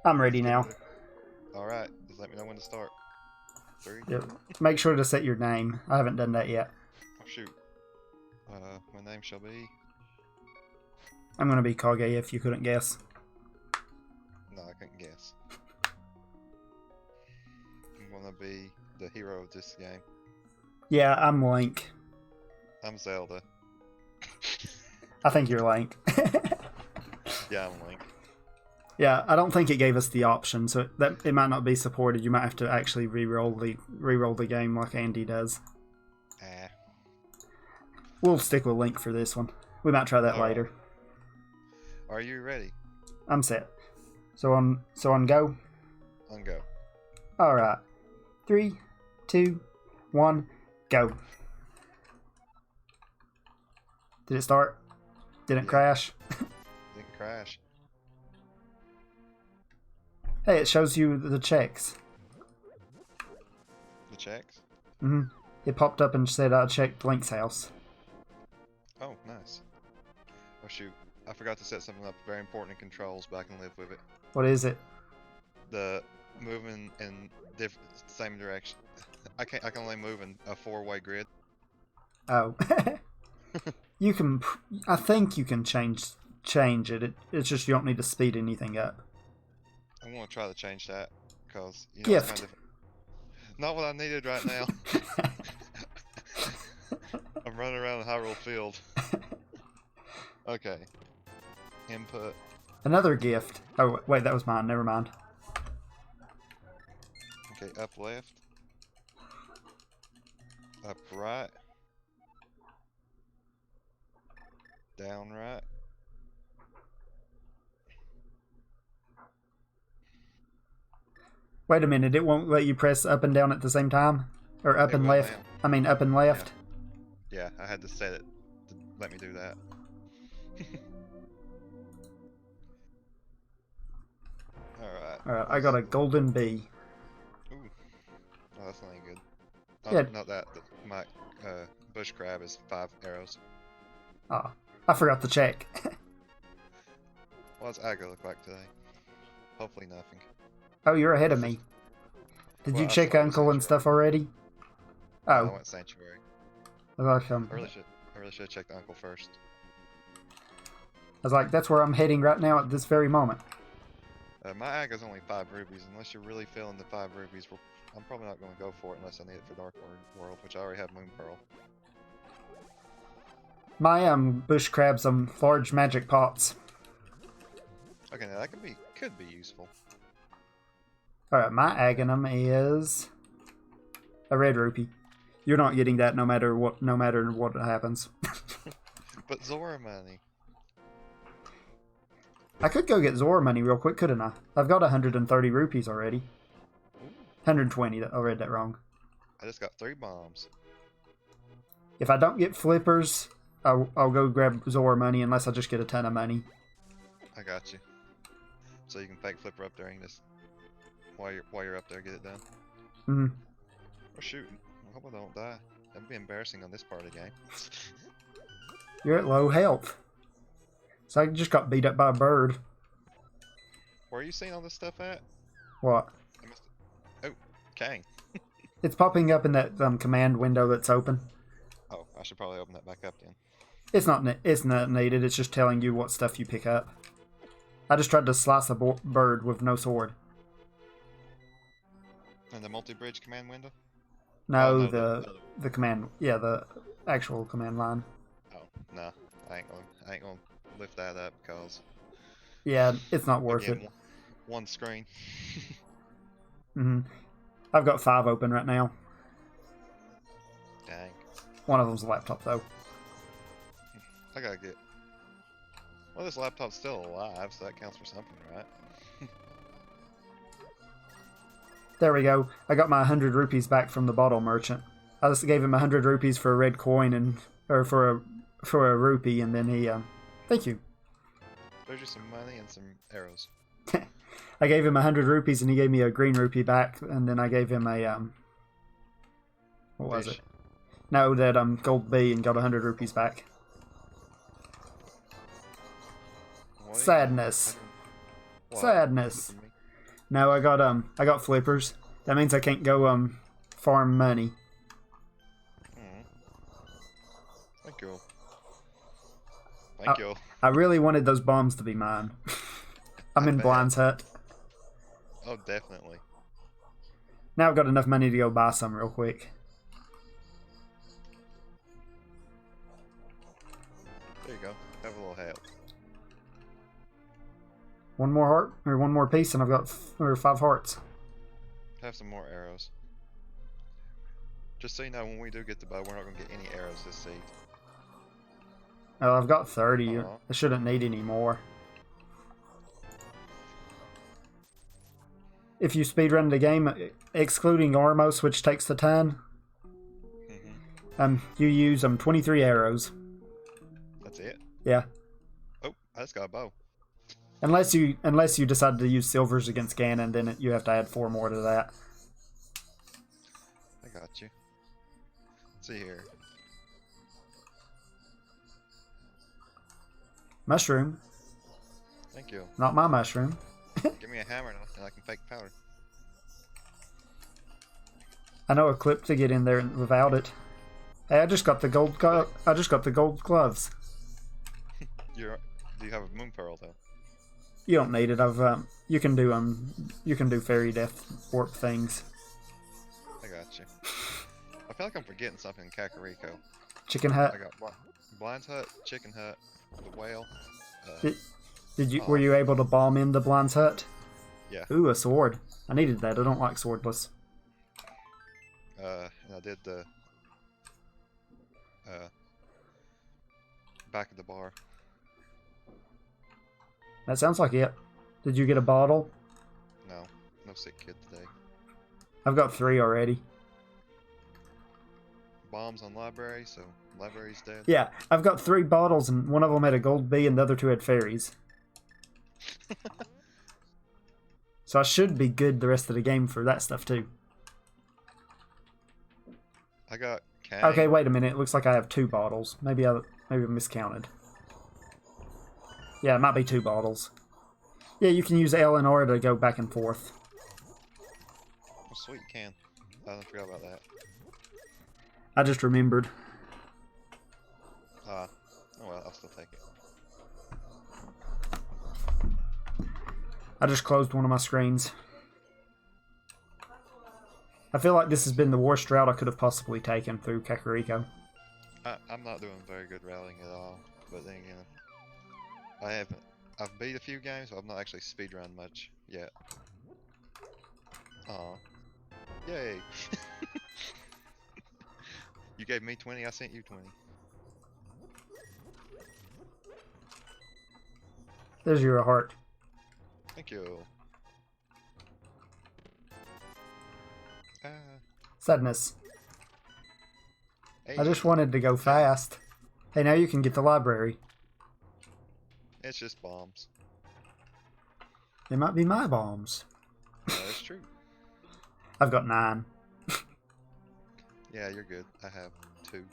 I'm ready now. Alright, just let me know when to start. 3. Yep. Make sure to set your name. I haven't done that yet. Oh shoot. My name shall be... I'm gonna be Kage if you couldn't guess. No, I couldn't guess. I'm gonna be the hero of this game. Yeah, I'm Link. I'm Zelda. I think you're Link. Yeah, I'm Link. Yeah, I don't think it gave us the option, so it might not be supported. You might have to actually re-roll the game like Andy does. Ah. We'll stick with Link for this one. We might try that later. Are you ready? I'm set. So on go. On go. All right. 3, 2, 1, go. Did it start? Didn't Yeah. crash? Didn't crash. Hey, it shows you the checks. The checks? It popped up and said I checked Link's house. Oh, nice. Oh shoot. I forgot to set something up very important in controls, but I can live with it. What is it? The moving in same direction. I can only move in a 4-way grid. Oh. You can... I think you can change it. It's just you don't need to speed anything up. I want to try to change that, because, you know, Gift. it's kind of... Not what I needed right now. I'm running around the Hyrule Field. Okay. Input. Another gift. Oh, wait, that was mine. Never mind. Okay, up left. Up right. Down right. Wait a minute, it won't let you press up and down at the same time? Or up It and will left? now. I mean, up and left? Yeah, I had to set it to let me do that. Alright, I got a golden bee. Ooh. Oh, that's not any good. Yeah. Not that. My bush crab is 5 arrows. Ah, I forgot to check. What's Aga look like today? Hopefully nothing. Oh, you're ahead of me. Did Well, you I check saw the Uncle and sanctuary. stuff already? I Oh, went sanctuary. I was like, I really should have checked Uncle first. that's where I'm heading right now at this very moment. My Aga's only 5 rubies. Unless you're really feeling the 5 rubies, I'm probably not going to go for it unless I need it for Dark World, which I already have Moon Pearl. My bush crabs large magic pots. Okay, now that could be useful. Alright, my Aghanim is a red rupee. You're not getting that no matter what happens. But Zora money. I could go get Zora money real quick, couldn't I? I've got 130 rupees already. 120, I read that wrong. I just got 3 bombs. If I don't get flippers, I'll go grab Zora money unless I just get a ton of money. I got you. So you can fake flipper up there and just while you're up there get it done. Mm-hmm. Oh shoot! I hope I don't die. That'd be embarrassing on this part of the game. You're at low health. So I just got beat up by a bird. Where are you seeing all this stuff at? What? Oh, Kang. It's popping up in that command window that's open. Oh, I should probably open that back up then. It's not needed. It's just telling you what stuff you pick up. I just tried to slice a bird with no sword. And the multi-bridge command window? No, Oh, no, the command. Yeah, the actual command line. Oh, no. I ain't gonna lift that up because Yeah, it's not worth again, it. one screen. I've got 5 open right now. Dang. One of them's a laptop, though. I gotta get... Well, this laptop's still alive, so that counts for something, right? There we go. I got my 100 rupees back from the bottle merchant. I just gave him 100 rupees for a red coin or for a rupee, and then he thank you. There's just some money and some arrows. I gave him 100 rupees and he gave me a green rupee back, and then I gave him a what was it? No, that gold bee, and got 100 rupees back. What? Sadness. What? Sadness. No, I got flippers. That means I can't go farm money. Thank you. Thank you. I really wanted those bombs to be mine. I'm in Blind's hut. Oh, definitely. Now I've got enough money to go buy some real quick. There you go. Have a little help. One more heart, or one more piece, and I've got 5 hearts. Have some more arrows. Just so you know, when we do get the bow, we're not going to get any arrows this seed. Oh, I've got 30. Uh-huh. I shouldn't need any more. If you speedrun the game, excluding Armos, which takes the time, you use 23 arrows. That's it? Yeah. Oh, I just got a bow. Unless you decide to use silvers against Ganon, then you have to add 4 more to that. I got you. Let's see here. Mushroom. Thank you. Not my mushroom. Give me a hammer and I can fake powder. I know a clip to get in there without it. Hey, I just got the gold. I just got the gold gloves. Do you have a moon pearl though? You don't need it. You can do fairy death warp things. I got you. I feel like I'm forgetting something in Kakariko. Chicken hut. I got Blind's hut, chicken hut, the whale. Were you able to bomb into Blind's hut? Yeah. Ooh, a sword. I needed that. I don't like swordless. And I did the back of the bar. That sounds like it. Did you get a bottle? No sick kid today. I've got 3 already. Bombs on library, so library's dead. Yeah, I've got 3 bottles, and one of them had a gold bee, and the other 2 had fairies. So I should be good the rest of the game for that stuff too. I got cane. Okay, wait a minute. It looks like I have 2 bottles. Maybe I miscounted. Yeah, it might be 2 bottles. Yeah, you can use L and R to go back and forth. Oh, sweet, can. I forgot about that. I just remembered. Oh well, I'll still take it. I just closed one of my screens. I feel like this has been the worst route I could have possibly taken through Kakariko. I'm not doing very good rallying at all, but then again, I've beat a few games, but I've not actually speedrun much yet. Aw. Yay! You gave me 20, I sent you 20. There's your heart. Thank you. Sadness. Hey, I just wanted to go fast. Hey, now you can get the library. it's just bombs. They might be my bombs. That's true. I've got 9. Yeah, you're good. I have 2.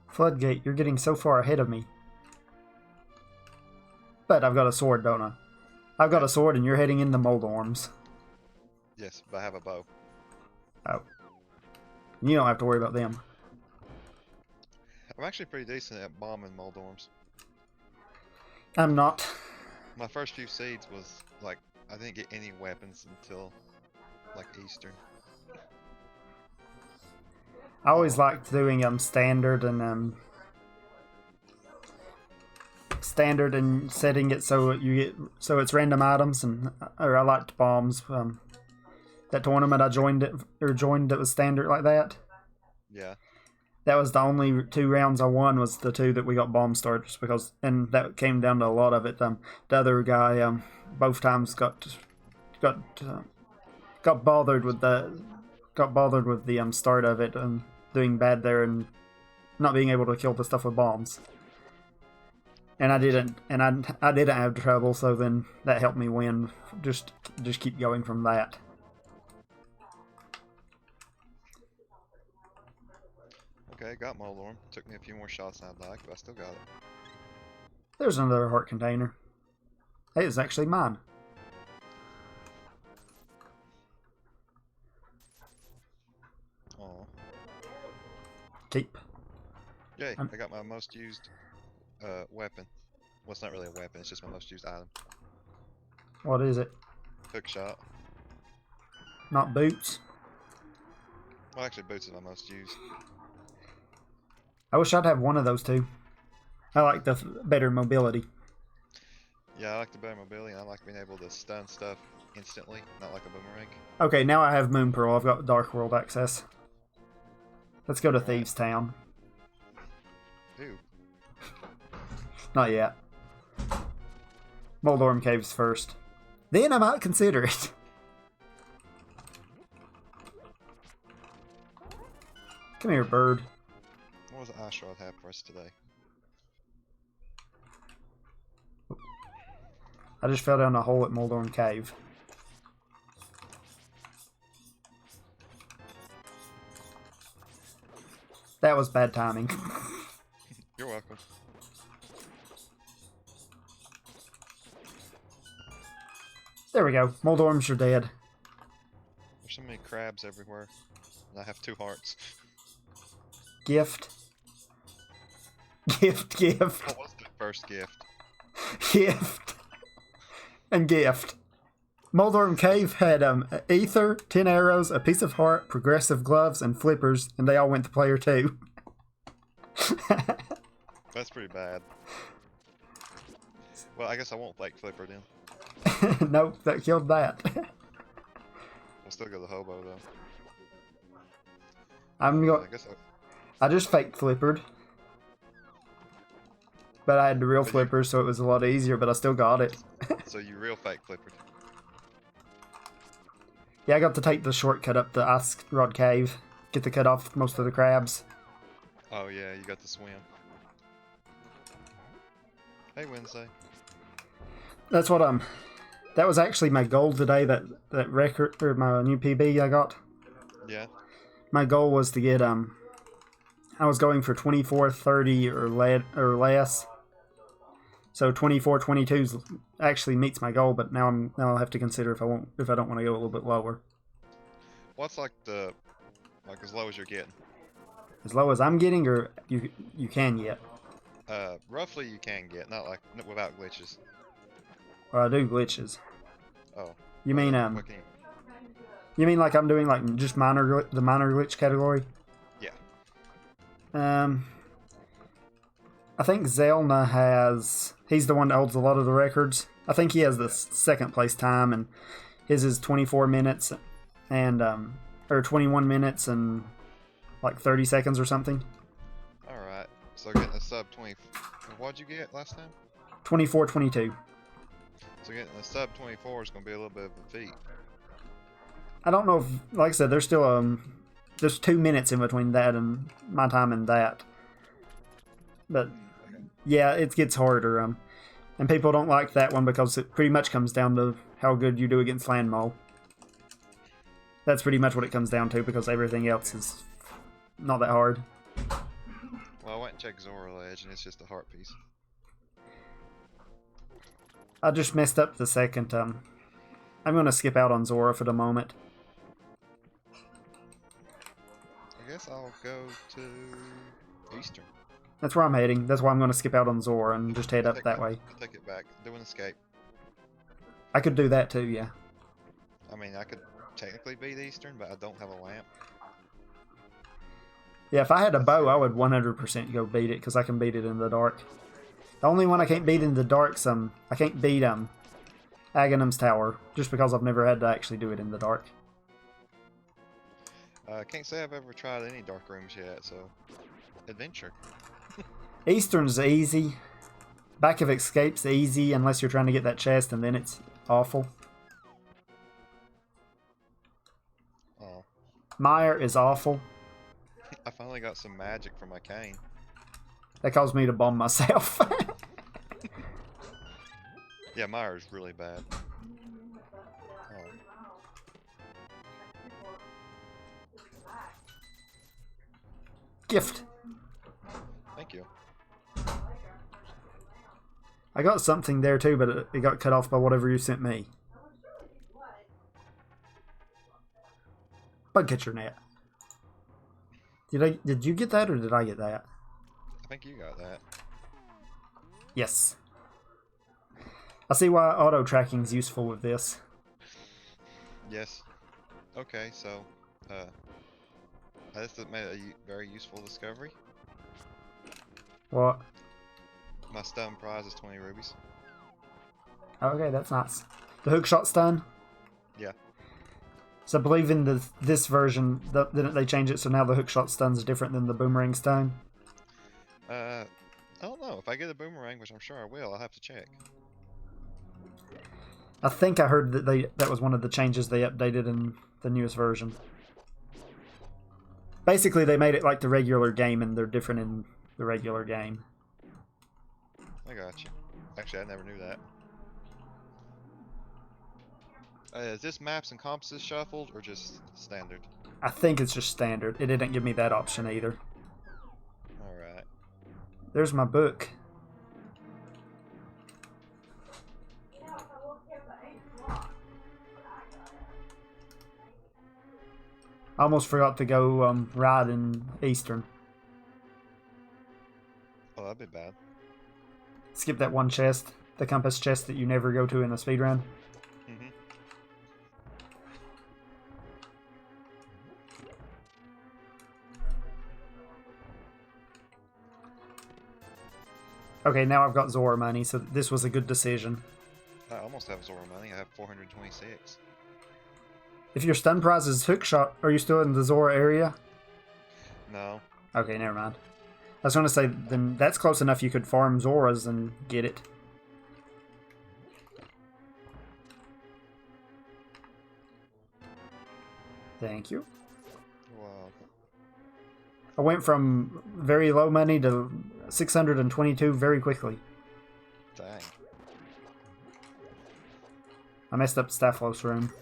Floodgate, you're getting so far ahead of me. But I've got a sword, don't I? I've got a sword and you're heading into Moldorms. Yes, but I have a bow. Oh. You don't have to worry about them. I'm actually pretty decent at bombing Moldorms. I'm not. My first few seeds was like, I didn't get any weapons until like Eastern. I always liked doing standard and setting it so it's random items, and or I liked bombs. That tournament I joined that was standard like that. Yeah. That was the only 2 rounds I won, was the 2 that we got bomb starters, because, and that came down to a lot of it. The other guy both times got bothered with the start of it and doing bad there and not being able to kill the stuff with bombs. And I didn't have trouble, so then that helped me win. Just keep going from that. Okay, got Moldorm. Took me a few more shots than I'd like, but I still got it. There's another heart container. Hey, it's actually mine. Oh. Keep. Yay, I got my most used weapon. Well, it's not really a weapon, it's just my most used item. What is it? Hook shot. Not boots. Well, actually, boots is my most used. I wish I'd have one of those too. I like the better mobility. Yeah, I like the better mobility, and I like being able to stun stuff instantly, not like a boomerang. Okay, now I have Moon Pearl. I've got Dark World access. Let's go to Thieves Town. Ew. Not yet. Moldorm Caves first. Then I might consider it. Come here, bird. What does Ashrod have for us today? I just fell down a hole at Moldorm Cave. That was bad timing. You're welcome. There we go. Moldorms are dead. There's so many crabs everywhere, and I have 2 hearts. Gift. Gift. What was the first gift? Gift. And gift. Moldorm Cave had ether, 10 arrows, a piece of heart, progressive gloves, and flippers, and they all went to player 2. That's pretty bad. Well, I guess I won't fake flipper then. Nope, that killed that. I'll still go the hobo though. I guess I just fake flippered. But I had the real flipper, so it was a lot easier, but I still got it. So you real fake flippered. Yeah, I got to take the shortcut up the Ice Rod Cave. Get to cut off most of the crabs. Oh yeah, you got to swim. Hey Wednesday. That's what that was actually my goal today, that record, or my new PB I got. Yeah. My goal was to get I was going for 24, 30 or less. So 24, 22 actually meets my goal, but now I'll have to consider if I don't want to go a little bit lower. What's like as low as you're getting? As low as I'm getting, or you can get? Roughly you can get, not without glitches. Or I do glitches. Oh. You mean you mean like I'm doing like just the minor glitch category? Yeah. I think Zelna he's the one that holds a lot of the records. I think he has the second place time, and his is 24 minutes and or 21 minutes and like 30 seconds or something. Alright. So getting a sub 20. What'd you get last time? 24-22. So getting a sub 24 is going to be a little bit of a feat. I don't know if, like I said, there's still there's 2 minutes in between that and my time and that. But yeah, it gets harder. And people don't like that one because it pretty much comes down to how good you do against Landmaw. That's pretty much what it comes down to, because everything else is not that hard. Well, I went and checked Zora Ledge, and it's just a heart piece. I just messed up the second. I'm going to skip out on Zora for the moment. I guess I'll go to Eastern. That's where I'm heading. That's why I'm going to skip out on Zora and just head up that way. Take it back. Do an escape. I could do that too, yeah. I mean, I could technically beat Eastern, but I don't have a lamp. Yeah, if I had a bow, I would 100% go beat it, because I can beat it in the dark. The only one I can't beat in the dark's I can't beat Aghanim's Tower, just because I've never had to actually do it in the dark. I can't say I've ever tried any dark rooms yet, so adventure. Eastern's easy. Back of Escape's easy unless you're trying to get that chest, and then it's awful. Oh. Mire is awful. I finally got some magic from my cane. That caused me to bomb myself. Yeah, Mire is really bad. Oh. Gift. Thank you. I got something there too, but it got cut off by whatever you sent me. Bugcatcher net. Did you get that or did I get that? I think you got that. Yes. I see why auto tracking is useful with this. Yes. Okay, so this made a very useful discovery. What? My stun prize is 20 rubies. Okay, that's nice. The hookshot stun? Yeah. So I believe in this version, didn't they change it so now the hookshot stun's different than the boomerang stun? I don't know. If I get a boomerang, which I'm sure I will, I'll have to check. I think I heard that that was one of the changes they updated in the newest version. Basically, they made it like the regular game, and they're different in the regular game. I got you. Actually, I never knew that. Is this maps and compasses shuffled or just standard? I think it's just standard. It didn't give me that option either. Alright. There's my book. I almost forgot to go ride in Eastern. Oh, that'd be bad. Skip that one chest, the compass chest that you never go to in a speedrun. Mm-hmm. Okay, now I've got Zora money, so this was a good decision. I almost have Zora money. I have 426. If your stun prize is hookshot, are you still in the Zora area? No. Okay, never mind. I was going to say, then that's close enough you could farm Zoras and get it. Thank you. Wow. I went from very low money to 622 very quickly. Dang. I messed up Staphlos room.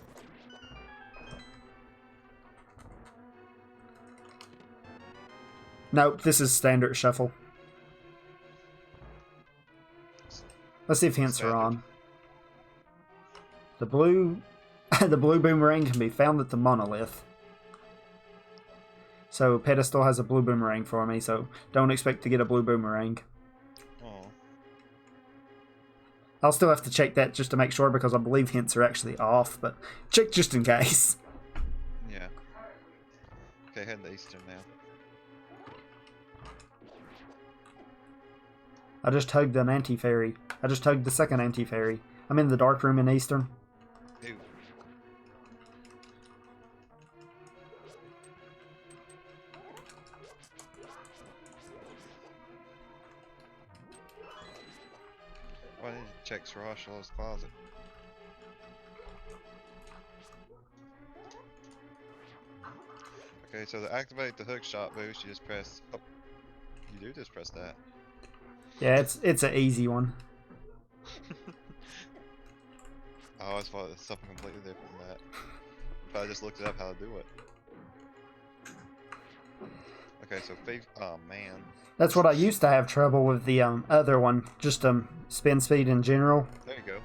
Nope, this is standard shuffle. Let's see if hints are on. The blue the blue boomerang can be found at the monolith. So Pedestal has a blue boomerang for me, so don't expect to get a blue boomerang. Oh. I'll still have to check that just to make sure because I believe hints are actually off, but check just in case. Yeah. Okay, heading to Eastern now. I just hugged an anti-fairy. I just hugged the second anti-fairy. I'm in the dark room in Eastern. Ew. Oh, I need to check Sarashalo's closet. Okay, so to activate the hook shot boost, you just press. Oh, you do just press that. Yeah, it's an easy one. I always thought it was something completely different than that. If I just looked it up how to do it. Okay, so oh man. That's what I used to have trouble with the other one, just spin speed in general. There you go.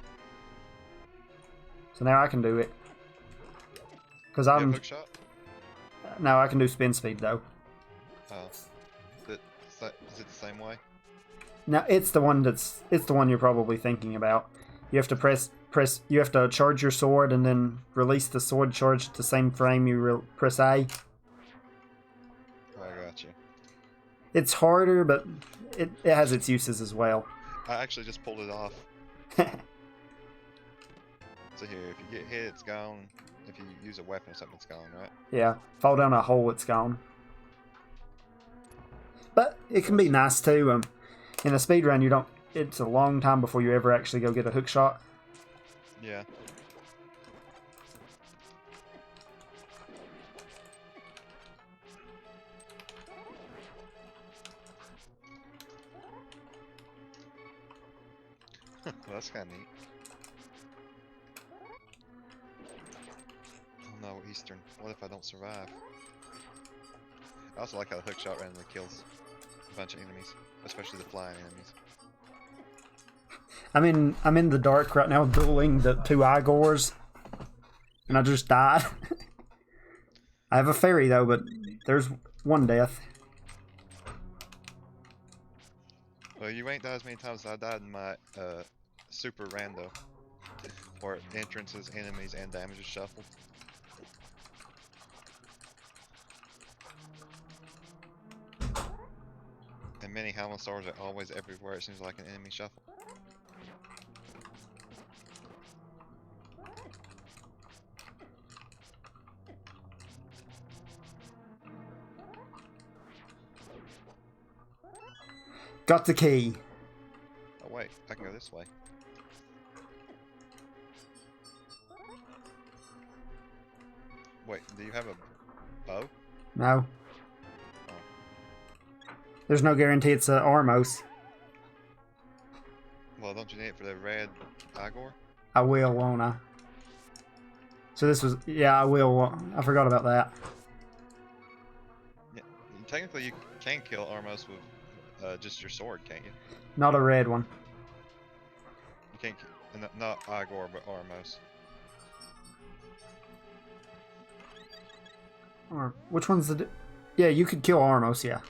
So now I can do it. Because You have I'm hook shot? no, I can do spin speed though. Oh. Is it the same way? Now it's the one you're probably thinking about. You have to press you have to charge your sword and then release the sword charge at the same frame you press A. I got you. It's harder, but it has its uses as well. I actually just pulled it off. So here, if you get hit, it's gone. If you use a weapon or something, it's gone, right? Yeah, fall down a hole, it's gone. But it can be nice too. In a speedrun, you don't. It's a long time before you ever actually go get a hook shot. Yeah. Well, that's kind of neat. Oh no, Eastern. What if I don't survive? I also like how the hook shot randomly kills a bunch of enemies, especially the flying enemies. I'm in the dark right now dueling the 2 Igors. And I just died. I have a fairy though, but there's 1 death. Well, you ain't died as many times as I died in my super rando, where entrances, enemies, and damage is shuffled. And many Howling Stars are always everywhere. It seems like an enemy shuffle. Got the key. Oh wait, I can go this way. Wait, do you have a bow? No. Oh. There's no guarantee it's Armos. Well, don't you need it for the red Igor? I will, won't I? So this was... Yeah, I will. I forgot about that. Yeah, technically you can kill Armos with just your sword, can't you? Not a red one. You can't kill, not Igor, but Armos. Or which one's the... Yeah, you could kill Armos, yeah.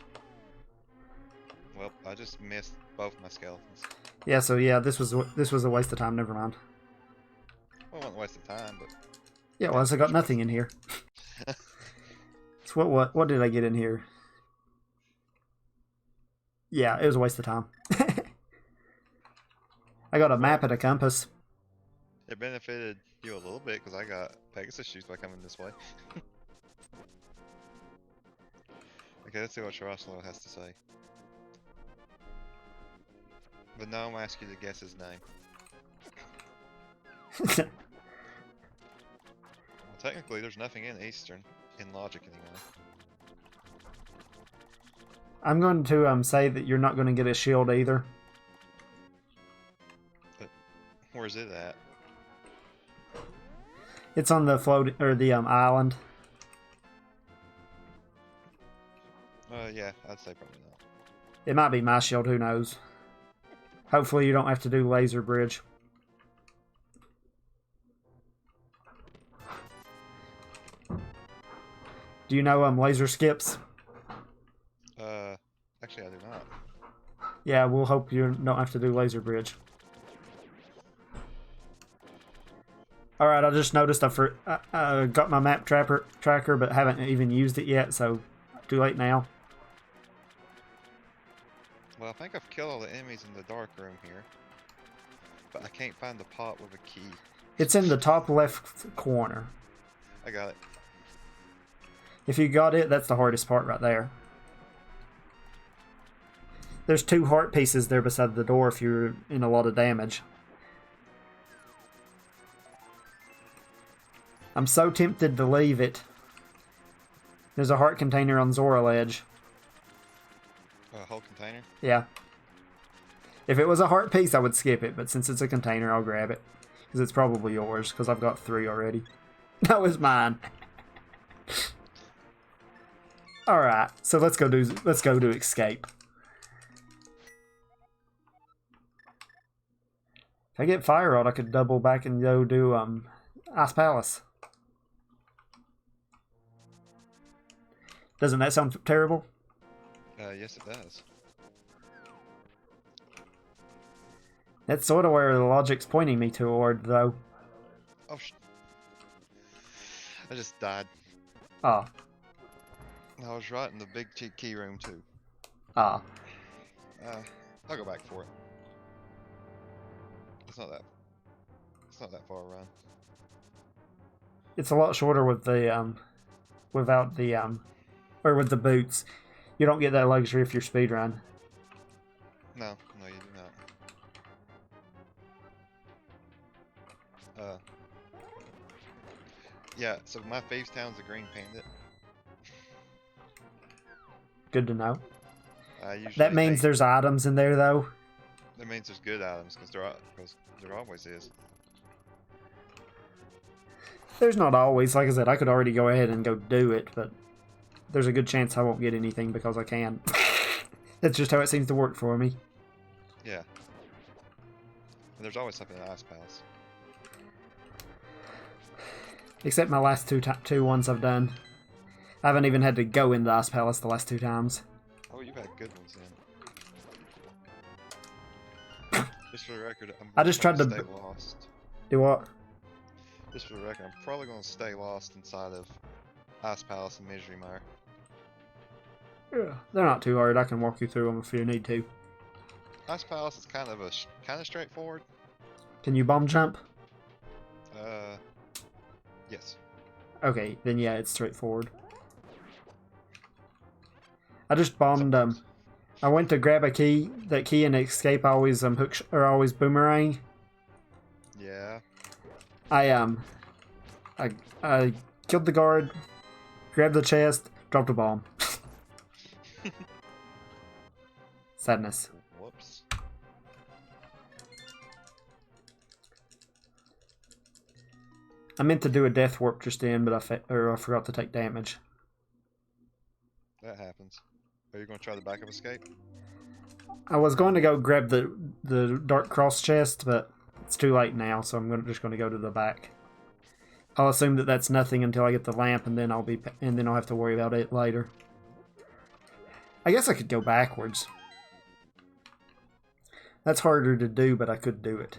Well, I just missed both my skeletons. Yeah, so yeah, this was a waste of time, never mind. Well, it wasn't a waste of time, but... Yeah, well, I got nothing in here. So what did I get in here? Yeah, it was a waste of time. I got a map and a compass. It benefited you a little bit, because I got Pegasus shoes by coming this way. Okay, let's see what Sharaslo has to say. But now I'm asking you to guess his name. Well, technically, there's nothing in Eastern, in logic anyway. I'm going to say that you're not going to get a shield either. But where's it at? It's on the float or the island. Yeah, I'd say probably not. It might be my shield, who knows. Hopefully you don't have to do laser bridge. Do you know laser skips? Actually I do not. Yeah, we'll hope you don't have to do laser bridge. Alright, I just noticed I got my map tracker but haven't even used it yet, so too late now. Well, I think I've killed all the enemies in the dark room here. But I can't find the pot with a key. It's in the top left corner. I got it. If you got it, that's the hardest part right there. There's 2 heart pieces there beside the door if you're in a lot of damage. I'm so tempted to leave it. There's a heart container on Zora Ledge. A whole container? Yeah. If it was a heart piece, I would skip it, but since it's a container, I'll grab it. Because it's probably yours, because I've got 3 already. That was mine. Alright, so let's go do escape. If I get Fire Rod, I could double back and go do Ice Palace. Doesn't that sound terrible? Yes it does. That's sort of where the logic's pointing me toward, though. Oh, I just died. Ah. I was right in the big key room too. Ah. I'll go back for it. It's not that far around. It's a lot shorter with the without the or with the boots. You don't get that luxury if you're speedrun. No, you do not. Yeah, so my Thieves Town's a green bandit. Good to know. I usually That means there's items in there, though. That means there's good items, because there always is. There's not always. Like I said, I could already go ahead and go do it, but there's a good chance I won't get anything because I can. That's just how it seems to work for me. Yeah. And there's always something in Ice Palace. Except my last two ones I've done. I haven't even had to go into Ice Palace the last 2 times. Oh, you've had good ones then. Just for the record, I just tried to stay lost. Do what? Just for the record, I'm probably going to stay lost inside of Ice Palace and Misery Mire. Yeah, they're not too hard. I can walk you through them if you need to. Ice Palace is kind of straightforward. Can you bomb jump? Yes. Okay, then yeah, it's straightforward. I just bombed. I went to grab a key. That key and escape always always boomerang. Yeah. I killed the guard, grabbed the chest, dropped a bomb. Sadness. Whoops. I meant to do a death warp just then, but I forgot to take damage. That happens. Are you going to try the back of escape? I was going to go grab the Dark Cross chest, but it's too late now, so I'm just going to go to the back. I'll assume that that's nothing until I get the lamp, and then I'll have to worry about it later. I guess I could go backwards. That's harder to do, but I could do it.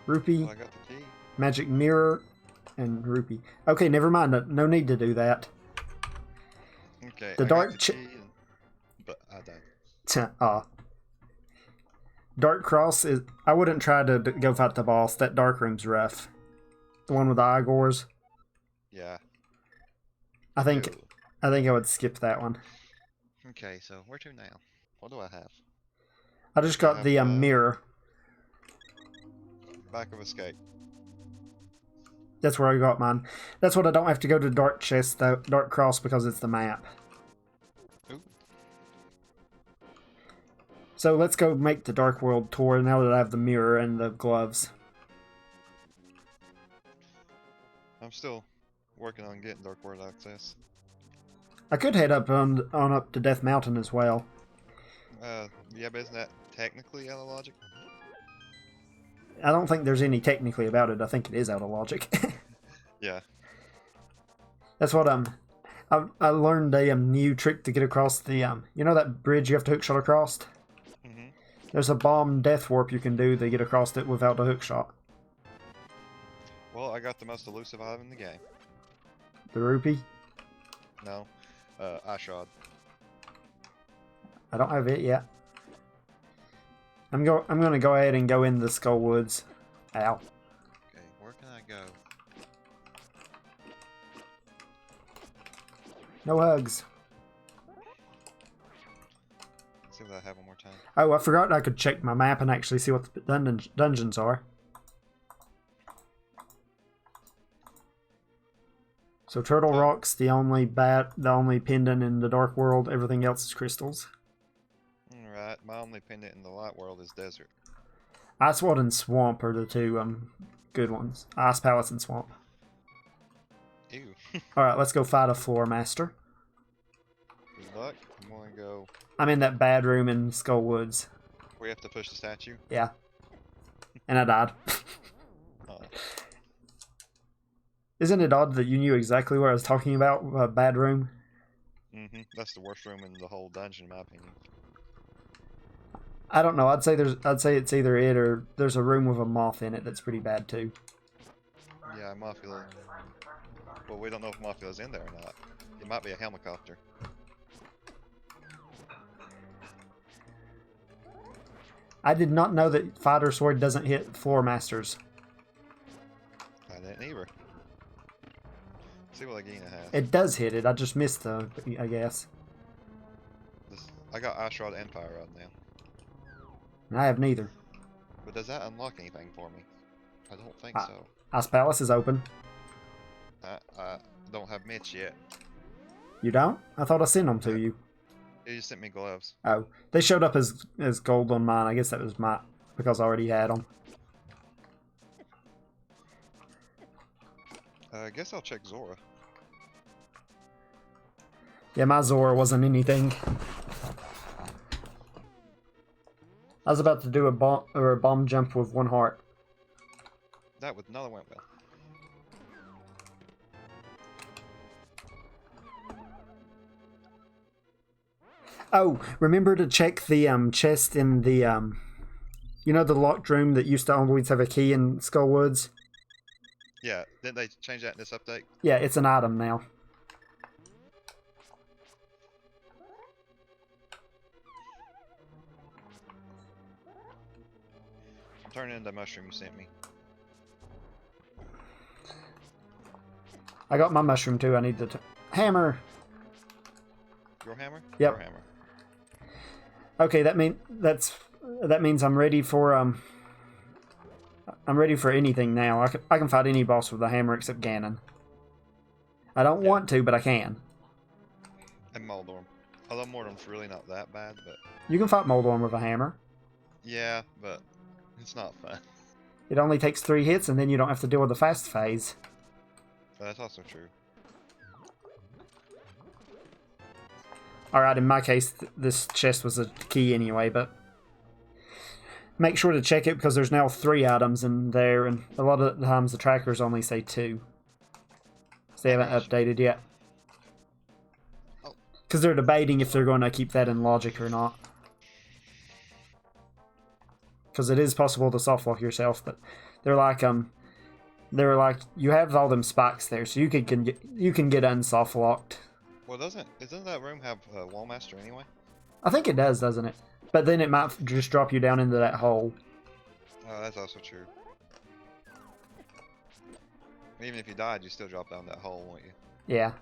Rupee, Oh, I got the key. magic mirror, and rupee. Okay, never mind. No need to do that. Okay. The dark but I died. Dark Cross is. I wouldn't try to go fight the boss. That dark room's rough. The one with the Igors. Yeah. I think I would skip that one. Okay, so where to now? What do I have? I just got the mirror. Back of escape. That's where I got mine. That's what I don't have to go to Dark Chest, though, Dark Cross, because it's the map. Ooh. So let's go make the Dark World tour now that I have the mirror and the gloves. I'm still working on getting Dark World access. I could head up on up to Death Mountain as well. Yeah, but isn't that technically out of logic? I don't think there's any technically about it. I think it is out of logic. Yeah. That's what I learned a new trick to get across the you know that bridge you have to hookshot across? Mm-hmm. There's a bomb death warp you can do to get across it without a hookshot. Well, I got the most elusive item in the game. The rupee? No. Ice Shroud. I don't have it yet. I'm gonna go ahead and go in the Skull Woods. Ow. Okay, where can I go? No hugs. Let's see what I have one more time. Oh, I forgot I could check my map and actually see what the dungeons are. So Turtle Rock's the only pendant in the Dark World. Everything else is crystals. Alright, my only pendant in the light world is desert. Icewild and Swamp are the two good ones. Ice Palace and Swamp. Ew. Alright, let's go fight a Floor Master. Good luck. I'm going to go. I'm in that bad room in Skull Woods. We have to push the statue. Yeah. And I died. Isn't it odd that you knew exactly what I was talking about? A bad room? Mm-hmm. That's the worst room in the whole dungeon, in my opinion. I don't know. I'd say it's either it or there's a room with a moth in it that's pretty bad too. Yeah, Mothula. Well, we don't know if Mothula's in there or not. It might be a helicopter. I did not know that Fighter Sword doesn't hit Floor Masters. I didn't either. See what Agina has. It does hit it. I just missed I guess. I got Ice Rod and Fire Rod now. And I have neither. But does that unlock anything for me? I don't think so. Ice Palace is open. I don't have Mitch yet. You don't? I thought I sent them to you. He just sent me gloves. Oh, they showed up as gold on mine. I guess that was because I already had them. I guess I'll check Zora. Yeah, my Zora wasn't anything. I was about to do a bomb jump with 1 heart. That would not have went well. Oh, remember to check the chest in the you know, the locked room that used to always have a key in Skullwoods? Yeah, didn't they change that in this update? Yeah, it's an item now. I'm turning into the mushroom you sent me. I got my mushroom too. I need the hammer. Your hammer? Yep. Your hammer. Okay, that means I'm ready for anything now. I can fight any boss with a hammer except Ganon. I don't want to, but I can. And Moldorm. Although Moldorm's really not that bad, but... You can fight Moldorm with a hammer. Yeah, but it's not fun. It only takes 3 hits, and then you don't have to deal with the fast phase. But that's also true. Alright, in my case, this chest was a key anyway, but... Make sure to check it, because there's now 3 items in there, and a lot of the times the trackers only say 2. So they haven't updated yet. Because they're debating if they're going to keep that in logic or not. Because it is possible to softlock yourself, but they're like you have all them spikes there, so you can get unsoftlocked. Well, doesn't that room have a Wallmaster anyway? I think it does, doesn't it? But then it might just drop you down into that hole. Oh, that's also true. Even if you died, you still drop down that hole, won't you? Yeah.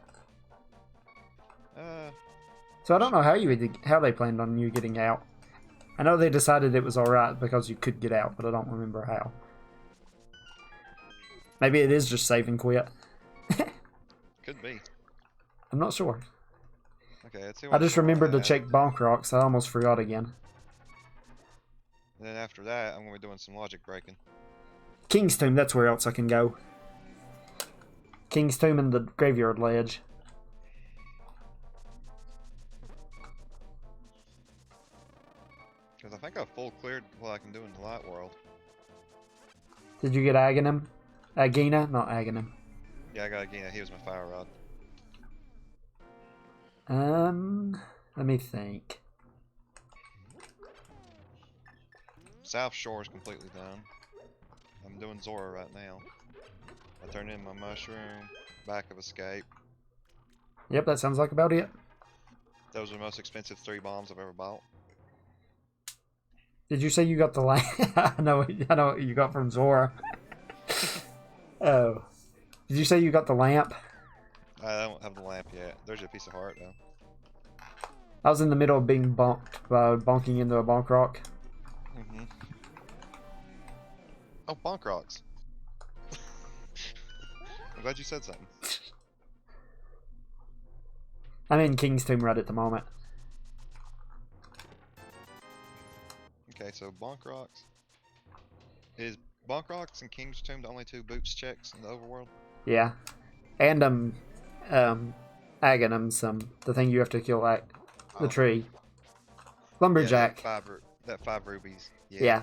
So I don't know how they planned on you getting out. I know they decided it was alright because you could get out, but I don't remember how. Maybe it is just save and quit. Could be. I'm not sure. Okay, let's see I what just remembered to check bonk rocks. I almost forgot again. And then after that, I'm going to be doing some logic breaking. King's Tomb, that's where else I can go. King's Tomb and the Graveyard Ledge. Because I think I've full cleared what I can do in the light world. Did you get Aghanim? Agina? Not Aghanim. Yeah, I got Agina. He was my fire rod. Let me think. South Shore is completely done. I'm doing Zora right now. I turned in my mushroom, back of escape. Yep, that sounds like about it. Those are the most expensive 3 bombs I've ever bought. Did you say you got the lamp? I know what you got from Zora. Oh. Did you say you got the lamp? I don't have the lamp yet. There's a piece of heart though. I was in the middle of being bonked by bonking into a bonk rock. Mm-hmm. Oh, bonk rocks. I'm glad you said something. I'm in King's Tomb right at the moment. Okay, so bonk rocks. Is bonk rocks and King's Tomb the only 2 boots checks in the overworld? Yeah. And Aghanim's the thing you have to kill at the tree. Lumberjack. Yeah, that 5 rubies. Yeah.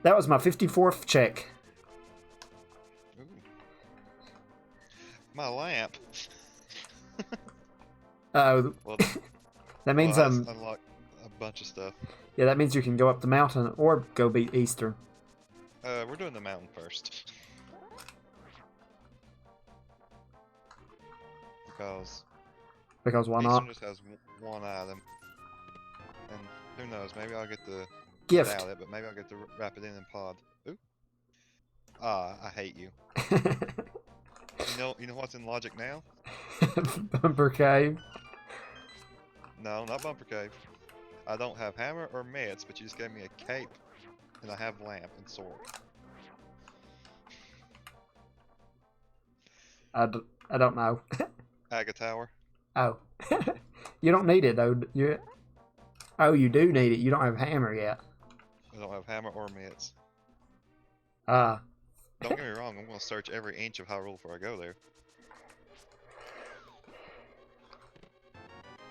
That was my 54th check. Ooh. My lamp. Oh. Well, that means unlock a bunch of stuff. Yeah, that means you can go up the mountain or go beat Easter. We're doing the mountain first. Because why Easter not? just has 1 item. And who knows, maybe I'll get the... Gift. I doubt it, but maybe I'll get the wrap it in pod. Ooh. Ah, I hate you. You know what's in logic now? Bumper Cave. No, not Bumper Cave. I don't have hammer or meds, but you just gave me a cape, and I have lamp and sword. I don't know. Aga Tower. Oh. You don't need it, though. Oh, you do need it. You don't have hammer yet. I don't have hammer or meds. Ah. Don't get me wrong, I'm going to search every inch of Hyrule before I go there.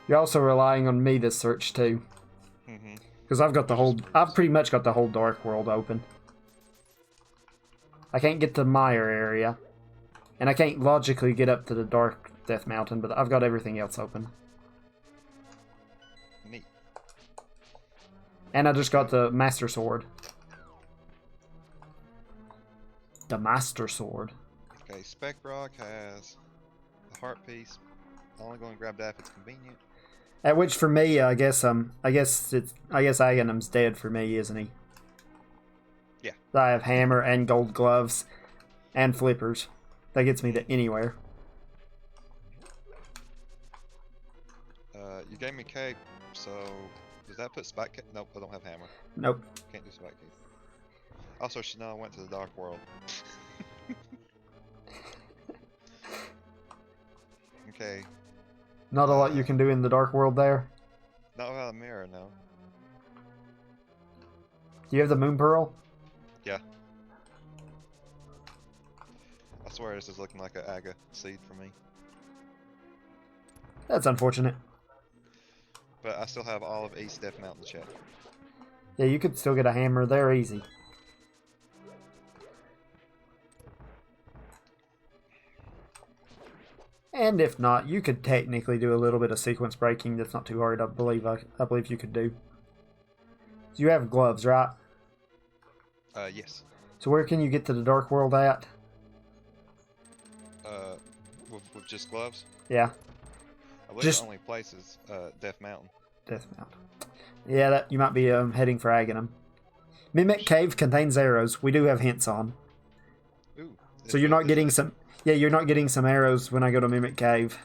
You're also relying on me to search too. Mm-hmm. Because I've pretty much got the whole Dark World open. I can't get to Mire area. And I can't logically get up to the Dark Death Mountain, but I've got everything else open. Neat. And I just got the Master Sword. The Master Sword. Okay, Spec Rock has the heart piece. I'm only going to grab that if it's convenient. At which for me, I guess Aghanim's dead for me, isn't he? Yeah. I have hammer and gold gloves and flippers. That gets me to anywhere. You gave me cake, so does that put spike cake? Nope, I don't have hammer. Nope. Can't do spike cake. Also, Chanel went to the Dark World. Okay. Not a lot you can do in the Dark World there. Not without a mirror, no. Do you have the Moon Pearl? Yeah. I swear this is looking like an Aga seed for me. That's unfortunate. But I still have all of East Death Mountain check. Yeah, you could still get a hammer there easy. And if not, you could technically do a little bit of sequence breaking. That's not too hard. I believe you could do. So you have gloves, right? Yes. So where can you get to the Dark World at? With just gloves? Yeah. I believe the only place is Death Mountain. Death Mountain. Yeah, that you might be heading for Aghanim. Mimic Cave contains arrows. We do have hints on. Ooh. So you're not getting some. Yeah, you're not getting some arrows when I go to Mimic Cave.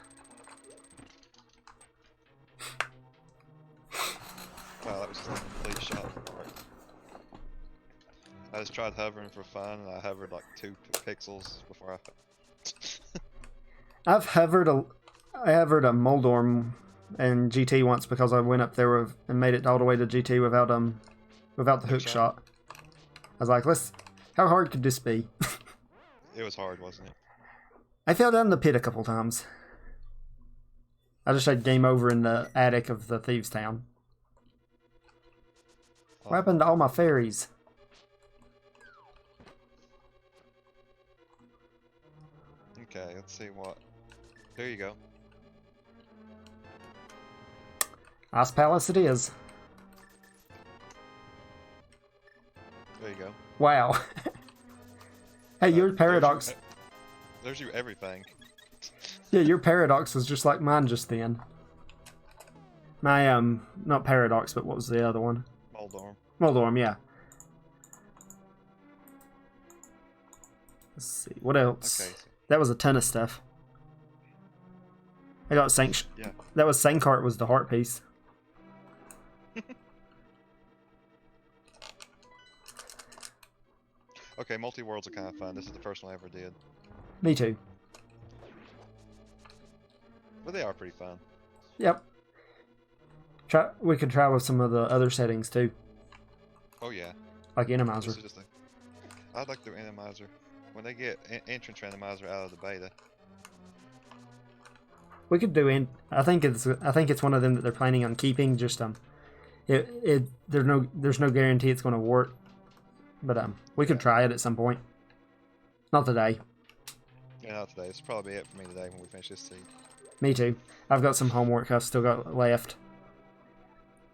Wow, that was just a complete shot. I just tried hovering for fun, and I hovered like 2 pixels before I. I hovered a Moldorm and GT once because I went up there and made it all the way to GT without the hook shot. I was like, how hard could this be? It was hard, wasn't it? I fell down the pit a couple times. I just had game over in the attic of the Thieves' Town. What happened to all my fairies? Okay, let's see what. There you go. Ice Palace it is. There you go. Wow. Hey, your paradox. There's your everything. Yeah, your paradox was just like mine just then. My, not paradox, but what was the other one? Moldorm. Moldorm, yeah. Let's see, what else? Okay. That was a ton of stuff. I got Yeah. That was Sankart was the heart piece. Okay, multi-worlds are kind of fun. This is the first one I ever did. Me too. But they are pretty fun. Yep. We could try with some of the other settings too. Oh yeah. Like This Randomizer. is just I like the randomizer. When they get entrance randomizer out of the beta. We could do I think it's one of them that they're planning on keeping. Just there's no guarantee it's going to work. But we could try it at some point. Not today. Yeah, not today. It's probably it for me today when we finish this seed. Me too. I've got some homework I've still got left.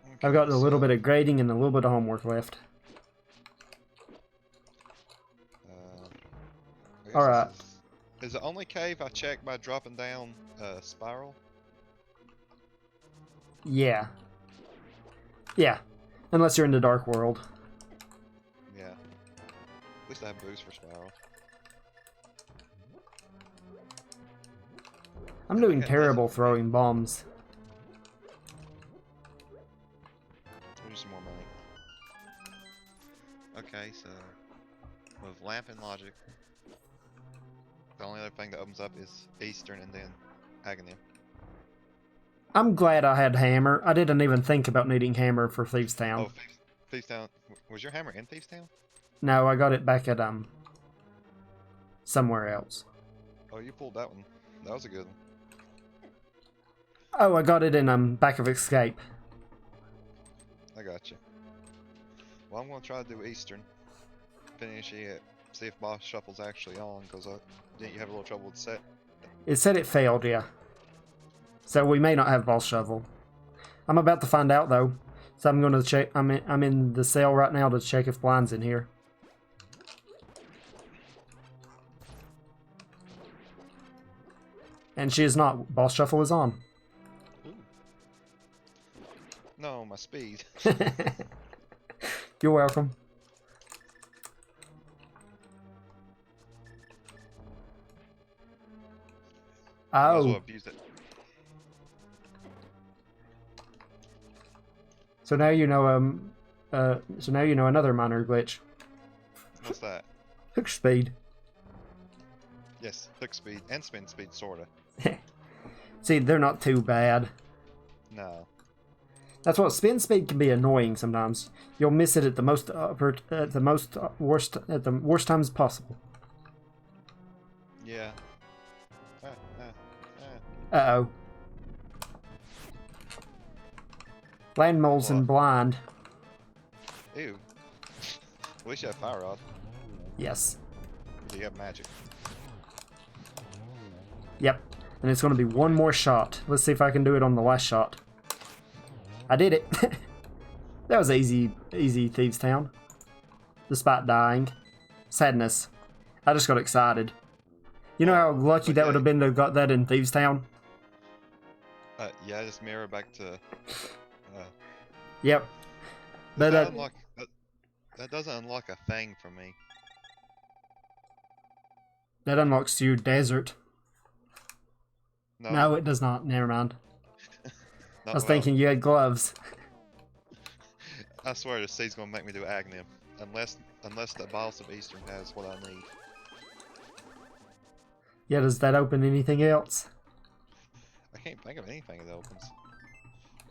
Okay, I've got a little bit of grading and a little bit of homework left. Alright. Is the only cave I checked by dropping down Spiral? Yeah. Yeah. Unless you're in the Dark World. Yeah. At least I have boost for Spiral. I'm doing terrible throwing bombs. Here's some more money. Okay, so with Lamp and Logic, the only other thing that opens up is Eastern and then Aghanim. I'm glad I had Hammer. I didn't even think about needing Hammer for Thieves' Town. Oh, Thieves Town. Was your hammer in Thieves Town? No, I got it back at somewhere else. Oh, you pulled that one. That was a good one. Oh, I got it in back of escape. I got you. Well, I'm gonna try to do Eastern. Finish it. See if boss shuffle's actually on, because didn't you have a little trouble with set? It said it failed, yeah. So we may not have boss shovel. I'm about to find out though. So I'm gonna check. I'm in the cell right now to check if Blind's in here. And she is not. Boss shuffle is on. Ooh. No, my speed. You're welcome. Might as well Oh, abuse it. so now you know. So now you know another minor glitch. What's that? Hook speed. Yes, hook speed and spin speed, sorta. See, they're not too bad. No. That's what spin speed can be annoying sometimes. You'll miss it at the most worst times possible. Yeah. Uh-oh. Land moles and What? blind. Ew. At least you have fire rod. Yes. Do you have magic? Yep. And it's going to be one more shot. Let's see if I can do it on the last shot. I did it. That was easy Thieves Town. Despite dying. Sadness. I just got excited. You know how lucky that would have been to have got that in Thieves Town? Yeah, just mirror back to... Yep. Does that, But, that doesn't unlock a thing for me. that unlocks your desert. No, No, it does not. Never mind. not I was well. thinking you had gloves. I swear this seed's gonna make me do Agnium. Unless the Boss of Eastern has what I need. Yeah, does that open anything else? I can't think of anything that opens.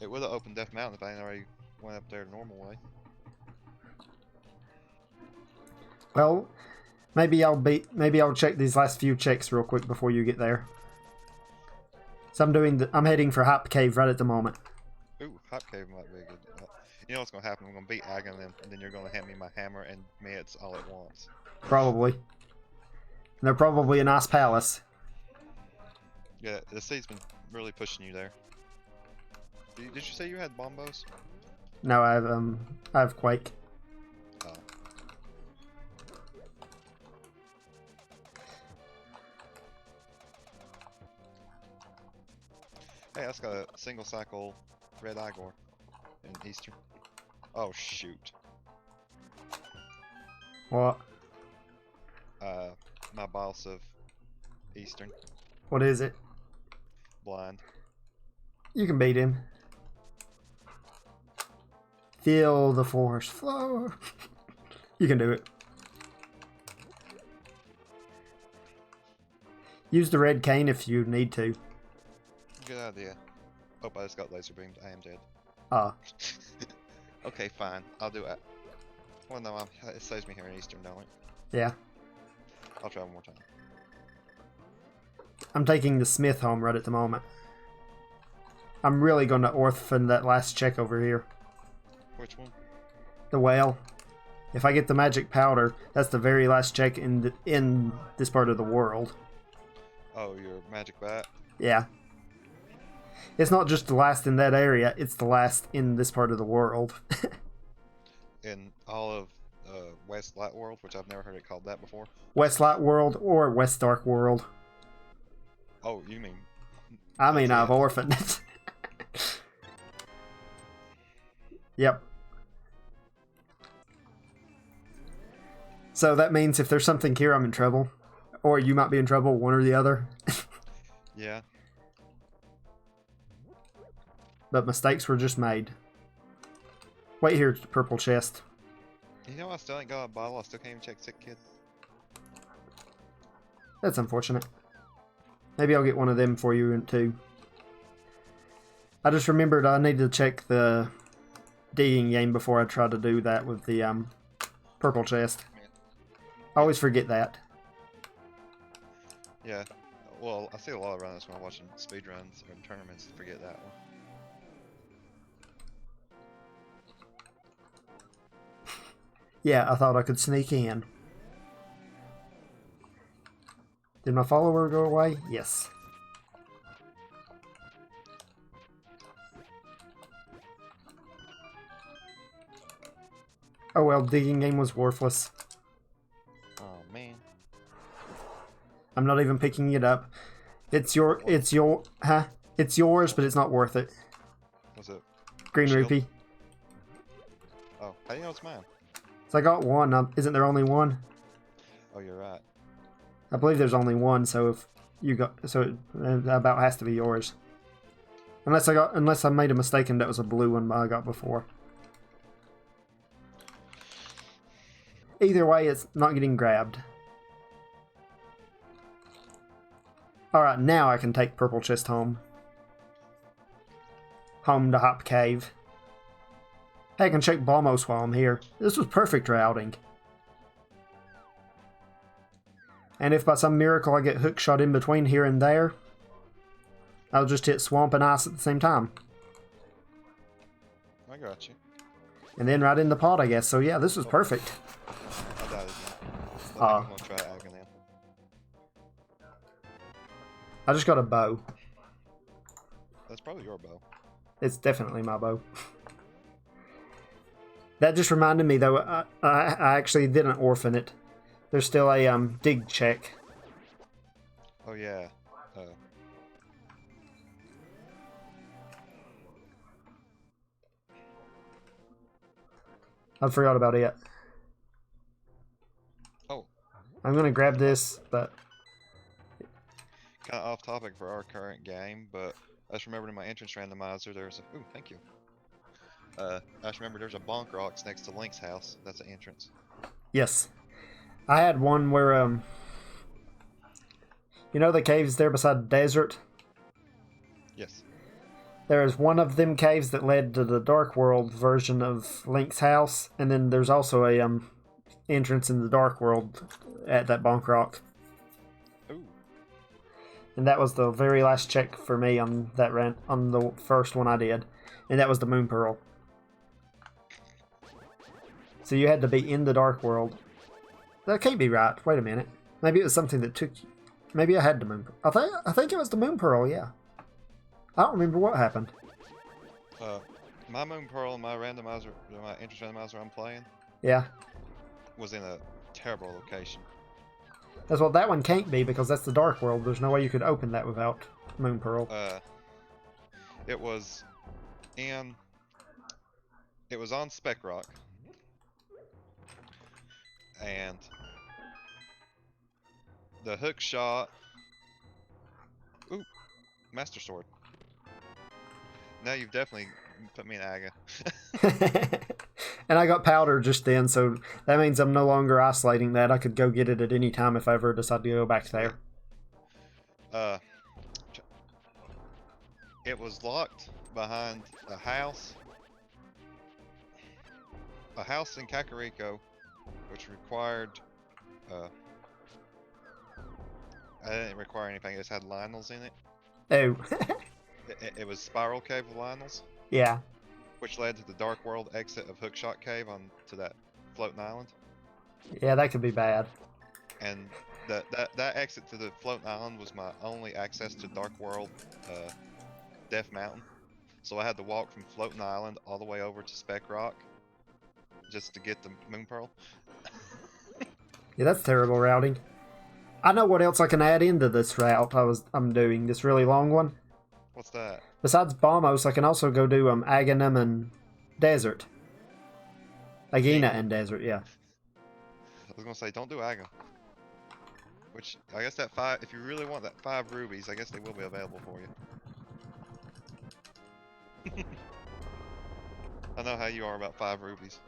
It would have opened Death Mountain if I hadn't already went up there the normal way. Well, maybe I'll check these last few checks real quick before you get there. So I'm heading for Hop Cave right at the moment. Ooh, Hot Cave might be a good. You know what's gonna happen? I'm gonna beat Agnium, and then you're gonna hand me my hammer and meds all at once. Probably. And they're probably a nice palace. Yeah, the seed's been really pushing you there. Did you say you had bombos? No, I have Quake. Oh. Hey, that's got a single cycle red Igor in Eastern. Oh shoot. What? My boss of Eastern. What is it? Blind. You can beat him. Feel the force flow. You can do it. Use the red cane if you need to. Good idea. Oh, I just got laser beamed. I am dead. Ah. Okay, fine. I'll do it. Well, no, it saves me here in Eastern, don't it? Yeah. I'll try one more time. I'm taking the Smith home right at the moment. I'm really going to orphan that last check over here. Which one? The whale. If I get the magic powder, that's the very last check in this part of the world. Oh, your magic bat? Yeah. It's not just the last in that area, it's the last in this part of the world. In all of West Light World, which I've never heard it called that before. West Light World or West Dark World. Oh, you mean... I mean, That's I've it. orphaned it. Yep. So that means if there's something here, I'm in trouble. Or you might be in trouble, one or the other. Yeah. But mistakes were just made. Wait here, purple chest. You know I still ain't got a bottle, I still can't even check sick kid. That's unfortunate. Maybe I'll get one of them for you too. I just remembered I need to check the digging game before I try to do that with the purple chest. I always forget that. Yeah. Well, I see a lot of runners when I'm watching speedruns or tournaments to forget that one. Yeah, I thought I could sneak in. Did my follower go away? Yes. Oh well, digging game was worthless. Oh man. I'm not even picking it up. It's yours, but it's not worth it. Was it Green shield? rupee. Oh, how do you know it's mine? So I got one. Isn't there only one? Oh, you're right. I believe there's only one. So if you got, so it about has to be yours. Unless I made a mistake and that was a blue one I got before. Either way, it's not getting grabbed. Alright, now I can take purple chest home. Home to Hop Cave. Hey, I can check Balmos while I'm here. This was perfect routing. And if by some miracle I get hook shot in between here and there, I'll just hit swamp and ice at the same time. I got you. And then right in the pot, I guess. So yeah, this was perfect. I died again. I think Ah. I'm gonna try Agon now. I just got a bow. That's probably your bow. It's definitely my bow. That just reminded me, though, I actually didn't orphan it. There's still a dig check. Oh yeah. I forgot about it. Oh, I'm gonna grab this, but kind of off topic for our current game, but I just remembered in my entrance randomizer there's a. Ooh, thank you. I just remember there's a bonk rocks next to Link's house. That's an entrance. yes, I had one where you know the caves there beside the desert. Yes. There is one of them caves that led to the Dark World version of Link's house, and then there's also a entrance in the Dark World at that bonk rock. Ooh. And that was the very last check for me on that on the first one I did, and that was the Moon Pearl. So you had to be in the Dark World. That can't be right. Wait a minute. Maybe it was something that took you. Maybe I had the Moon Pearl. I think it was the Moon Pearl. Yeah. I don't remember what happened. My Moon Pearl and my randomizer, my entrance randomizer I'm playing, Yeah. was in a terrible location. That's what that one can't be because that's the Dark World. There's no way you could open that without Moon Pearl. It was in. It was on Spec Rock, and the hook shot. Ooh, Master Sword. Now you've definitely put me in Aga. And I got powder just then, so that means I'm no longer isolating that. I could go get it at any time if I ever decide to go back there. It was locked behind a house. A house in Kakariko, which required. I didn't require anything. It just had Lionels in it. Oh. It was Spiral Cave with Lionels. Yeah. Which led to the Dark World exit of Hookshot Cave on to that floating island. Yeah, that could be bad. And that exit to the floating island was my only access to Dark World, Death Mountain. So I had to walk from floating island all the way over to Spec Rock just to get the Moon Pearl. Yeah, that's terrible routing. I know what else I can add into this route I'm doing, this really long one. What's that? Besides Balmos, I can also go do Aghanim and Desert. Agena and Desert, yeah. I was gonna say, don't do Aga. Which, I guess that 5, if you really want that 5 rubies, I guess they will be available for you. I know how you are about 5 rubies.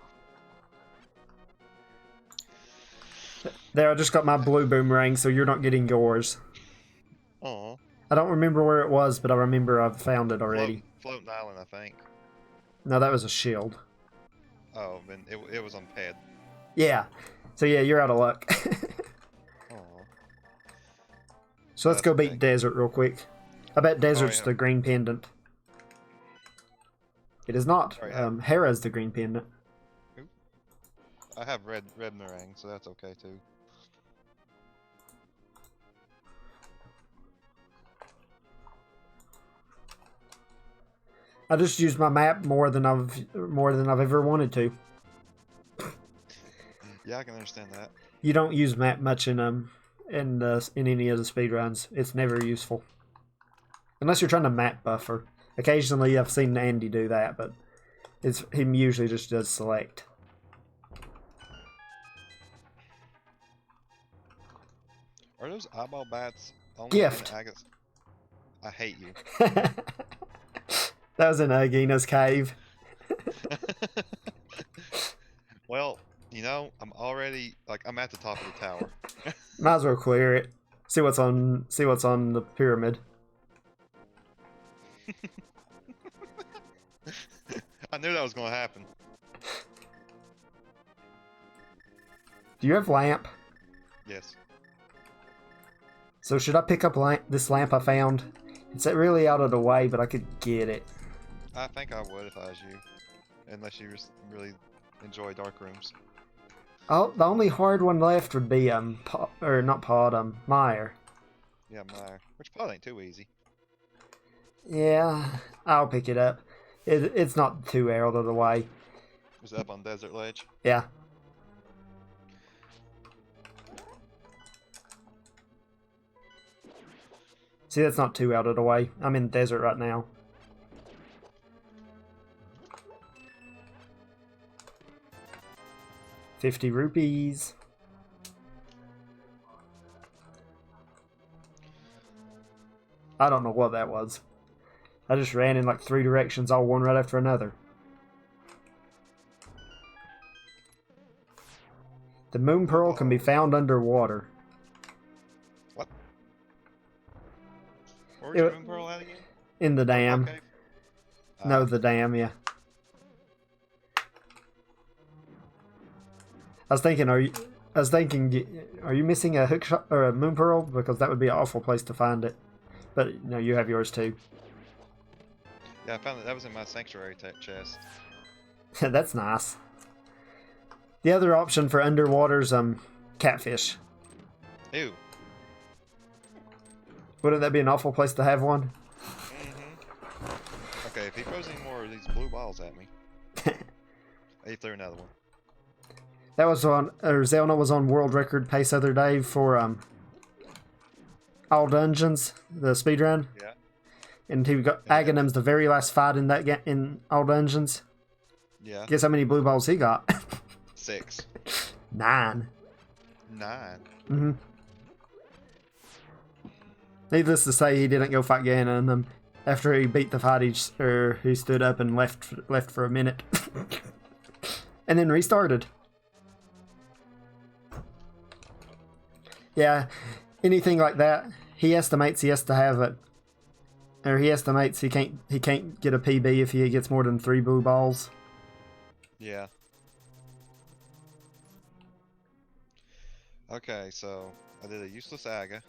There, I just got my blue boomerang, so you're not getting yours. Aw. I don't remember where it was, but I remember I've found it already. Floating Island, I think. No, that was a shield. Oh, then it was on pad. Yeah. So yeah, you're out of luck. Aw. So let's That's go okay. beat Desert real quick. I bet Desert's yeah. the green pendant. It is not. Sorry, yeah. Hera's the green pendant. I have red meringue, so that's okay too. I just used my map more than I've ever wanted to. Yeah, I can understand that. You don't use map much in any of the speedruns. It's never useful. Unless you're trying to map buffer. Occasionally I've seen Andy do that, but he usually just does select. Are those eyeball bats only Gift. in Agates? I hate you. That was in Agina's cave. Well, you know, I'm already I'm at the top of the tower. Might as well clear it. See what's on the pyramid. I knew that was gonna happen. Do you have lamp? Yes. So should I pick up this lamp I found? It's really out of the way, but I could get it. I think I would if I was you. Unless you just really enjoy dark rooms. Oh, the only hard one left would be Meyer. Yeah, Meyer. Which probably ain't too easy. Yeah, I'll pick it up. It's not too out of the way. Was it up on Desert Ledge? Yeah. See, that's not too out of the way. I'm in the desert right now. ₹50. I don't know what that was. I just ran in like 3 directions, all one right after another. The moon pearl can be found underwater. What? Where's the moon pearl at again? In the dam. Okay. No, the dam, yeah. I was thinking, are you missing a hook shot or a moon pearl? Because that would be an awful place to find it. But no, you have yours too. Yeah, I found that was in my sanctuary chest. That's nice. The other option for underwater's catfish. Ew. Wouldn't that be an awful place to have one? Mm-hmm. Okay, if he throws any more of these blue balls at me. He threw another one. That was Zelna was on world record pace other day for all dungeons, the speedrun. Yeah. And he got Aghanim's the very last fight in that in all dungeons. Yeah. Guess how many blue balls he got? 6. 9. 9. Mm-hmm. Needless to say, he didn't go fight Ganon. After he beat the fight, he stood up and left for a minute, and then restarted. Yeah, anything like that, he estimates he has to have it, or he estimates he can't get a PB if he gets more than 3 blue balls. Yeah. Okay, so I did a useless Aga.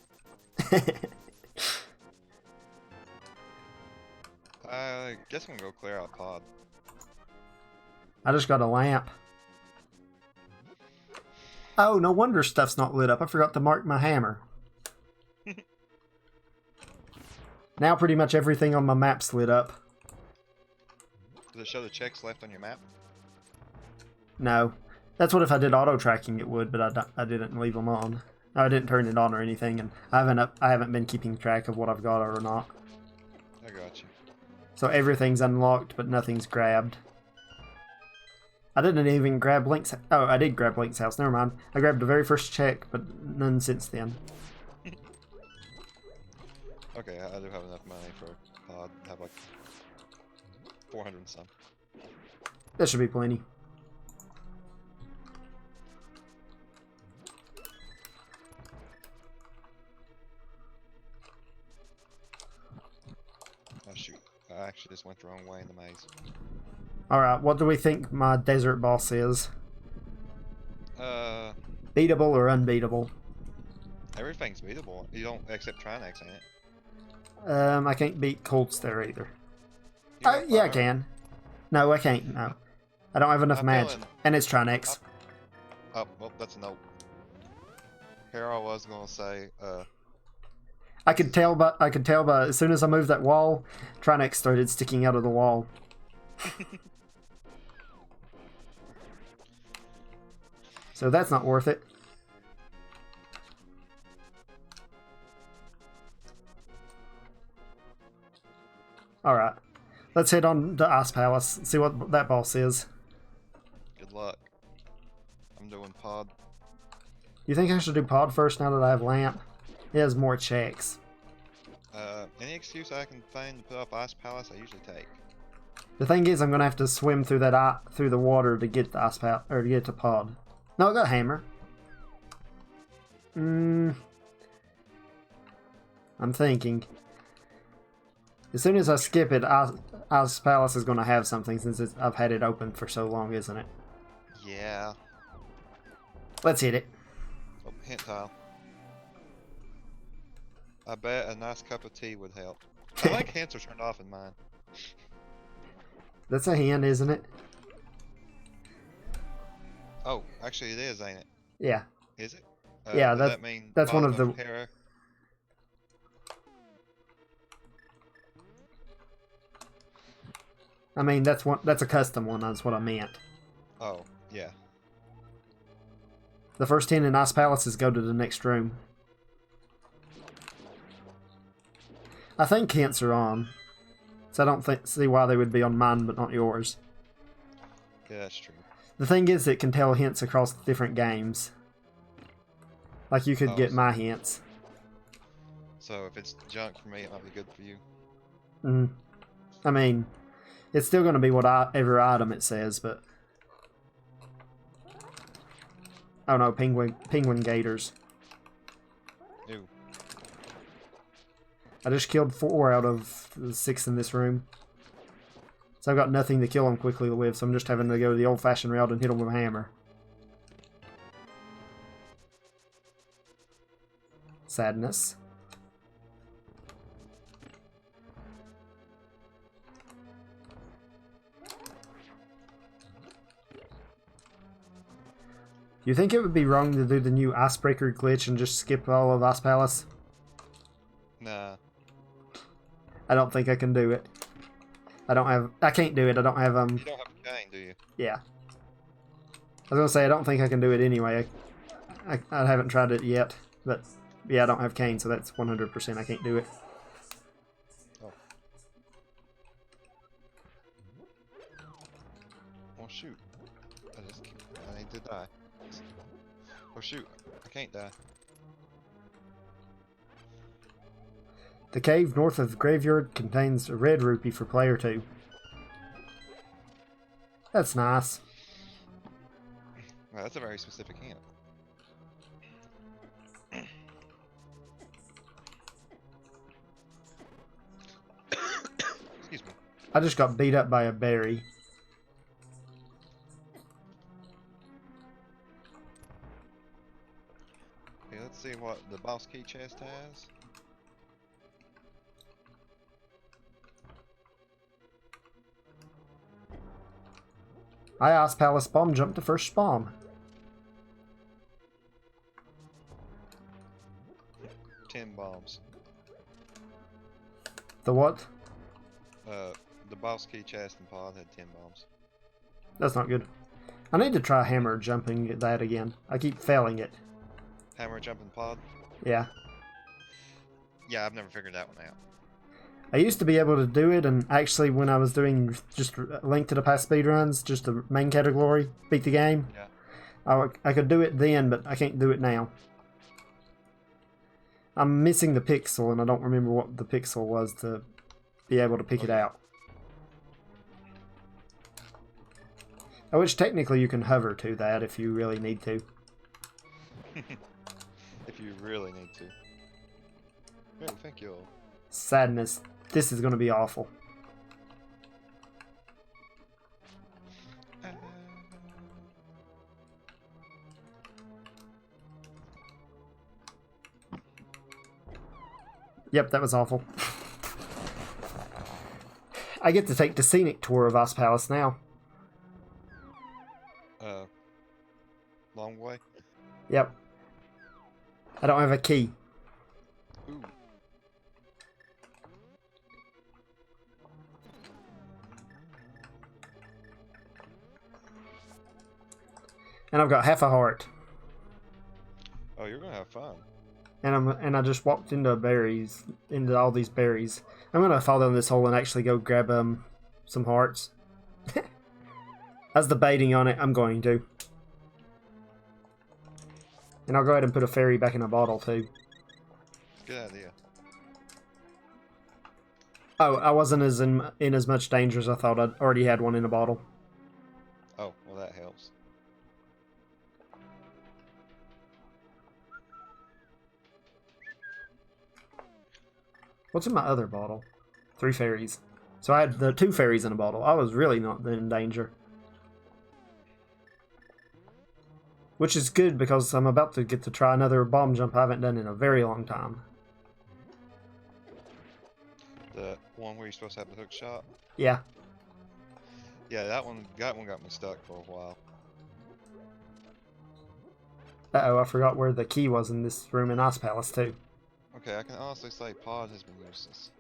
I guess I'm gonna go clear out pod. I just got a lamp. Oh, no wonder stuff's not lit up. I forgot to mark my hammer. Now pretty much everything on my map's lit up. Does it show the checks left on your map? No. That's what if I did auto tracking it would, but I didn't leave them on. I didn't turn it on or anything, and I haven't been keeping track of what I've got or not. I got you. So everything's unlocked, but nothing's grabbed. I didn't even grab Link's... Oh, I did grab Link's house. Never mind. I grabbed the very first check, but none since then. Okay, I do have enough money for pod. I have like 400 and some. That should be plenty. Oh shoot. I actually just went the wrong way in the maze. Alright, what do we think my desert boss is? Uh... Beatable or unbeatable? Everything's beatable. You don't accept Trinex, ain't it? I can't beat Colts there either. You got Yeah, I fire? can. No, I can't. No, I don't have enough I'm magic, feeling- and it's Trinex. Oh, well, that's a nope. Here I was gonna say, I could tell by as soon as I moved that wall, Trinex started sticking out of the wall. So that's not worth it. Alright. Let's head on to Ice Palace, see what that boss is. good luck. I'm doing pod. You think I should do pod first now that I have lamp? It has more checks. Any excuse I can find to put up Ice Palace, I usually take. The thing is, I'm gonna have to swim through through the water to get the Ice Palace, or to get to pod. No, I got hammer. I'm thinking. As soon as I skip it, Ice Palace is gonna have something since I've had it open for so long, isn't it? Yeah. Let's hit it. Oh, hint tile. I bet a nice cup of tea would help. I like hints are turned off in mine. That's a hand, isn't it? Oh, actually it is, ain't it? Yeah. Is it? Yeah, does that mean that's one bottom of the... Hera? I mean, that's a custom one, that's what I meant. Oh, yeah. The first 10 in Ice Palaces go to the next room. I think hints are on. So I don't see why they would be on mine but not yours. Yeah, that's true. The thing is, it can tell hints across different games. Like you could get my hints. So if it's junk for me, it might be good for you. I mean, it's still going to be whatever item it says, but... Oh no, penguin gators. Ew. I just killed 4 out of the 6 in this room. So I've got nothing to kill them quickly with, so I'm just having to go the old-fashioned route and hit them with a hammer. Sadness. You think it would be wrong to do the new Icebreaker glitch and just skip all of Ice Palace? Nah. I don't think I can do it. I can't do it. I don't have, You don't have a cane, do you? Yeah. I was gonna say, I don't think I can do it anyway. I haven't tried it yet, but yeah, I don't have cane, so that's 100% I can't do it. Oh. Oh shoot. I need to die. Oh shoot. I can't die. The cave north of the graveyard contains a red rupee for player 2. That's nice. Well, that's a very specific hint. Excuse me. I just got beat up by a berry. Okay, let's see what the boss key chest has. I Ice Palace bomb jump to first spawn. 10 bombs. The what? The boss key chest and pod had 10 bombs. That's not good. I need to try hammer jumping that again. I keep failing it. Hammer jumping pod? Yeah. Yeah, I've never figured that one out. I used to be able to do it, and actually when I was doing just Link to the Past speedruns, just the main category, beat the game, Yeah. I could do it then, but I can't do it now. I'm missing the pixel, and I don't remember what the pixel was to be able to pick it out. Which technically you can hover to that if you really need to. If you really need to. Oh, thank you. Sadness. This is going to be awful. Yep, that was awful. I get to take the scenic tour of Ice Palace now. Long way. Yep. I don't have a key. Ooh. And I've got half a heart. Oh, you're gonna have fun. And I just walked into all these berries. I'm gonna fall down this hole and actually go grab some hearts. As debating on it, I'm going to. And I'll go ahead and put a fairy back in a bottle too. Good idea. Oh, I wasn't in as much danger as I thought. I'd already had one in a bottle. Oh, well that helps. What's in my other bottle? 3 fairies. So I had the 2 fairies in a bottle. I was really not in danger. Which is good because I'm about to get to try another bomb jump I haven't done in a very long time. The one where you're supposed to have the hook shot? Yeah. Yeah, that one got me stuck for a while. Uh-oh, I forgot where the key was in this room in Ice Palace too. Okay, I can honestly say pod has been useless.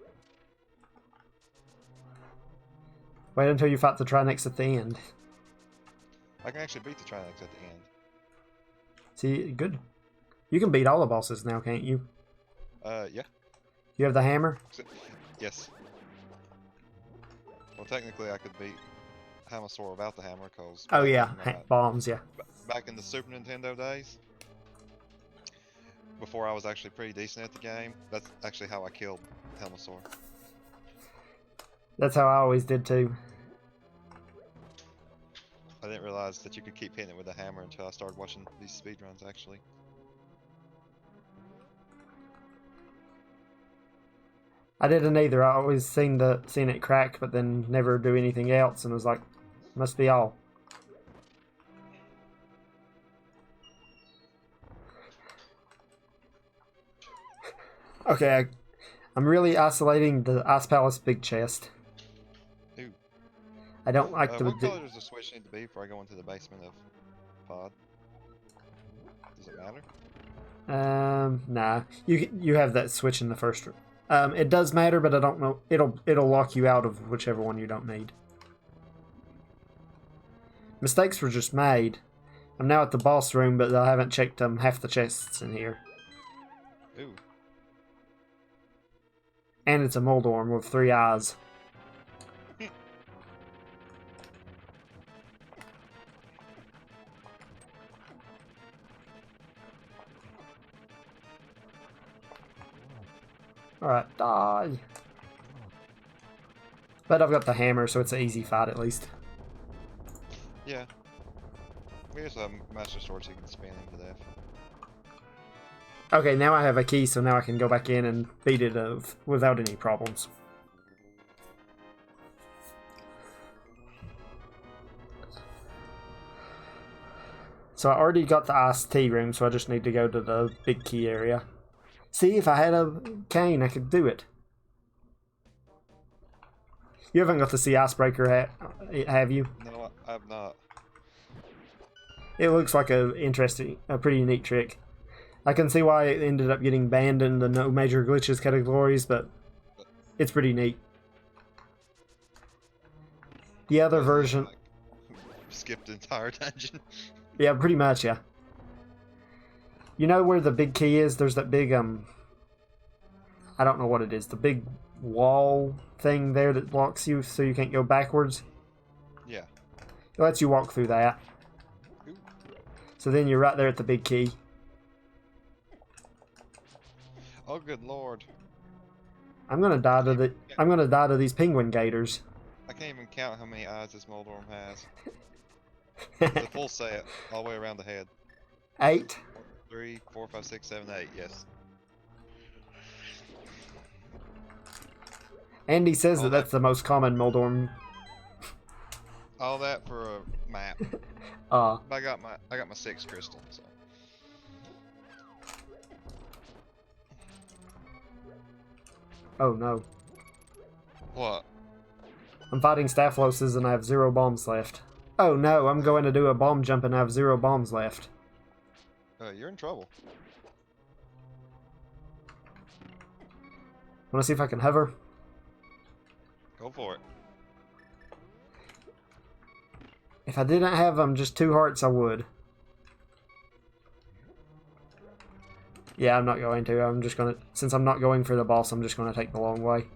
Wait until you fight the Trinex at the end. I can actually beat the Trinex at the end. See, good. You can beat all the bosses now, can't you? Yeah. You have the hammer? Yes. Well, technically I could beat Hamasaur without the hammer, cause... Oh yeah, bombs, yeah. Back in the Super Nintendo days, before I was actually pretty decent at the game, that's actually how I killed Hamasaur. That's how I always did too. I didn't realize that you could keep hitting it with a hammer until I started watching these speedruns, actually. I didn't either. I always seen it crack, but then never do anything else, and was like, must be all. Okay, I'm really isolating the Ice Palace big chest. Ooh. I don't like what color does the switch need to be before I go into the basement of Pod? Does it matter? Nah. You have that switch in the first room. It does matter, but I don't know. It'll lock you out of whichever one you don't need. Mistakes were just made. I'm now at the boss room, but I haven't checked half the chests in here. Ooh. And it's a Moldorm with 3 eyes. Alright, die. But I've got the hammer, so it's an easy fight at least. Yeah. We just have Master Sword so you can spin him to death. Okay, now I have a key, so now I can go back in and beat it without any problems. So I already got the iced tea room, so I just need to go to the big key area. See, if I had a cane, I could do it. You haven't got to see Icebreaker, have you? No, I have not. It looks like a pretty neat trick. I can see why it ended up getting banned in the no major glitches categories, but it's pretty neat. The other version... Like, skipped the entire dungeon. Yeah, pretty much, yeah. You know where the big key is? There's that big, I don't know what it is. The big wall thing there that blocks you so you can't go backwards. Yeah. It lets you walk through that. Ooh. So then you're right there at the big key. Oh, good lord. I'm gonna die to these penguin gators. I can't even count how many eyes this Moldorm has. It's a full set, all the way around the head. 8. 3, 4, 5, 6, 7, 8, yes. Andy says that's the most common Moldorm. All that for a map. I got my 6 crystal, so. Oh no. What? I'm fighting Staphloses and I have 0 bombs left. Oh no, I'm going to do a bomb jump and I have 0 bombs left. You're in trouble. Wanna see if I can hover? Go for it. If I didn't have just 2 hearts, I would. Yeah, I'm not going to. I'm just gonna... Since I'm not going for the boss, I'm just gonna take the long way.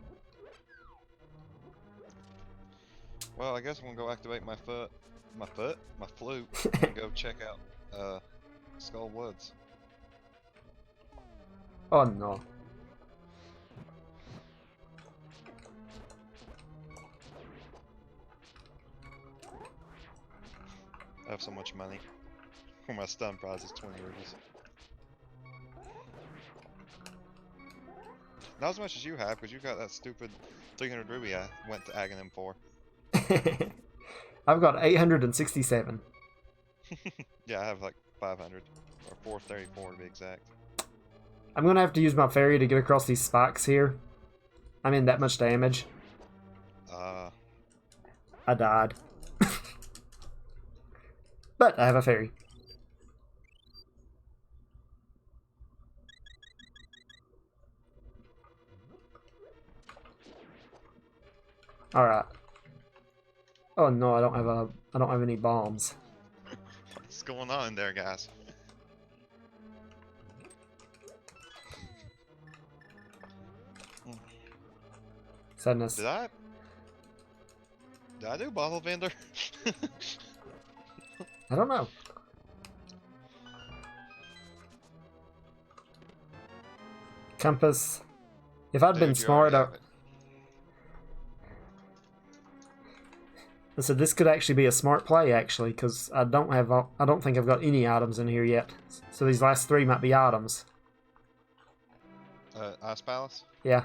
Well, I guess I'm gonna go activate my flute, and go check out, Skull Woods. Oh no. I have so much money. For my stun prize is 20 rupees. Not as much as you have, because you got that stupid 300 ruby I went to Aghanim for. I've got 867. Yeah, I have like 500. Or 434 to be exact. I'm gonna have to use my fairy to get across these spikes here. I'm in that much damage. I died. But I have a fairy. Alright. Oh no, I don't have any bombs. What's going on in there, guys? Sadness. Did I do bottle vendor? I don't know. Compass. If I'd been Dude, you smart, already I have it. said this could actually be a smart play, actually, because I don't think I've got any items in here yet. So these last 3 might be items. Ice Palace? Yeah.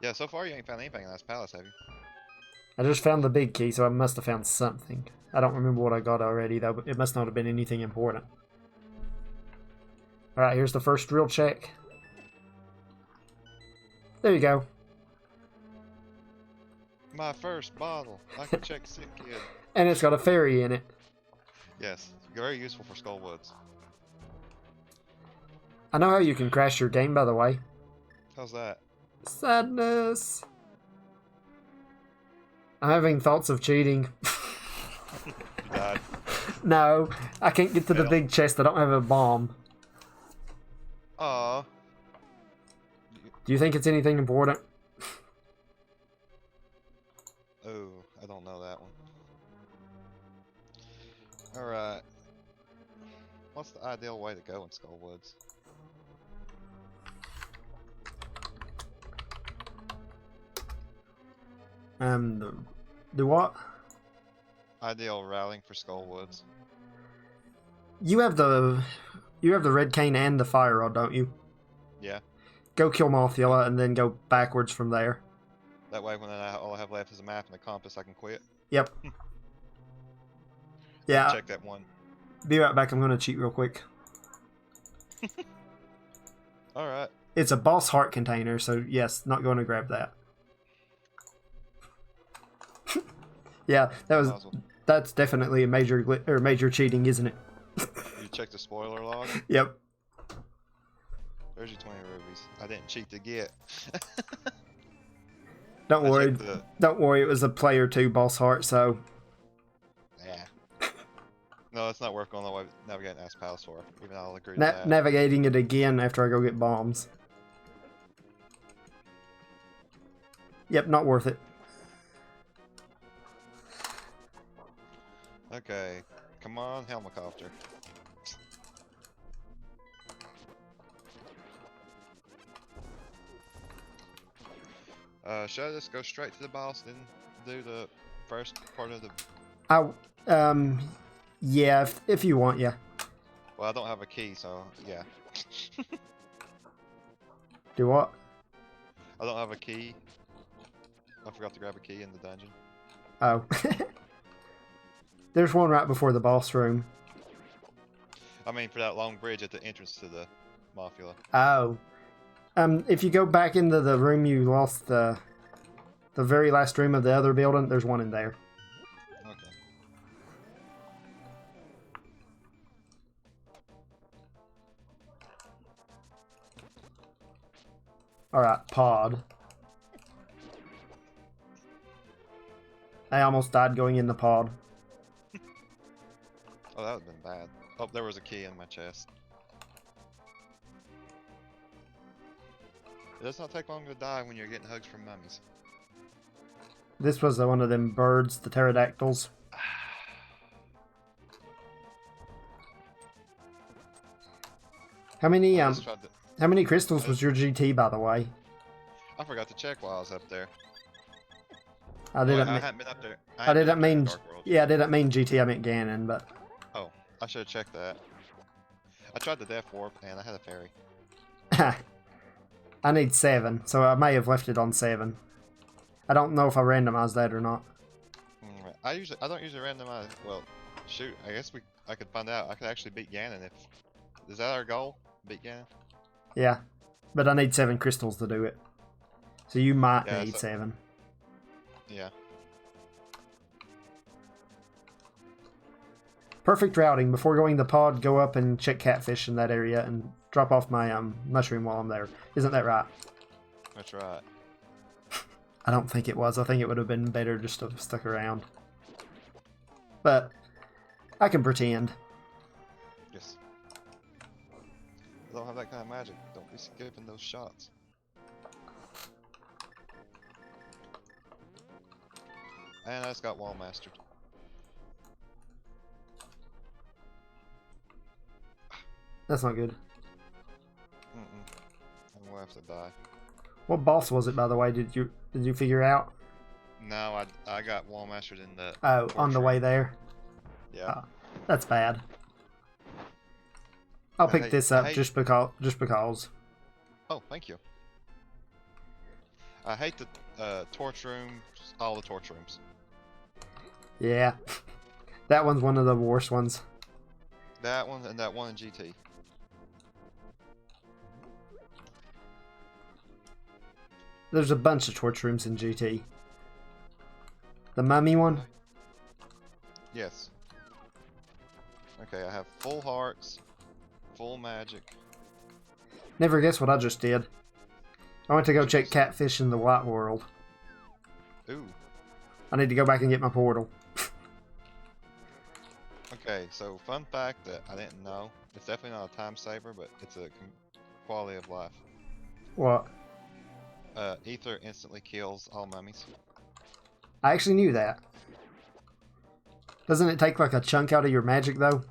Yeah, so far you ain't found anything in Ice Palace, have you? I just found the big key, so I must have found something. I don't remember what I got already, though, but it must not have been anything important. Alright, here's the first drill check. There you go. My first bottle. I can check sick kid. And it's got a fairy in it. Yes, very useful for Skull Woods. I know how you can crash your game, by the way. How's that? Sadness. I'm having thoughts of cheating. You died. No, I can't get to the big chest. I don't have a bomb. Aw. Do you think it's anything important? Oh, I don't know that one. Alright. What's the ideal way to go in Skull Woods? Do what? Ideal routing for Skull Woods. You have the red cane and the fire rod, don't you? Yeah. Go kill Mothula and then go backwards from there. That way when all I have left is a map and a compass, I can quit. Yep. Yeah. Check that one. Be right back. I'm gonna cheat real quick. Alright. It's a boss heart container, so yes, not going to grab that. Yeah, that's definitely a major cheating, isn't it? You check the spoiler log? Yep. There's your 20 rubies. I didn't cheat to get. Don't worry. Don't worry, it was a player 2 boss heart, so... Yeah. No, it's not worth going all the way navigating Ice Palace for, even I'll agree to that. Navigating it again after I go get bombs. Yep, not worth it. Okay, come on, helicopter. Should I just go straight to the boss and do the first part of the... Yeah, if you want, yeah. Well, I don't have a key, so yeah. Do what? I don't have a key. I forgot to grab a key in the dungeon. Oh. There's one right before the boss room. I mean, for that long bridge at the entrance to the Mothula. Oh. If you go back into the room you lost, the very last room of the other building, there's one in there. Okay. Alright, pod. I almost died going in the pod. Oh, that would have been bad. Oh, there was a key in my chest. It does not take long to die when you're getting hugs from mummies. This was one of them birds, the pterodactyls. How many how many crystals was your GT, by the way? I forgot to check while I was up there. I didn't. I hadn't been up there. I didn't mean. Dark World. Yeah, I didn't mean GT. I meant Ganon, but. Oh, I should have checked that. I tried the Death Warp and I had a fairy. I need 7, so I may have left it on 7. I don't know if I randomized that or not. I don't usually randomize. Well, shoot. I guess I could find out. I could actually beat Ganon if. Is that our goal? Beat Ganon? Yeah, but I need 7 crystals to do it. So you might need 7. Yeah. Perfect routing. Before going to pod, go up and check catfish in that area and drop off my mushroom while I'm there. Isn't that right? That's right. I don't think it was. I think it would have been better just to have stuck around. But I can pretend. Yes. I don't have that kind of magic. Don't be skipping those shots. And I just got wall mastered. That's not good. I'm gonna have to die. What boss was it, by the way? Did you figure out? No, I got wall mastered in the. Oh, on the way there. Yeah. Oh, that's bad. I'll pick this up just because. Oh, thank you. I hate the torch rooms, all the torch rooms. Yeah, that one's one of the worst ones. That one and that one in GT. There's a bunch of torch rooms in GT. The mummy one? Yes. Okay, I have full hearts, full magic. Never guess what I just did. I went to go check catfish in the white world. Ooh. I need to go back and get my portal. Okay, so fun fact that I didn't know. It's definitely not a time saver, but it's a quality of life. What? Ether instantly kills all mummies. I actually knew that. Doesn't it take like a chunk out of your magic though?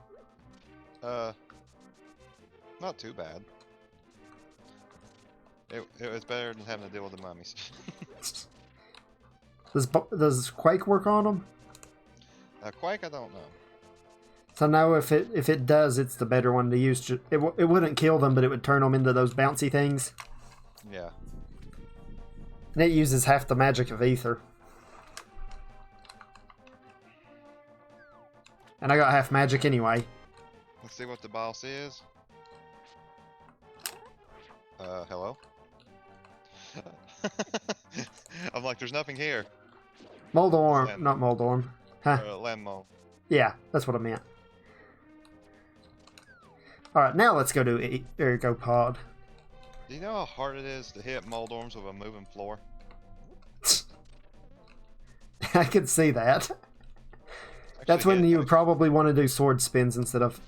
Not too bad. It was better than having to deal with the mummies. Does Quake work on them? Quake, I don't know. So now if it does, it's the better one to use. It wouldn't kill them, but it would turn them into those bouncy things. Yeah. And it uses half the magic of Ether. And I got half magic anyway. Let's see what the boss is. Hello? I'm like, there's nothing here. Moldorm, not Moldorm. Huh. Landmo. Yeah, that's what I meant. Alright, now let's go to Ergo Pod. Do you know how hard it is to hit Moldorms with a moving floor? I could see that. That's when you would probably want to do sword spins instead of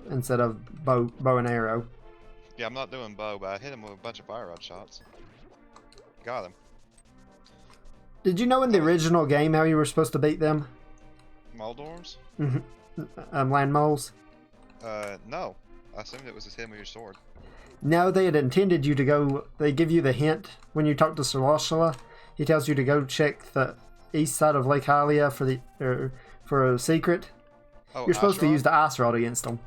bow and arrow. Yeah, I'm not doing bow, but I hit him with a bunch of fire rod shots. Got him. Did you know in the original game how you were supposed to beat them? Moldorms? Land moles? No. I assumed it was just hit with your sword. No, they had intended you to go. They give you the hint when you talk to Soloshala. He tells you to go check the east side of Lake Hylia for a secret. Oh, you're supposed to use the ice rod against them.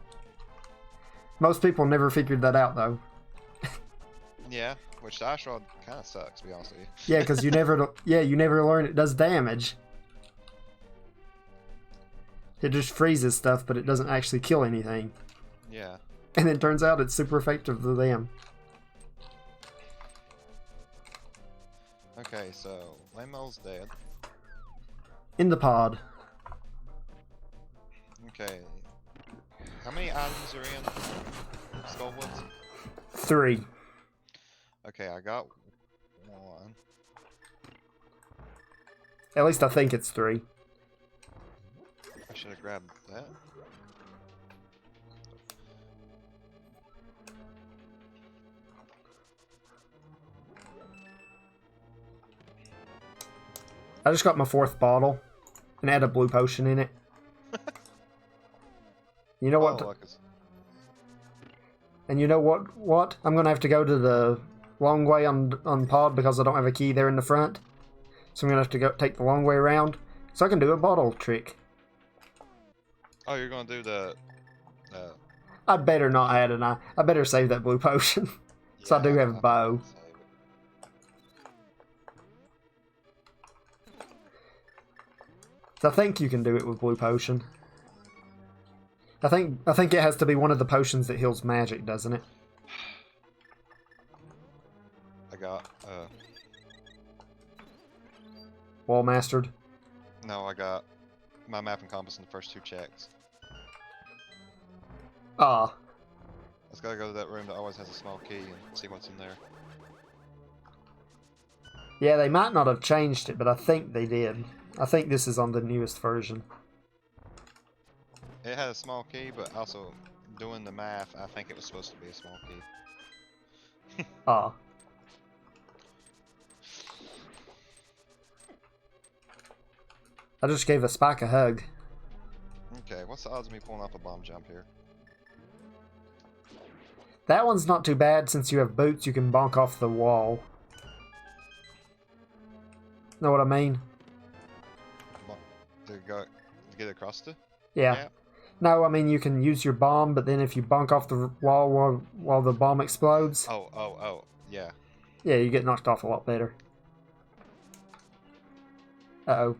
Most people never figured that out though. Yeah, which the ice rod kind of sucks, to be honest with you. Yeah, because you never learn it does damage. It just freezes stuff, but it doesn't actually kill anything. Yeah. And it turns out it's super effective to them. Okay, so Lamel's dead. In the pod. Okay. How many items are in Skullwoods? 3. Okay, I got one. At least I think it's 3. I should have grabbed that. I just got my 4th bottle and had a blue potion in it. You know what? Oh, look, it's... And you know what? I'm gonna have to go to the long way on pod because I don't have a key there in the front. So I'm gonna have to go take the long way around. So I can do a bottle trick. Oh, you're gonna do the... I'd better not add an eye. I better save that blue potion. So I do have a bow. So I think you can do it with blue potion. I think it has to be one of the potions that heals magic, doesn't it? I got, Wall mastered. No, I got my map and compass in the first 2 checks. Ah. I just gotta go to that room that always has a small key and see what's in there. Yeah, they might not have changed it, but I think they did. I think this is on the newest version. It had a small key, but also doing the math, I think it was supposed to be a small key. Ah. I just gave a Spike a hug. Okay, what's the odds of me pulling off a bomb jump here? That one's not too bad since you have boots you can bonk off the wall. Know what I mean? To get across the Yeah. gap? No, I mean you can use your bomb, but then if you bonk off the wall while the bomb explodes, Oh, yeah. yeah, you get knocked off a lot better. Uh-oh.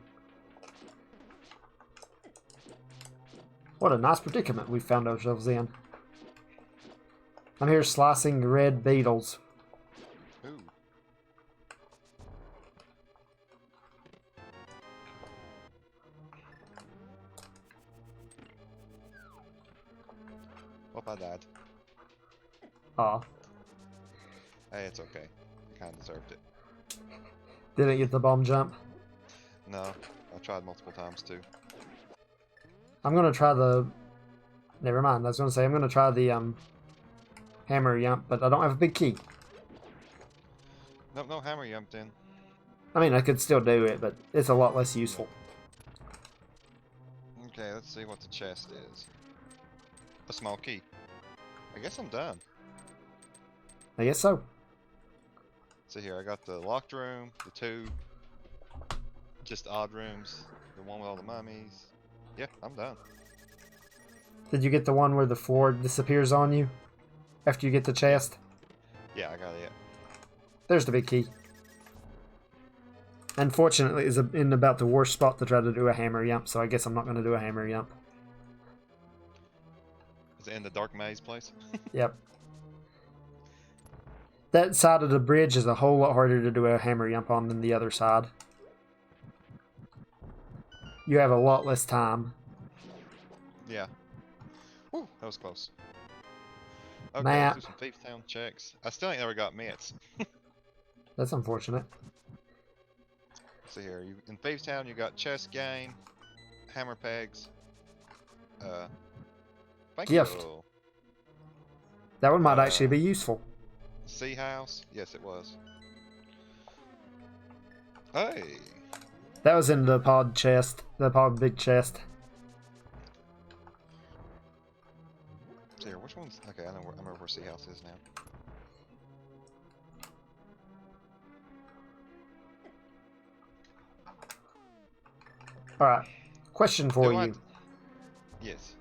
What a nice predicament we found ourselves in. I'm here slicing red beetles. Ooh. Hope I died. Aw. Hey, it's okay. I kinda deserved it. Didn't get the bomb jump. No, I tried multiple times too. I'm gonna try the... Never mind, I was gonna say I'm gonna try the hammer yump, but I don't have a big key. No hammer jumped in. I mean, I could still do it, but it's a lot less useful. Okay, let's see what the chest is. A small key. I guess I'm done. I guess so. So here, I got the locked room, the 2 just odd rooms, the one with all the mummies. Yeah, I'm done. Did you get the one where the floor disappears on you after you get the chest? Yeah, I got it. There's the big key. Unfortunately, it's in about the worst spot to try to do a hammer yump, so I guess I'm not going to do a hammer yump. Is it in the dark maze place? Yep. That side of the bridge is a whole lot harder to do a hammer yump on than the other side. You have a lot less time. Yeah. Whew, that was close. Okay, Map. let's do some Thief Town checks. I still ain't never got mitts. That's unfortunate. So here, in Thieves Town, you got chest gain, hammer pegs, thank Gift. you. That one might actually be useful. Sea house, yes it was. Hey, That was in the pod chest. The pod big chest. so here, which one's okay? I remember where sea house is now. Alright. Question for you. Yes.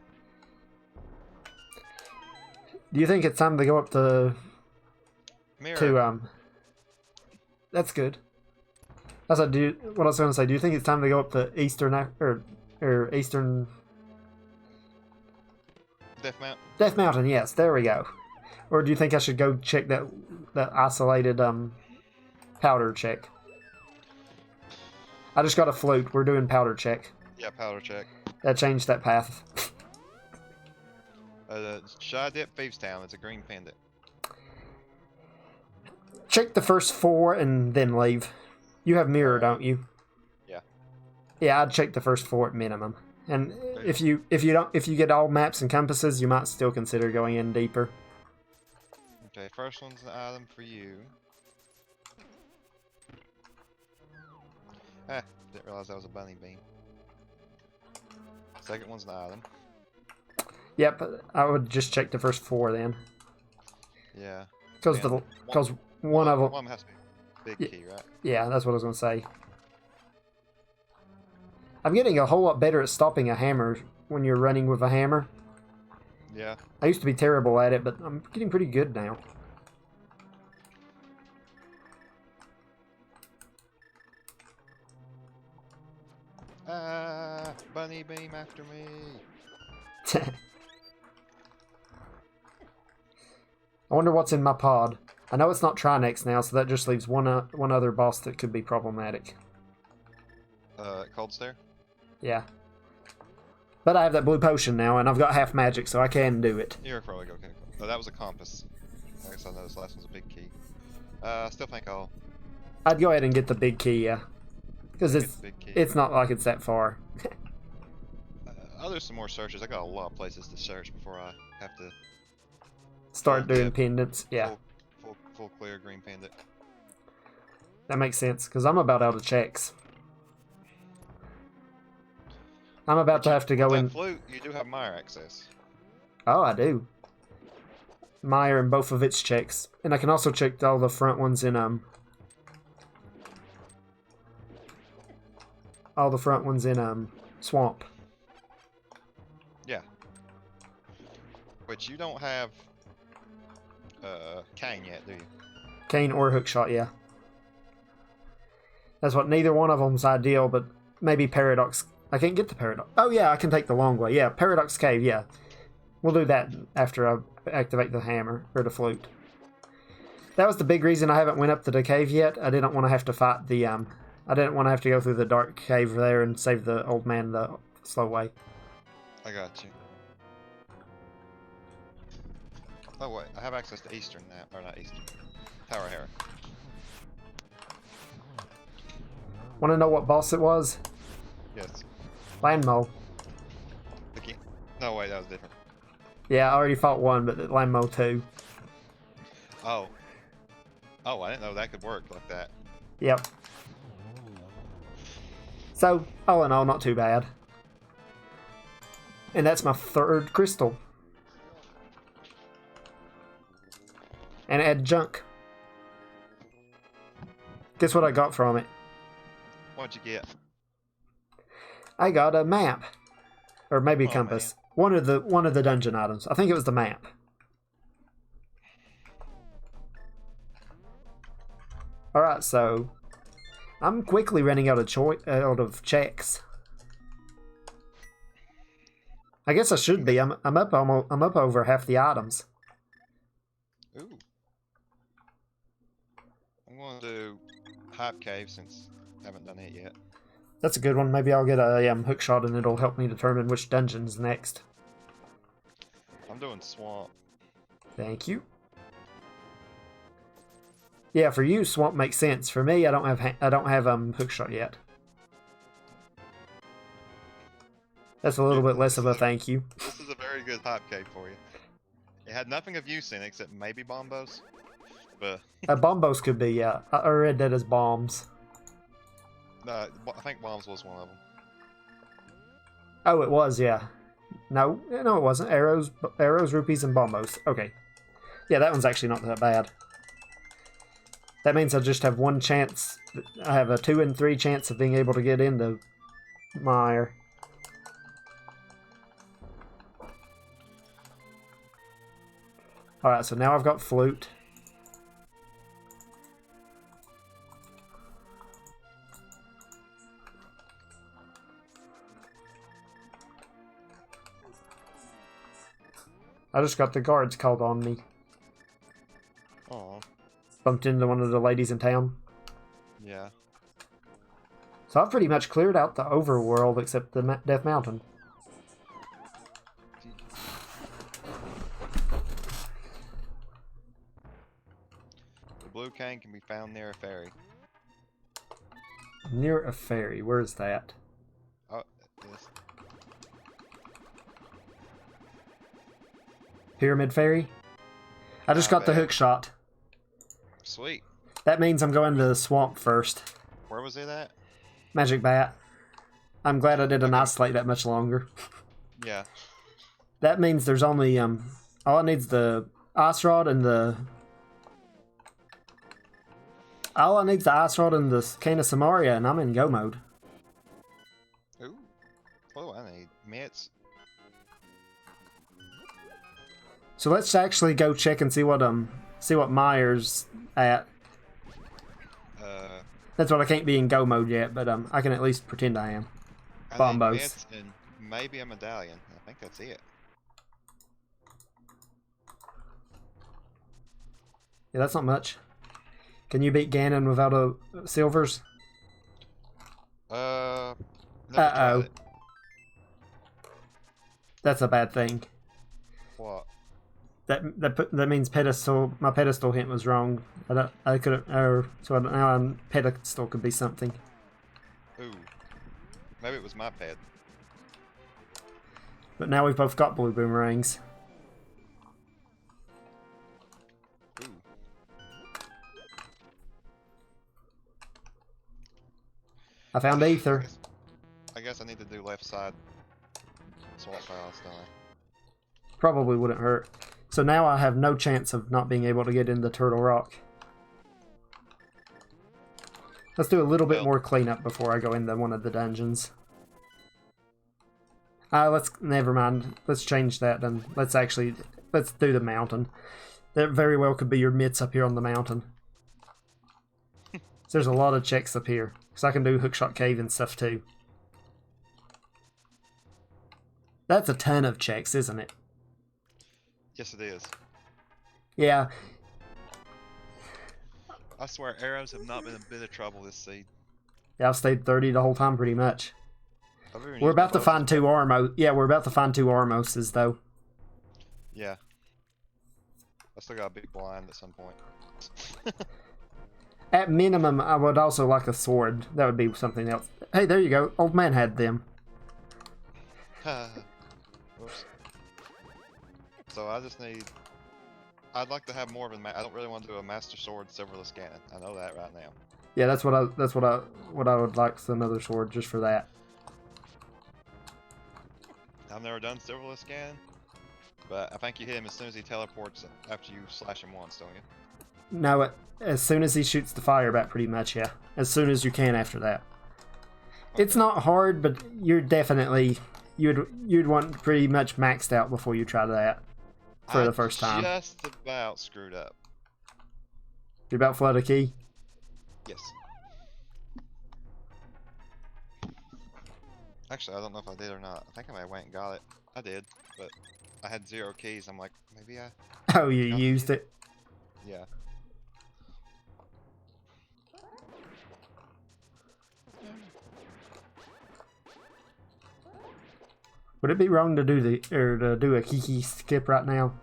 Do you think it's time to go up Mirror. That's good. What I was going to say, do you think it's time to go up to Eastern or Eastern Death Mountain? Yes, there we go. Or do you think I should go check that isolated powder check? I just got a flute. We're doing powder check. Yeah, powder check. That changed that path. Shy Dip Thievestown. It's a green pendant. Check the first 4 and then leave. You have mirror, don't you? Yeah. Yeah, I'd check the first 4 at minimum. And if you get all maps and compasses, you might still consider going in deeper. Okay, first one's an item for you. Ah, didn't realize that was a bunny beam. Second one's an item. Yep, I would just check the first 4 then. Yeah. Because one of them. One has to be big key, right? Yeah, that's what I was gonna say. I'm getting a whole lot better at stopping a hammer when you're running with a hammer. Yeah. I used to be terrible at it, but I'm getting pretty good now. Ah, bunny beam after me. I wonder what's in my pod. I know it's not Trinex now, so that just leaves one other boss that could be problematic. Cold Stare? Yeah. But I have that blue potion now, and I've got half magic, so I can do it. You're probably okay. Oh, that was a compass. I guess I know this last one's a big key. I still think I'd go ahead and get the big key, yeah. Because it's not like it's that far. I'll do some more searches. I got a lot of places to search before I have to start doing pendants, yeah. Full clear green pendant. That makes sense, because I'm about out of checks. I'm about to have to go in. Flute, you do have Mire access. Oh, I do. Mire in both of its checks. And I can also check all the front ones in, Swamp. Yeah. Which you don't have Cane yet, do you? Cane or Hookshot, yeah. That's what, neither one of them's ideal, but maybe Paradox. I can't get the Paradox. Oh yeah, I can take the long way. Yeah, Paradox Cave, yeah. We'll do that after I activate the hammer, or the flute. That was the big reason I haven't went up to the cave yet. I didn't want to have to fight the, I didn't want to have to go through the dark cave there and save the old man the slow way. I got you. Oh wait, I have access to Eastern now, or not Eastern. Tower Hera. Want to know what boss it was? Yes. Landmo. No, wait, that was different. Yeah, I already fought one, but Landmo 2. Oh. Oh, I didn't know that could work like that. Yep. So, all in all, not too bad. And that's my 3rd crystal. And it had junk. Guess what I got from it? What'd you get? I got a map. Or maybe a compass. Man. One of the dungeon items. I think it was the map. Alright, so I'm quickly running out of checks. I guess I should be. I'm up over half the items. Ooh. I'm going to do Hype Cave since I haven't done it yet. That's a good one. Maybe I'll get a hookshot and it'll help me determine which dungeon's next. I'm doing Swamp. Thank you. Yeah, for you, Swamp makes sense. For me, I don't have hookshot yet. That's a little bit less of a thank you. This is a very good Hype Cave for you. It had nothing of use in it except maybe bombos, but bombos could be. Yeah, I read that as bombs. I think bombs was one of them. Oh, it was. Yeah. No, it wasn't. Arrows, rupees, and bombos. Okay. Yeah, that one's actually not that bad. That means I just have one chance. I have a 2 and 3 chance of being able to get into Mire. Alright, so now I've got flute. I just got the guards called on me. Aw. Bumped into one of the ladies in town. Yeah. So I've pretty much cleared out the overworld except the Death Mountain. The blue cane can be found near a ferry. Near a ferry. Where's that? Oh, yes. Pyramid Ferry? I just got the hook shot. Sweet. That means I'm going to the swamp first. Where was it at? Magic Bat. I'm glad I didn't isolate that much longer. Yeah. That means there's only, all I need's the ice rod and the... All I need's the ice rod and the cane of Samaria, and I'm in go mode. Ooh. Oh, I need mitts. So let's actually go check and see what Myers at. That's what I can't be in go mode yet, but I can at least pretend I am. I need Bombos. mitts and maybe a medallion. I think that's it. Yeah, that's not much. Can you beat Ganon without a silvers? Never Uh-oh. tried it. That's a bad thing. What? That means pedestal. My pedestal hint was wrong. I couldn't. So now pedestal could be something. Ooh. Maybe it was my pet. But now we've both got blue boomerangs. Ooh. I found ether. I guess I need to do left side. Swamp Palestine. Probably wouldn't hurt. So now I have no chance of not being able to get into Turtle Rock. Let's do a little bit more cleanup before I go into one of the dungeons. Never mind. Let's change that then. Let's do the mountain. That very well could be your mitts up here on the mountain. So there's a lot of checks up here. So I can do Hookshot Cave and stuff too. That's a ton of checks, isn't it? Yes, it is. Yeah. I swear, arrows have not been a bit of trouble this seed. Yeah, I've stayed 30 the whole time pretty much. We're about to find two Armos. Yeah, we're about to find two Armoses, though. Yeah. I still got a big blind at some point. At minimum, I would also like a sword. That would be something else. Hey, there you go. Old man had them. Whoops. So I just need... I'd like to have more of a... I don't really want to do a Master Sword Silverless Ganon. I know that right now. Yeah, that's what I would like, is another sword just for that. I've never done Silverless Ganon, but I think you hit him as soon as he teleports after you slash him once, don't you? No, as soon as he shoots the fire back, pretty much, yeah. As soon as you can after that. Okay. It's not hard, but you're definitely... You'd want pretty much maxed out before you try that for the first time. Just about screwed up. You're about flood a key? Yes. Actually, I don't know if I did or not. I think I might have went and got it. I did, but I had 0 keys. I'm like, maybe I... Oh, you used it? Yeah. Would it be wrong to do to do a kiki skip right now?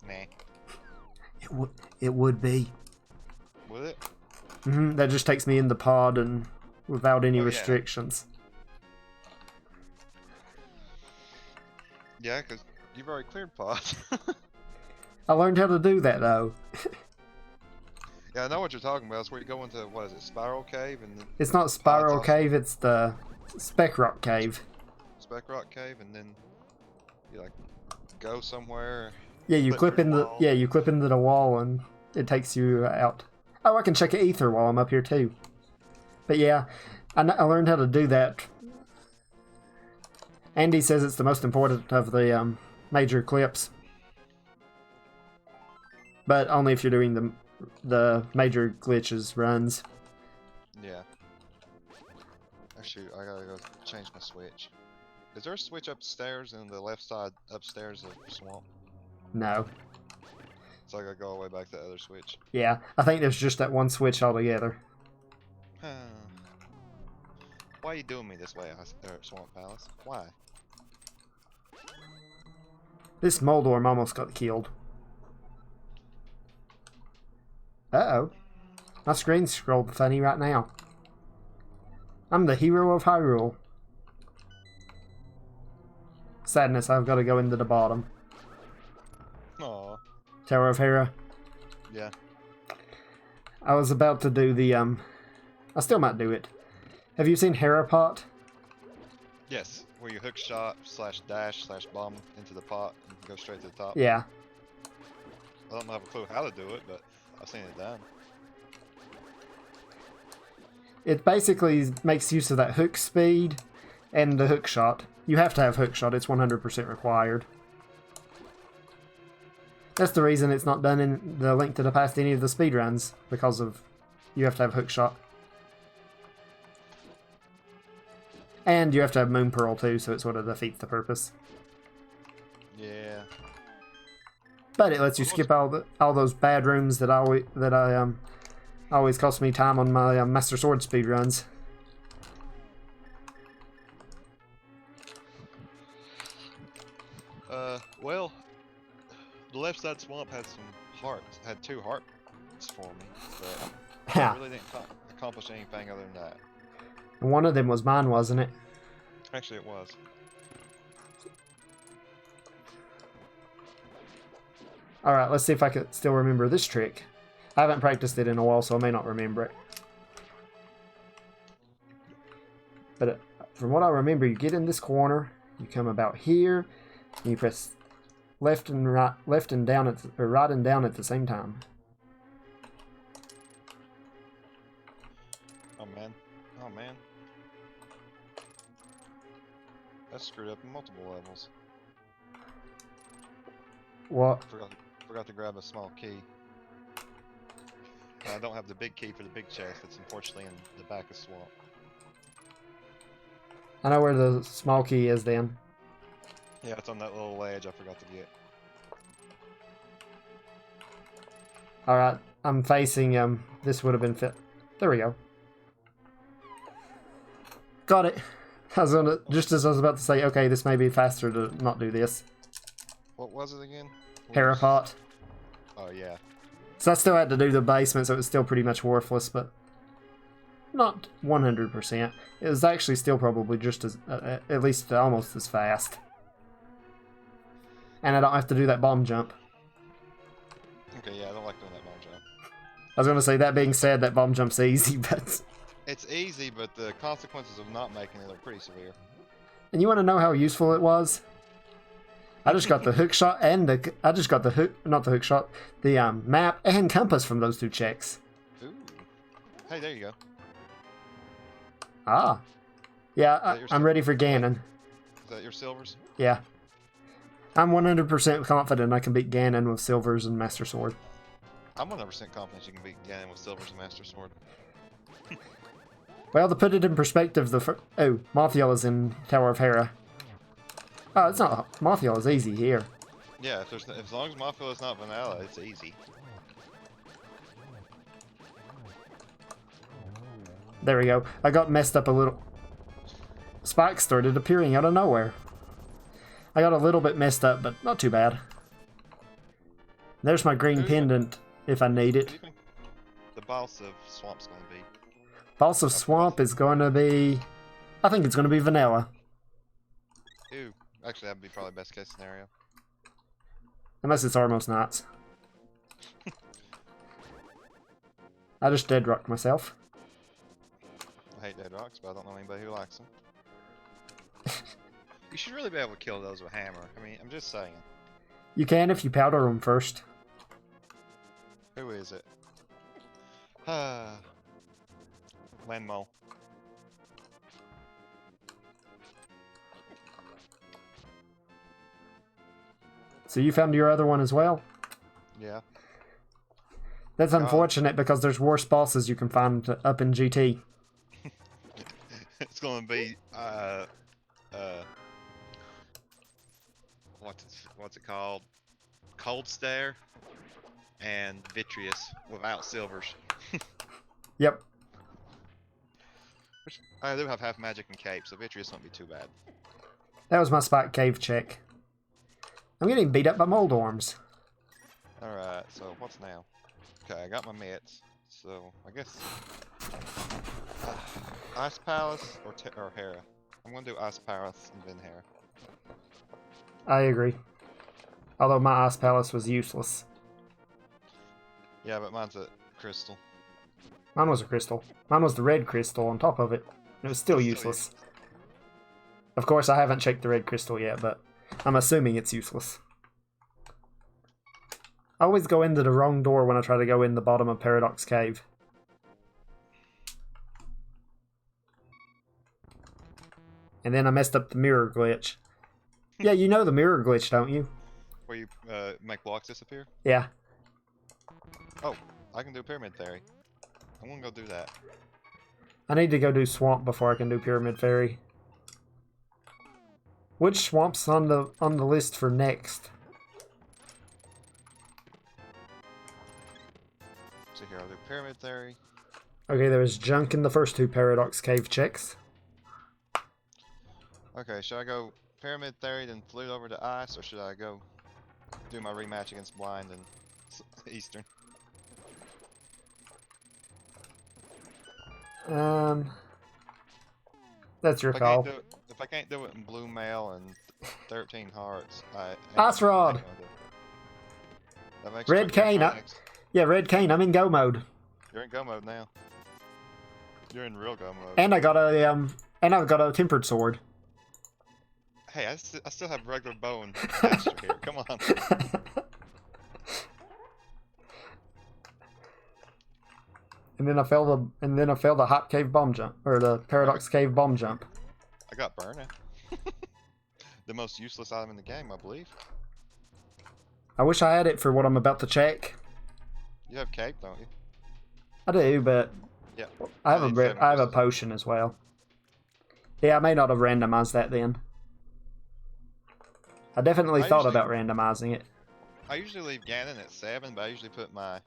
Nah. It would be. Would it? That just takes me in the pod and without any restrictions. Yeah, because you've already cleared pods. I learned how to do that though. Yeah, I know what you're talking about. It's where you go into, what is it, Spiral Cave? And it's not Spiral Cave, it's the Speck Rock Cave. Speck Rock Cave, and then you like go somewhere. Yeah, you clip into the wall and it takes you out. Oh, I can check ether while I'm up here too. But yeah, I learned how to do that. Andy says it's the most important of the major clips, but only if you're doing the major glitches runs. Yeah. Actually, I gotta go change my switch. Is there a switch upstairs in the left side upstairs of the swamp? No. So I gotta go all the way back to the other switch. Yeah, I think there's just that one switch altogether. Why are you doing me this way, Swamp Palace? Why? This Moldorm almost got killed. Uh-oh. My screen's scrolled funny right now. I'm the hero of Hyrule. Sadness, I've got to go into the bottom. Aww. Tower of Hera. Yeah. I was about to do the, I still might do it. Have you seen Hera Pot? Yes, where you hook shot / dash / bomb into the pot and go straight to the top. Yeah. I don't have a clue how to do it, but I've seen it done. It basically makes use of that hook speed and the hook shot. You have to have hook shot, it's 100% required. That's the reason it's not done in the Link to the Past any of the speedruns, because of you have to have hook shot. And you have to have Moon Pearl too, so it sort of defeats the purpose. Yeah. But it lets you skip all those bad rooms that always cost me time on my Master Sword speedruns. Well, the left side swamp had some hearts. Had 2 hearts for me, but I really didn't accomplish anything other than that. And one of them was mine, wasn't it? Actually, it was. Alright, let's see if I can still remember this trick. I haven't practiced it in a while, so I may not remember it. But from what I remember, you get in this corner, you come about here, and you press left and down or right and down at the same time. Oh man. Oh man. That's screwed up in multiple levels. What? Forgot to grab a small key. I don't have the big key for the big chest. That's unfortunately in the back of swamp. I know where the small key is then. Yeah, it's on that little ledge I forgot to get. Alright, I'm facing, this would have been fit. There we go. Got it. I was gonna, just as I was about to say, okay, this may be faster to not do this. What was it again? Hera Pot. Oh yeah. So I still had to do the basement, so it was still pretty much worthless, but not 100%. It was actually still probably just as, at least almost as fast. And I don't have to do that bomb jump. Okay, yeah, I don't like doing that bomb jump. I was going to say, that being said, that bomb jump's easy, but... It's easy, but the consequences of not making it are pretty severe. And you want to know how useful it was? I just got the hook shot and I just got the hook, not the hook shot, the map and compass from those 2 checks. Ooh. Hey, there you go. Ah. Yeah, I'm ready for Ganon. Is that your silvers? Yeah. I'm 100% confident I can beat Ganon with silvers and Master Sword. I'm 100% confident you can beat Ganon with silvers and Master Sword. Well, to put it in perspective, Mothiel is in Tower of Hera. Oh, it's not. Mothiel is easy here. Yeah, as long as Mothiel is not vanilla, it's easy. There we go. I got messed up a little. Spikes started appearing out of nowhere. I got a little bit messed up, but not too bad. There's my green pendant, if I need it. The boss of Swamp's gonna be. Boss of Swamp is going to be... I think it's going to be vanilla. Ooh. Actually, that'd be probably best case scenario. Unless it's Armos Knights. I just dead rocked myself. I hate dead rocks, but I don't know anybody who likes them. You should really be able to kill those with hammer. I mean, I'm just saying. You can if you powder them first. Who is it? Lenmo. So you found your other one as well? Yeah. That's unfortunate because there's worse bosses you can find up in GT. It's gonna be what's it called? Cold Stare and Vitreous without silvers. Yep. Which I do have half magic and cape, so Vitreous won't be too bad. That was my spot cave check. I'm getting beat up by Moldorms. Alright, so what's now? Okay, I got my mitts, so I guess... Ice Palace or Hera? I'm gonna do Ice Palace and then Hera. I agree. Although my Ice Palace was useless. Yeah, but mine's a crystal. Mine was a crystal. Mine was the red crystal on top of it. It was still useless. Of course, I haven't checked the red crystal yet, but I'm assuming it's useless. I always go into the wrong door when I try to go in the bottom of Paradox Cave. And then I messed up the mirror glitch. Yeah, you know the mirror glitch, don't you? Where you make blocks disappear? Yeah. Oh, I can do Pyramid Theory. I'm gonna go do that. I need to go do Swamp before I can do Pyramid Fairy. Which swamp's on the list for next? So here, I'll do Pyramid Theory. Okay, there was junk in the first two Paradox Cave checks. Okay, should I go Pyramid Theory then flute over to Ice, or should I go do my rematch against Blind and Eastern? That's your call. If I can't do it in Blue Mail and 13 Hearts, Ice Rod! Red Cane! Yeah, Red Cane, I'm in go mode. You're in go mode now. You're in real go mode. And I got a tempered sword. Hey, I still have regular bow and texture here. Come on. And then I failed the hot cave bomb jump, or the Paradox Cave bomb jump. I got Burner. The most useless item in the game, I believe. I wish I had it for what I'm about to check. You have cape, don't you? I do, but yeah, I have a potion as well. Yeah, I may not have randomized that then. I definitely thought about randomizing it. I usually leave Ganon at 7, but I usually put my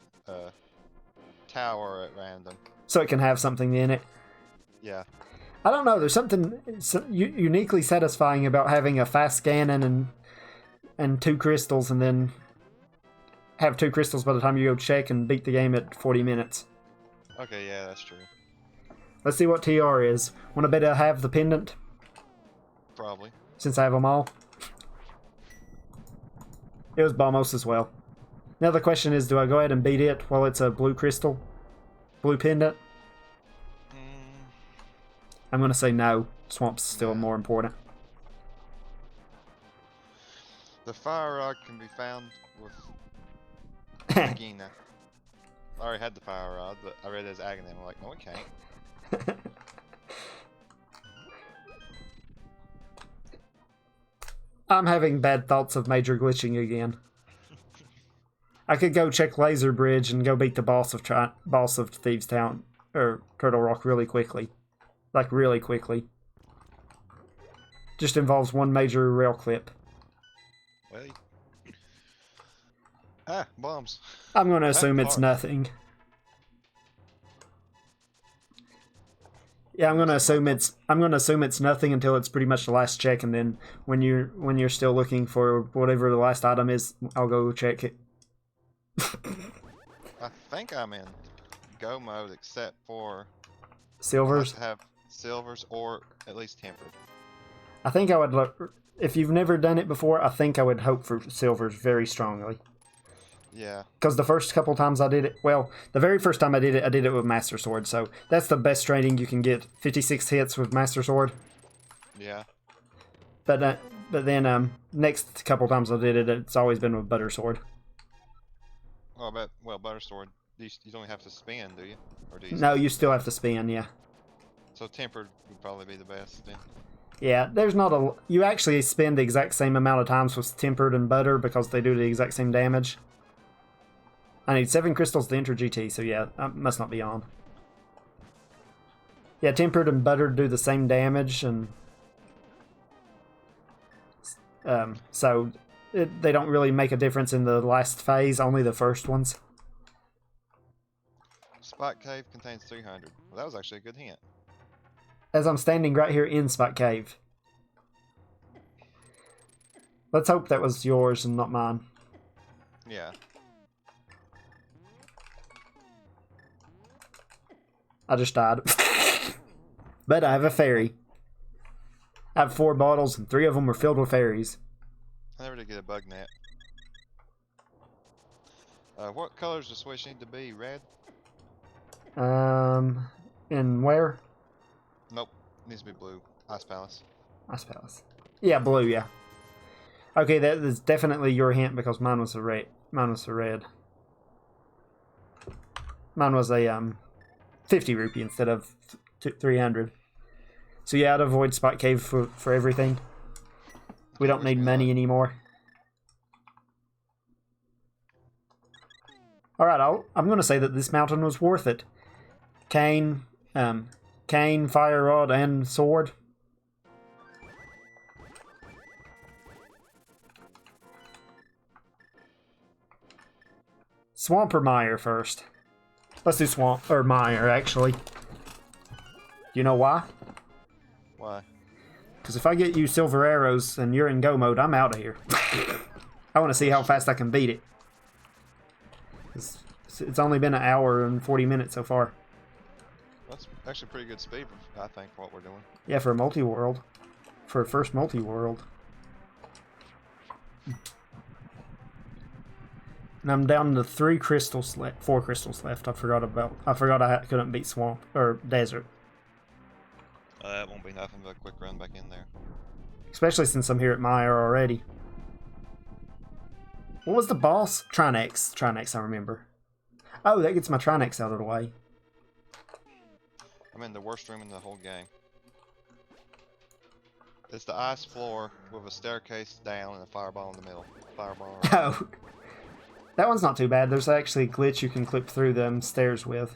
tower at random. So it can have something in it. Yeah. I don't know, there's something uniquely satisfying about having a fast Ganon and 2 crystals, and then have 2 crystals by the time you go check and beat the game at 40 minutes. Okay, yeah, that's true. Let's see what TR is. Want to bet I have the pendant? Probably. Since I have them all. It was Balmos as well. Now the question is, do I go ahead and beat it while it's a blue crystal? Blue pendant? I'm going to say no. Swamp's still more important. The Fire Rod can be found with Nagina. I already had the Fire Rod, but I read it as Aghanim. I'm like, no, it can't. I'm having bad thoughts of major glitching again. I could go check Laser Bridge and go beat the boss of Thieves Town or Turtle Rock really quickly. Like really quickly. Just involves one major rail clip. Well, bombs. I'm going to assume it's nothing. Yeah, I'm going to assume it's nothing until it's pretty much the last check, and then when you're still looking for whatever the last item is, I'll go check it. I think I'm in go mode except for silvers. I have silvers or at least tempered. I think I would look. If you've never done it before, I think I would hope for silvers very strongly. Yeah. Because the first couple times I did it, well, the very first time I did it with Master Sword, so that's the best rating you can get. 56 hits with Master Sword. Yeah. But then next couple times I did it, it's always been with Butter Sword. Oh, Butter Sword, you don't have to spin, do you? Or do you? No, you still have to spin, yeah. So tempered would probably be the best then. Yeah, there's not a... You actually spend the exact same amount of times with tempered and butter because they do the exact same damage. I need 7 crystals to enter GT, so yeah, I must not be on. Yeah, tempered and butter do the same damage, and so they don't really make a difference in the last phase, only the first ones. Spot Cave contains 300. Well, that was actually a good hint. as I'm standing right here in Spot Cave. Let's hope that was yours and not mine. Yeah. I just died. But I have a fairy. I have 4 bottles and 3 of them are filled with fairies. I never did get a bug net. What color does the switch need to be? Red? And where? Nope. It needs to be blue. Ice Palace. Ice Palace. Yeah, blue, yeah. Okay, that is definitely your hint because mine was a red. Mine was a red. Mine was a 50 rupee instead of 300. So yeah, I'd avoid Spot Cave for everything. We don't need money anymore. Alright, I'm going to say that this mountain was worth it. Cane, fire rod, and sword. Swamp or mire first? Let's do swamp, or mire, actually. Do you know why? Why? Because if I get you silver arrows and you're in go mode, I'm out of here. I want to see how fast I can beat it. It's only been an hour and 40 minutes so far. That's actually pretty good speed, I think, for what we're doing. Yeah, for a multi-world. For a first multi-world. And I'm down to 4 crystals left. I forgot I couldn't beat swamp or desert. That won't be nothing but a quick run back in there. Especially since I'm here at Mire already. What was the boss? Trinex. Trinex, I remember. Oh, that gets my Trinex out of the way. I'm in the worst room in the whole game. It's the ice floor with a staircase down and a fireball in the middle. Fireball. Oh. That one's not too bad. There's actually a glitch you can clip through them stairs with.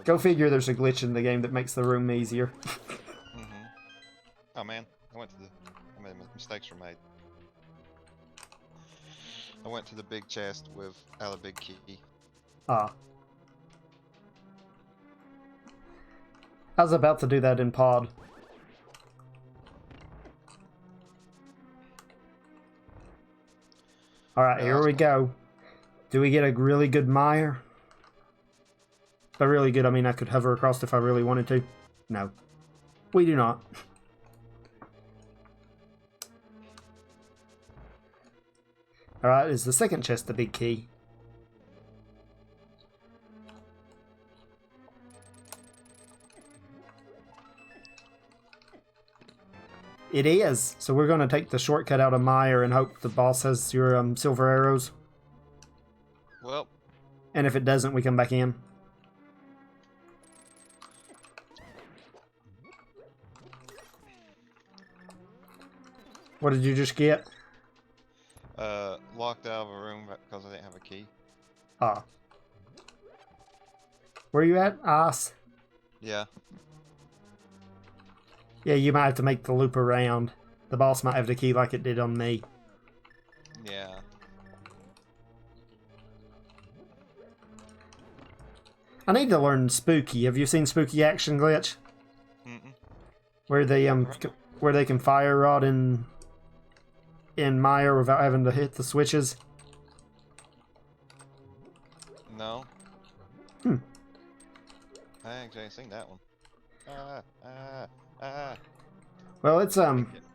Go figure there's a glitch in the game that makes the room easier. Oh man, mistakes were made. I went to the big chest without a big key. Ah. I was about to do that in pod. Alright, here we go. Do we get a really good mire? By really good, I mean I could hover across if I really wanted to. No. We do not. Alright, is the second chest the big key? It is. So we're going to take the shortcut out of Mire and hope the boss has your silver arrows. Well. And if it doesn't, we come back in. What did you just get? Locked out of a room because I didn't have a key. Ah. Where you at? Ass. Yeah. Yeah, you might have to make the loop around. The boss might have the key like it did on me. Yeah. I need to learn Spooky. Have you seen Spooky Action Glitch? Mm-mm. Where they can fire rod in Mire without having to hit the switches? No. I actually ain't seen that one. Well, it's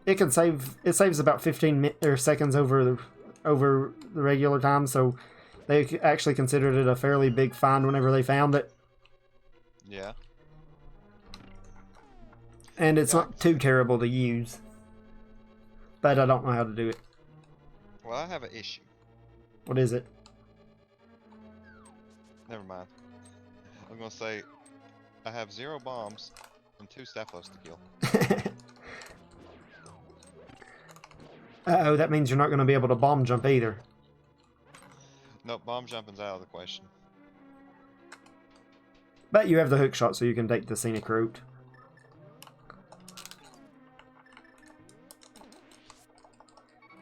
it saves about 15 seconds over the regular time, so they actually considered it a fairly big find whenever they found it. Yeah. And it's not too terrible to use. But I don't know how to do it. Well, I have an issue. What is it? Never mind. I'm gonna say I have 0 bombs and 2 Staphos to kill. Uh-oh, that means you're not going to be able to bomb jump either. Nope, bomb jumping's out of the question. But you have the hook shot, so you can take the scenic route.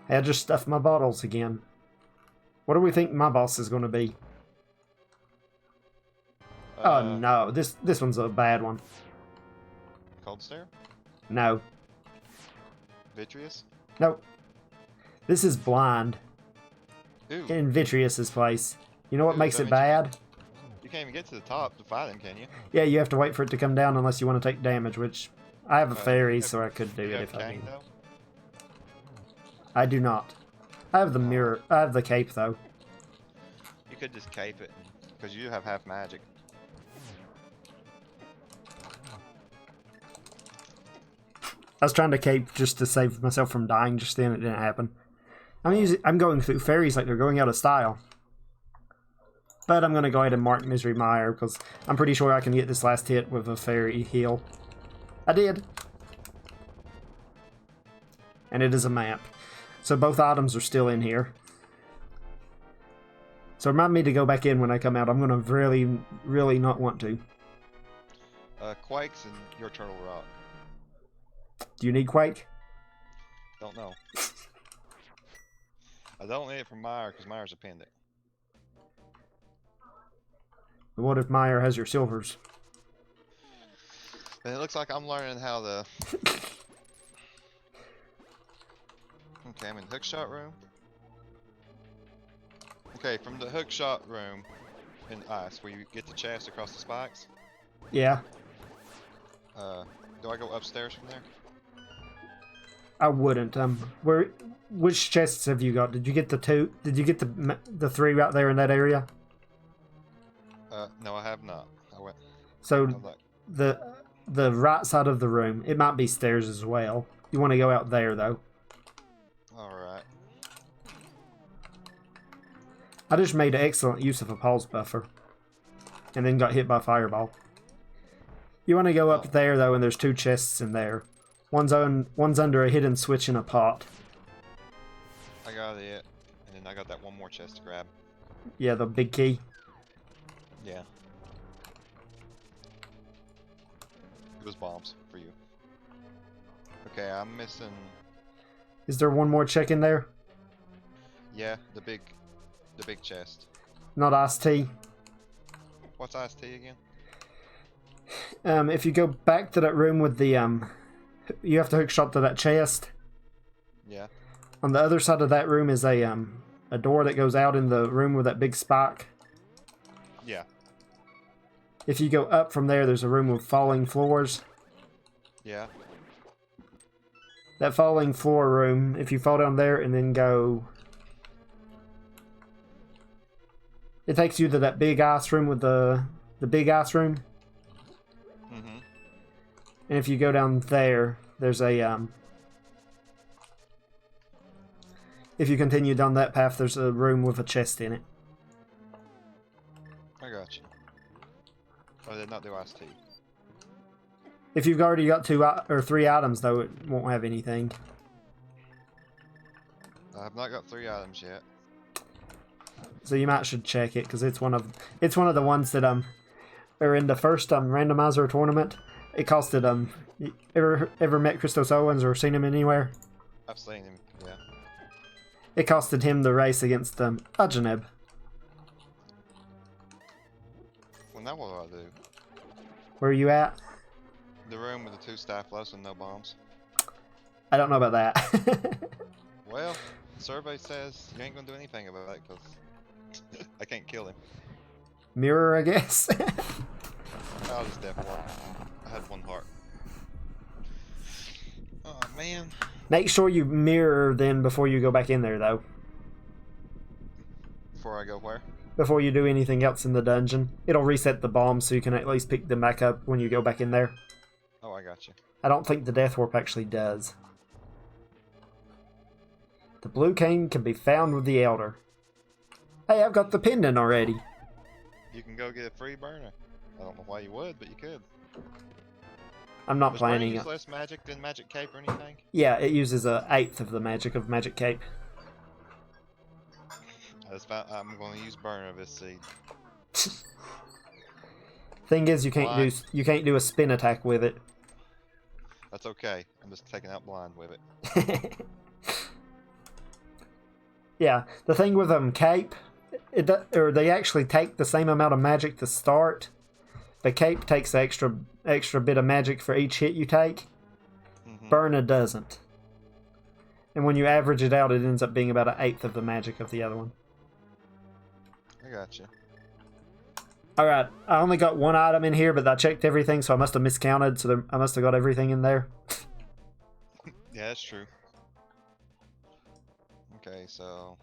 Hey, I just stuffed my bottles again. What do we think my boss is going to be? Oh no, this one's a bad one. Cold Stare? No. Vitreous? Nope. This is blind. Ooh. In Vitreous's place. You know what Ooh, makes that it means bad? You can't even get to the top to fight him, can you? Yeah, you have to wait for it to come down unless you want to take damage, which I have a fairy, you have- so I could do You it have if I Kane, mean. though? I do not. I have the mirror. I have the cape though. You could just cape it, because you have half magic. I was trying to cape just to save myself from dying just then. It didn't happen. I'm going through fairies like they're going out of style. But I'm going to go ahead and mark Misery Mire because I'm pretty sure I can get this last hit with a fairy heal. I did. And it is a map. So both items are still in here. So remind me to go back in when I come out. I'm going to really, really not want to. Quakes and your Turtle Rock. Do you need Quake? Don't know. I don't need it from Mire because Mire's a pendant. What if Mire has your silvers? And it looks like I'm learning how to... Okay, I'm in the hookshot room. Okay, from the hookshot room in ice, where you get the chest across the spikes. Yeah. Do I go upstairs from there? I wouldn't. Which chests have you got? Did you get the two? Did you get the three right there in that area? No, I have not. I went. So Like, the right side of the room. It might be stairs as well. You want to go out there though. all right. I just made excellent use of a pulse buffer, and then got hit by fireball. You want to go up there though, and there's two chests in there. One's under a hidden switch in a pot. I got it, and then I got that one more chest to grab. Yeah, the big key. Yeah. It was bombs for you. Okay, I'm missing. Is there one more check in there? Yeah, the big chest. Not iced tea. What's iced tea again? If you go back to that room with the you have to hook shot to that chest. Yeah. On the other side of that room is a door that goes out in the room with that big spike. Yeah. If you go up from there, there's a room with falling floors. Yeah. That falling floor room, if you fall down there and then go... It takes you to that big ice room with the big ice room. Mm-hmm. And if you go down there, there's a... If you continue down that path, there's a room with a chest in it. I got you. Oh, I did not do iced tea. If you've already got two or three items, though, it won't have anything. I have not got 3 items yet. So you might should check it because it's one of the ones that are in the first randomizer tournament. It costed ever met Christos Owens or seen him anywhere? I've seen him. Yeah. It costed him the race against Ajaneb. Well, now what do I do? Where are you at? The room with the 2 staff lows and no bombs. I don't know about that. Well, the survey says you ain't gonna do anything about it because I can't kill him. Mirror, I guess. I'll just death walk. I had 1 heart. Oh man. Make sure you mirror then before you go back in there, though. Before I go where? Before you do anything else in the dungeon. It'll reset the bombs so you can at least pick them back up when you go back in there. Oh, I got you. I don't think the Death Warp actually does. The blue cane can be found with the Elder. Hey, I've got the pendant already. You can go get a free burner. I don't know why you would, but you could. I'm not Does burner planning use it. less magic than magic cape or anything? Yeah, it uses a eighth of the magic of Magic Cape. I'm going to use burner of this seed. Thing is, you can't do a spin attack with it. That's okay. I'm just taking out blind with it. Yeah, the thing with cape, they actually take the same amount of magic to start, The cape takes the extra bit of magic for each hit you take. Mm-hmm. Burna doesn't. And when you average it out, it ends up being about 1/8 of the magic of the other one. I got you. Alright, I only got one item in here, but I checked everything, so I must have miscounted, so I must have got everything in there. Yeah, that's true. Okay, so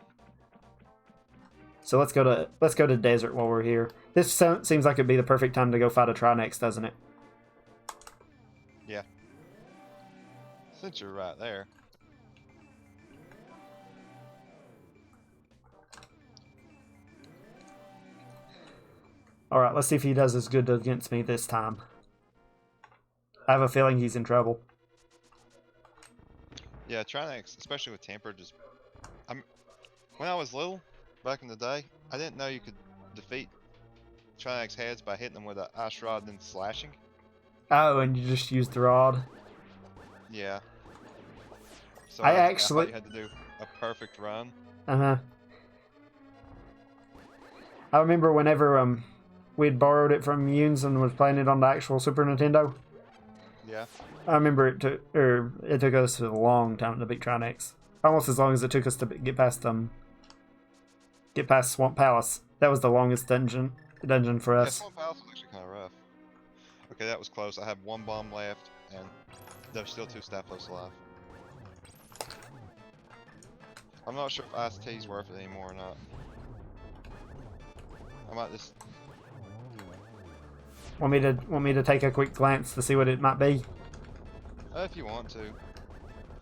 So let's go to desert while we're here. This seems like it'd be the perfect time to go fight a Trinex, doesn't it? yeah. Since you're right there. Alright, let's see if he does as good against me this time. I have a feeling he's in trouble. Yeah, Trinex, especially with temper, just when I was little, back in the day, I didn't know you could defeat Trinex heads by hitting them with an ice rod and then slashing. Oh, and you just used the rod. Yeah. So I thought you had to do a perfect run. Uh-huh. I remember whenever we'd borrowed it from Yoons and was playing it on the actual Super Nintendo. Yeah. I remember it took us a long time to beat Trinex. Almost as long as it took us to get past Swamp Palace. That was the longest dungeon for Yeah, us. Swamp Palace was actually kind of rough. Okay, that was close. I have one bomb left, and there's still 2 Staphos alive. I'm not sure if IST's worth it anymore or not. I might just... Want me to take a quick glance to see what it might be? If you want to.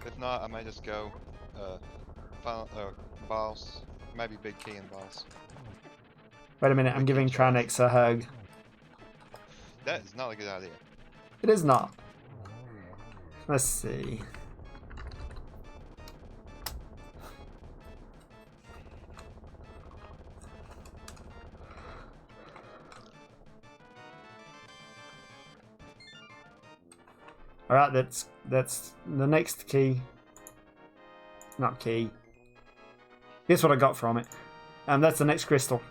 If not, I may just go final boss, maybe big key and boss. Wait a minute, I'm giving Trinex a hug. That is not a good idea. It is not. Let's see. Alright, that's the next key. Not key. Guess what I got from it. That's the next crystal.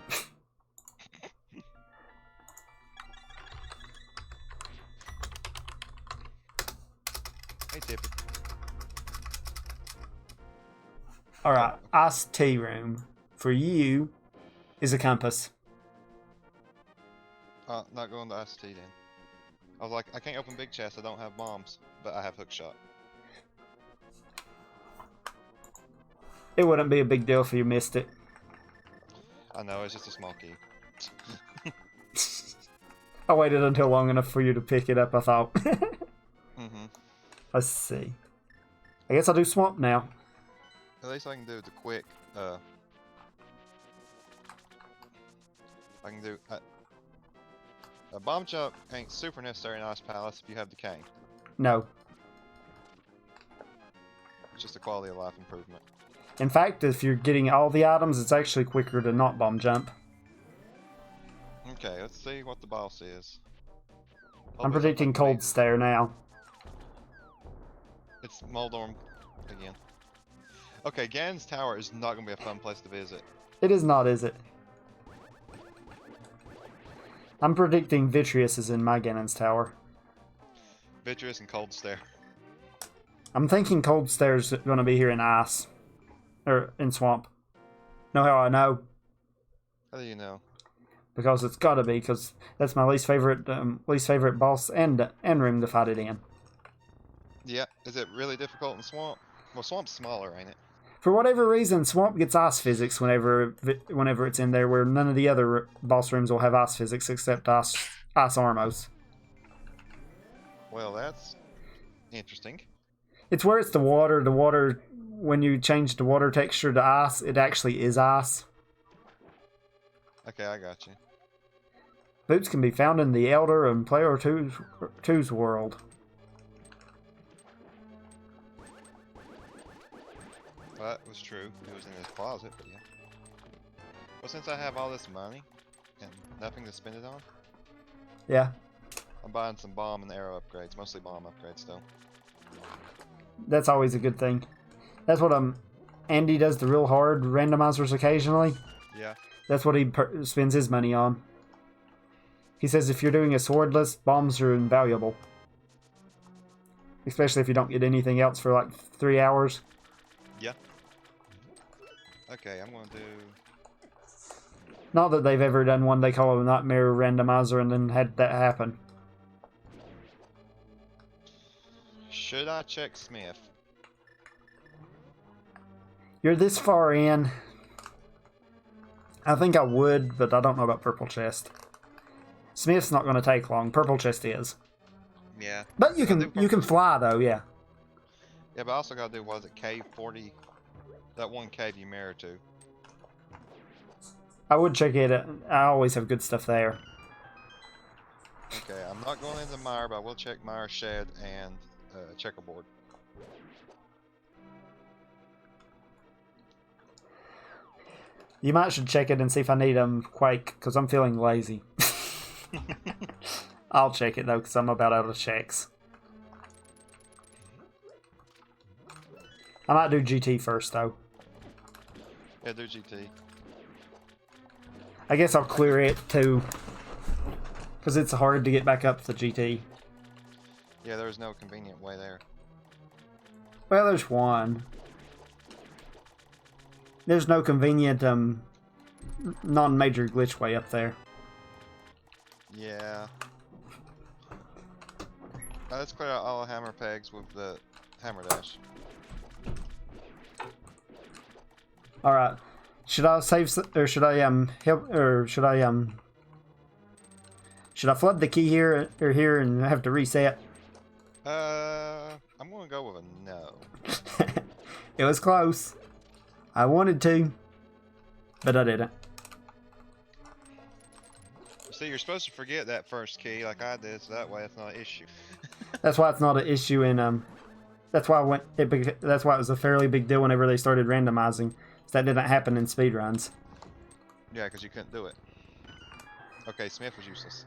Hey, Tippy. Alright, Ice Tea Room. For you is a compass. Not going to ICT then. I was like, I can't open big chests, I don't have bombs, but I have hook shot. It wouldn't be a big deal if you missed it. I know, it's just a small key. I waited until long enough for you to pick it up, I thought. Mm-hmm. Let's see. I guess I'll do Swamp now. At least I can do the quick, I can do, a bomb jump ain't super necessary in Ice Palace if you have the cane. No. It's just a quality of life improvement. In fact, if you're getting all the items, it's actually quicker to not bomb jump. Okay, let's see what the boss is. I'm predicting Cold Stare now. It's Moldorm again. Okay, Ganon's Tower is not going to be a fun place to visit. It is not, is it? I'm predicting Vitreous is in my Ganon's Tower. Vitreous and Cold Stare. I'm thinking Cold Stare's going to be here in Ice. Or in Swamp. Know how I know? How do you know? Because it's got to be, because that's my least favorite boss and room to fight it in. Yeah, is it really difficult in Swamp? Well, Swamp's smaller, ain't it? For whatever reason, Swamp gets ice physics whenever it's in there, where none of the other boss rooms will have ice physics except ice Armos. Well, that's interesting. It's where it's the water. The water, when you change the water texture to ice, it actually is ice. Okay, I got you. Boots can be found in the Elder and Player 2's world. Well, that was true. It was in his closet, but yeah. Well, since I have all this money and nothing to spend it on, Yeah. I'm buying some bomb and arrow upgrades. Mostly bomb upgrades, though. That's always a good thing. That's what Andy does the real hard randomizers occasionally. Yeah. That's what he spends his money on. He says if you're doing a swordless, bombs are invaluable. Especially if you don't get anything else for like 3 hours. Yeah. Okay, I'm gonna do... Not that they've ever done one they call a Nightmare Randomizer and then had that happen. Should I check Smith? You're this far in. I think I would, but I don't know about Purple Chest. Smith's not going to take long. Purple Chest is. Yeah. But you can fly though, yeah. Yeah, but I also gotta do, was it cave 40? That one cave you mirror to. I would check it. I always have good stuff there. Okay, I'm not going into Mire, but I will check Mire, Shed, and Checkerboard. You might should check it and see if I need Quake, because I'm feeling lazy. I'll check it though, because I'm about out of checks. I might do GT first though. Yeah, do GT. I guess I'll clear it too, because it's hard to get back up to GT. Yeah, there's no convenient way there. Well, there's one. There's no convenient non-major glitch way up there. Yeah. Let's clear out all hammer pegs with the hammer dash. All right. Should I save or should I help or should I flood the key here or here and have to reset? I'm gonna go with a no. It was close. I wanted to, but I didn't. See, you're supposed to forget that first key like I did, so that way it's not an issue. That's why it's not an issue in That's why that's why it was a fairly big deal whenever they started randomizing. So that didn't happen in speedruns. Yeah, because you couldn't do it. Okay, Smith was useless.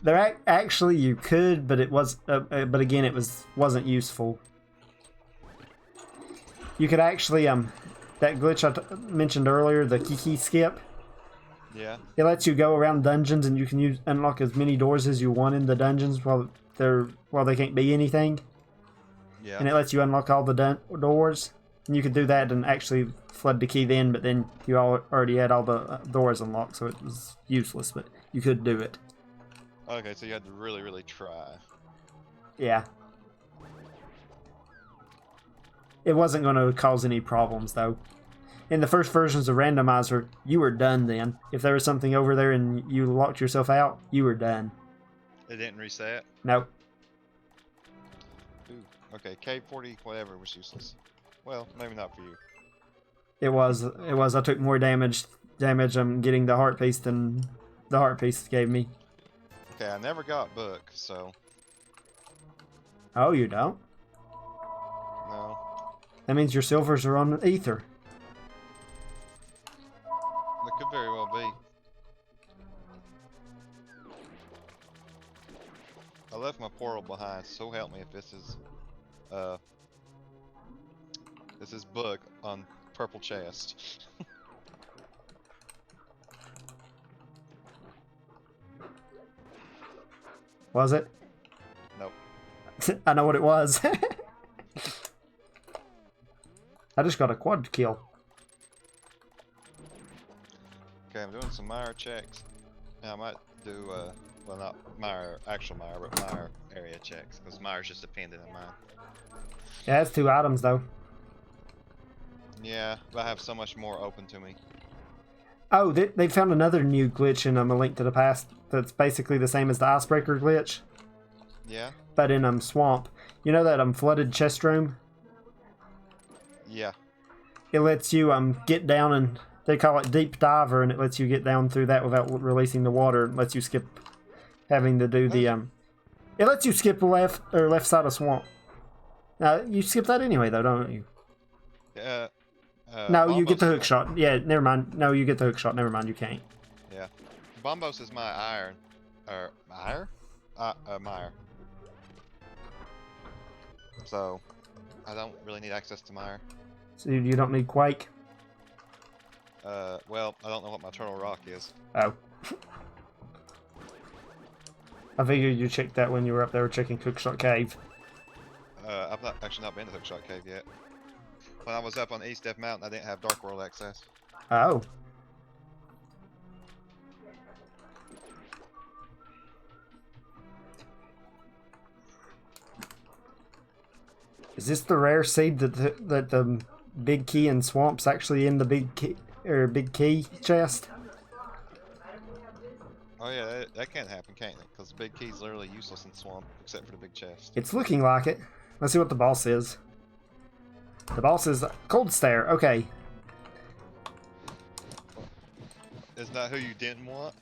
There actually you could, but it was but again it wasn't useful. You could actually that glitch I mentioned earlier, the Kiki skip. Yeah. It lets you go around dungeons and you can unlock as many doors as you want in the dungeons while they can't be anything. Yeah. And it lets you unlock all the doors. And you could do that and actually flood the key then, but then you already had all the doors unlocked, so it was useless, but you could do it. Okay, so you had to really, really try. Yeah. It wasn't going to cause any problems, though. In the first versions of Randomizer, you were done then. If there was something over there and you locked yourself out, you were done. It didn't reset? Nope. Ooh, okay, K40, whatever, was useless. Well, maybe not for you. It was. I took more damage getting the heart piece than the heart piece gave me. Okay, I never got book, so... Oh, you don't? No. That means your silvers are on ether. That could very well be. I left my portal behind, so help me if this is book on purple chest. Was it? Nope. I know what it was. I just got a quad kill. Okay, I'm doing some mire checks. Now I might do, well, not mire, actual mire, but mire area checks, because mire's just dependent on mine. It has 2 items, though. Yeah, but I have so much more open to me. Oh, they found another new glitch in A Link to the Past that's basically the same as the Icebreaker glitch. Yeah? But in Swamp. You know that flooded chest room? Yeah. It lets you get down and they call it Deep Diver, and it lets you get down through that without releasing the water. It lets you skip having to do the It lets you skip left side of Swamp. Now you skip that anyway though, don't you? No, you get the hook shot. Yeah, never mind. No, you get the hook shot. Never mind, you can't. Yeah. Bombos is my iron. Or, mire? Mire. So, I don't really need access to mire. So you don't need Quake? Well, I don't know what my turtle rock is. Oh. I figured you checked that when you were up there checking Cookshot Cave. I've not been to Hookshot Cave yet. When I was up on East Death Mountain, I didn't have Dark World access. Oh. Is this the rare seed that the big key in swamp's actually in the big key chest? Oh yeah, that can't happen, can't it? Because the big key's literally useless in swamp, except for the big chest. It's looking like it. Let's see what the boss is. The boss is Cold Stare. Okay. Isn't that who you didn't want?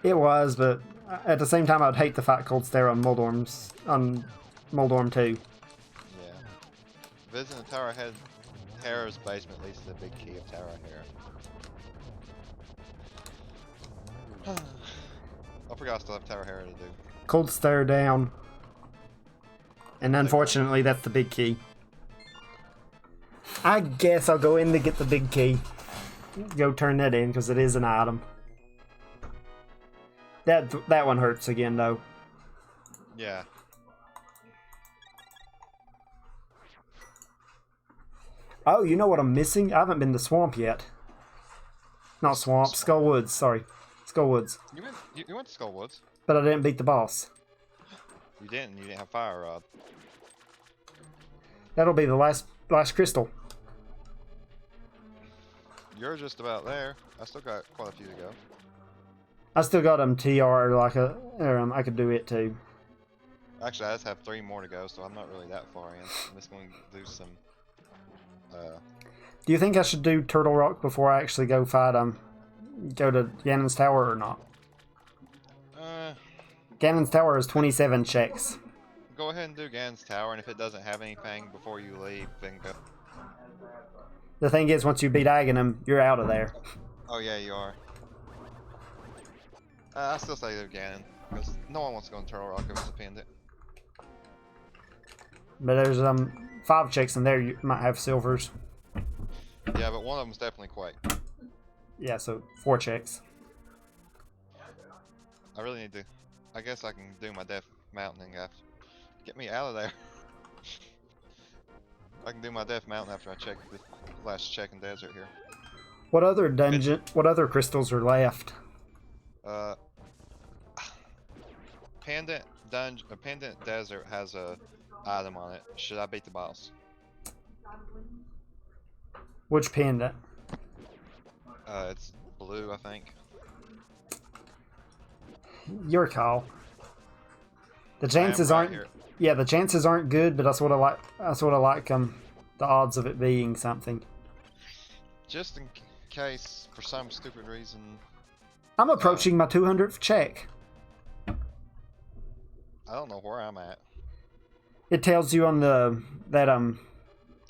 It was, but at the same time, I'd hate to fight Cold Stare on Moldorm 2. Yeah. Visiting the Tower Head Terror's basement leads to the big key of Tower Hera. I forgot I still have Tower Hera to do. Cold Stare down. And unfortunately, that's the big key. I guess I'll go in to get the big key. Go turn that in, because it is an item. That one hurts again, though. Yeah. Oh, you know what I'm missing? I haven't been to Swamp yet. Not Swamp, Skull Woods, sorry. Skull Woods. You went to Skull Woods. But I didn't beat the boss. You didn't have Fire Rod. That'll be the last crystal. You're just about there. I still got quite a few to go. I still got TR I could do it too. Actually, I just have 3 more to go, so I'm not really that far in. I'm just going to do some. Do you think I should do Turtle Rock before I actually go fight go to Ganon's Tower or not? Ganon's Tower is 27 checks. Go ahead and do Ganon's Tower, and if it doesn't have anything before you leave, then go. The thing is, once you beat Aghanim, you're out of there. Oh yeah, you are. I still say do Ganon, because no one wants to go in Turtle Rock if it's a pendant. But there's 5 checks in there. You might have silvers. Yeah, but one of them's definitely Quake. Yeah, so 4 checks. I really need to. I guess I can do my Death Mountain after. Get me out of there. I can do my Death Mountain after I check the last check in desert here. What other dungeon? What other crystals are left? Pendant Desert has a item on it. Should I beat the boss? Which pendant? It's blue, I think. Your call. The chances aren't. Here. Yeah, the chances aren't good, but that's what I like. That's what I like. The odds of it being something. Just in case, for some stupid reason. I'm approaching my 200th check. I don't know where I'm at. It tells you on that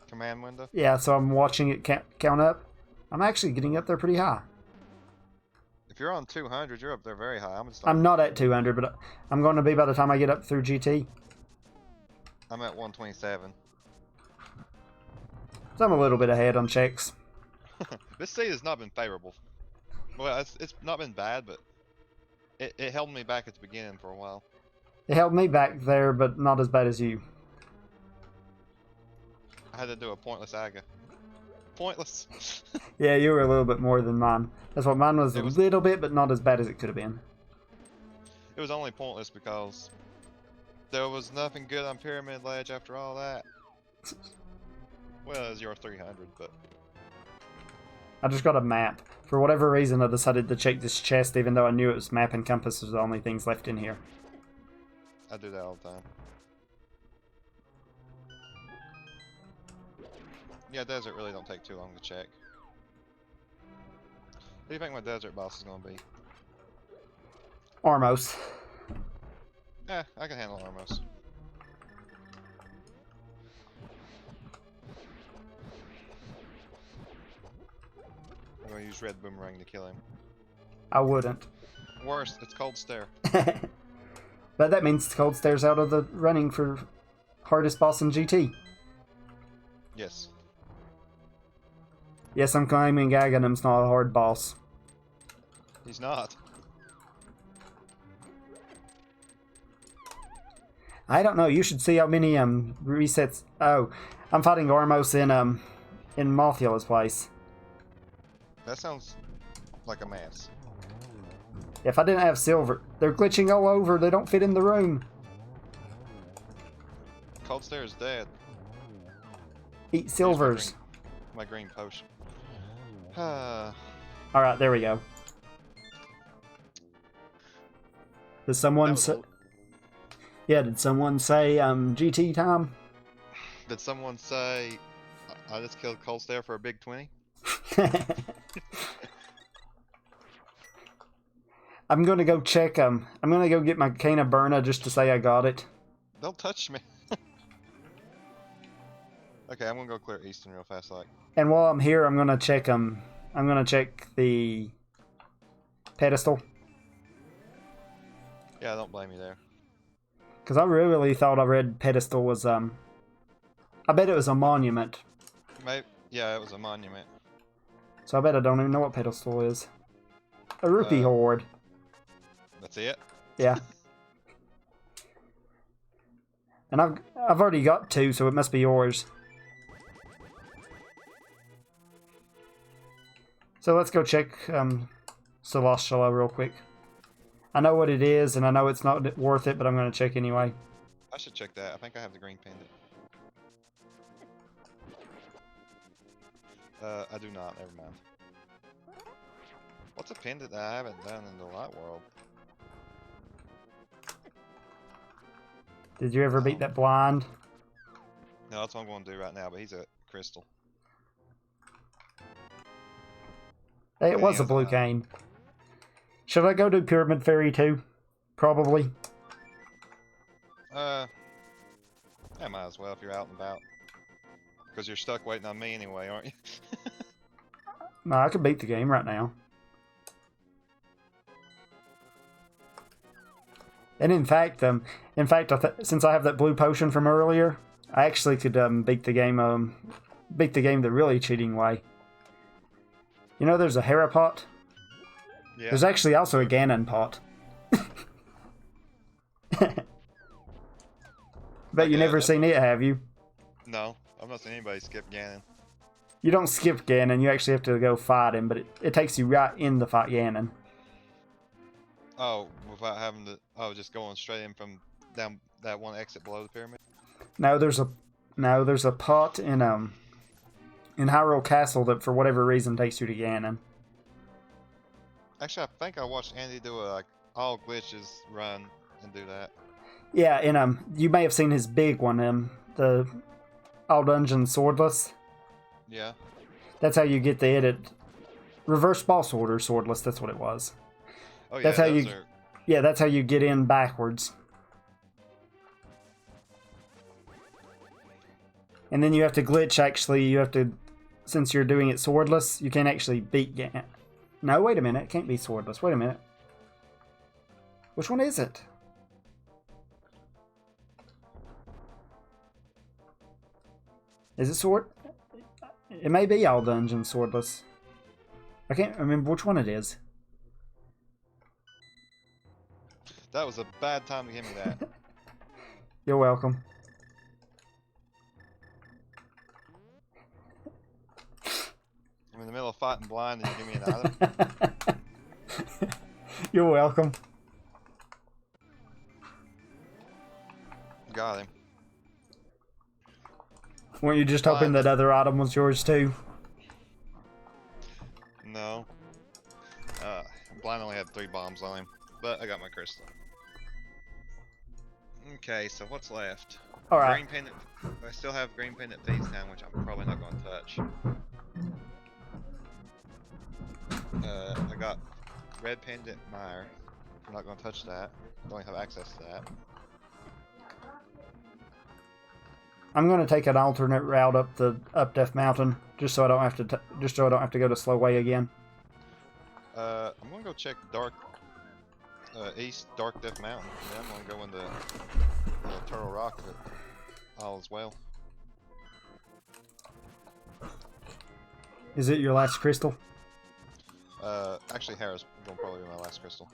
Command window? Yeah, so I'm watching it count up. I'm actually getting up there pretty high. If you're on 200, you're up there very high. I'm not at 200, but I'm going to be by the time I get up through GT. I'm at 127. So I'm a little bit ahead on checks. This seed has not been favorable. Well, it's not been bad, but it held me back at the beginning for a while. It held me back there, but not as bad as you. I had to do a pointless Aga. Pointless. Yeah, you were a little bit more than mine. That's what mine was, a little bit, but not as bad as it could have been. It was only pointless because there was nothing good on Pyramid Ledge after all that. Well, it was your 300, but... I just got a map. For whatever reason, I decided to check this chest, even though I knew it was map and compass was the only things left in here. I do that all the time. Yeah, desert really don't take too long to check. What do you think my desert boss is going to be? Armos. Yeah, I can handle Armos. I'm going to use Red Boomerang to kill him. I wouldn't. Worse, it's Cold Stare. But that means Cold Stare's out of the running for hardest boss in GT. Yes. Yes, I'm claiming Aghanim's not a hard boss. He's not. I don't know. You should see how many resets. Oh, I'm fighting Ormos in Mothiola's place. That sounds like a mess. If I didn't have silver, they're glitching all over. They don't fit in the room. Cold Stare is dead. Eat silvers. My green potion. All right, there we go. Did someone say? Yeah, did someone say GT time? Did someone say I just killed Cold Stare for a big 20? I'm gonna go check. I'm gonna go get my Cane of Burna just to say I got it. Don't touch me. Okay, I'm gonna go clear Eastern real fast, like. And while I'm here, I'm gonna check. I'm gonna check the pedestal. Yeah, I don't blame you there. Because I really thought I read pedestal was I bet it was a monument. Maybe, yeah, it was a monument. So I bet I don't even know what pedestal is. A rupee hoard. That's it? Yeah. And I've already got 2, so it must be yours. So let's go check Celestiala real quick. I know what it is, and I know it's not worth it, but I'm going to check anyway. I should check that. I think I have the green pendant. I do not. Never mind. What's a pendant that I haven't done in the light world? Did you ever beat that blind? No, that's what I'm going to do right now, but he's a crystal. Hey, it was a blue cane. Should I go to Pyramid Fairy too? Probably. I might as well if you're out and about. Because you're stuck waiting on me anyway, aren't you? No, I could beat the game right now. And in fact, since I have that blue potion from earlier, I actually could beat the game the really cheating way. You know, there's a Hera pot. Yeah. There's actually also a Ganon pot. Bet you never seen it, have you? No, I've not seen anybody skip Ganon. You don't skip Ganon, you actually have to go fight him, but it takes you right in to fight Ganon. Oh, without having to... Oh, just going straight in from down that one exit below the pyramid? No, there's a pot in Hyrule Castle that for whatever reason takes you to Ganon. Actually, I think I watched Andy do a all glitches run and do that. Yeah, and you may have seen his big one, the all dungeon swordless. Yeah. That's how you get the edit. Reverse boss order swordless. That's what it was. Oh yeah. That's how you. Yeah, that's how you get in backwards. And then you have to glitch. Actually, you have to, since you're doing it swordless, you can't actually beat Ganon. No, wait a minute. It can't be swordless. Wait a minute. Which one is it? Is it sword? It may be all dungeon swordless. I can't remember which one it is. That was a bad time to give me that. You're welcome. I'm in the middle of fighting blind and you give me an item? You're welcome. Got him. Weren't you just hoping that other item was yours too? No. Blind only had 3 bombs on him, but I got my crystal. Okay, so what's left? All right. Green pendant. I still have green pendant Thieves Town, which I'm probably not going to touch. I got red pendant Mire. I'm not going to touch that. Don't have access to that. I'm going to take an alternate route up Death Mountain, just so I don't have to go to Slow Way again. I'm going to go check East Dark Death Mountain. Then I'm going to go into Turtle Rock all as well. Is it your last crystal? Actually, Hera's going to probably be my last crystal.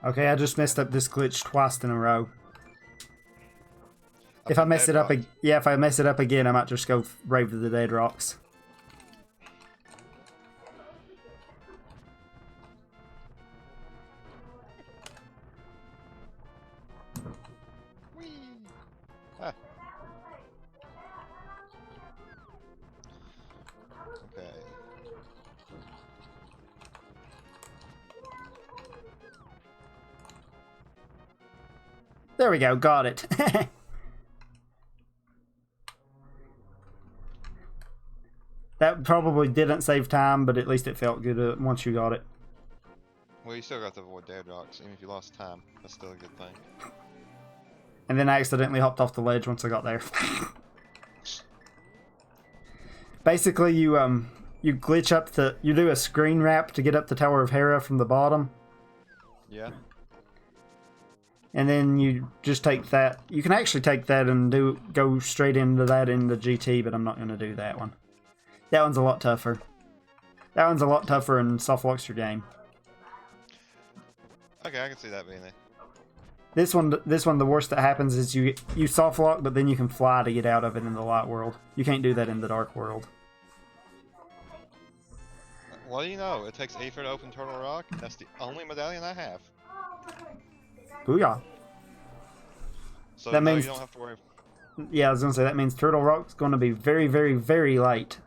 Okay, I just messed up this glitch twice in a row. If I been mess it up, deadlocked. yeah, if I mess it up again, I might just go Rave of the Dead Rocks. Whee! Ah. Okay. There we go, got it. That probably didn't save time, but at least it felt good once you got it. Well, you still got to avoid dead rocks, even if you lost time. That's still a good thing. And then I accidentally hopped off the ledge once I got there. Basically, you glitch up you do a screen wrap to get up the Tower of Hera from the bottom. Yeah. And then you just take that. You can actually take that and go straight into that in the GT, but I'm not going to do that one. That one's a lot tougher. That one's a lot tougher and soft locks your game. Okay, I can see that being there. This one, the worst that happens is you soft lock, but then you can fly to get out of it in the light world. You can't do that in the dark world. Well, you know, it takes Aether to open Turtle Rock. That's the only medallion I have. Booyah. So That no, means- you don't have to worry. Yeah, I was gonna say that means Turtle Rock's gonna be very, very, very light.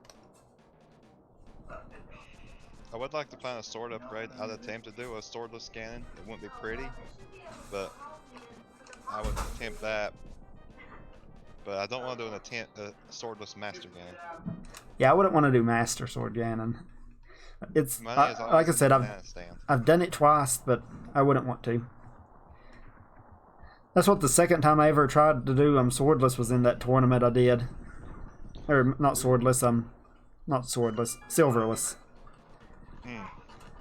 I would like to plan a sword upgrade. I'd attempt to do a swordless cannon. It wouldn't be pretty, but I would attempt that. But I don't want to do a swordless master cannon. Yeah, I wouldn't want to do Master Sword Ganon. It's Money is like I always said, in the banana stand. I've done it twice, but I wouldn't want to. That's what the second time I ever tried to do swordless was in that tournament I did. Or not swordless, not swordless, silverless.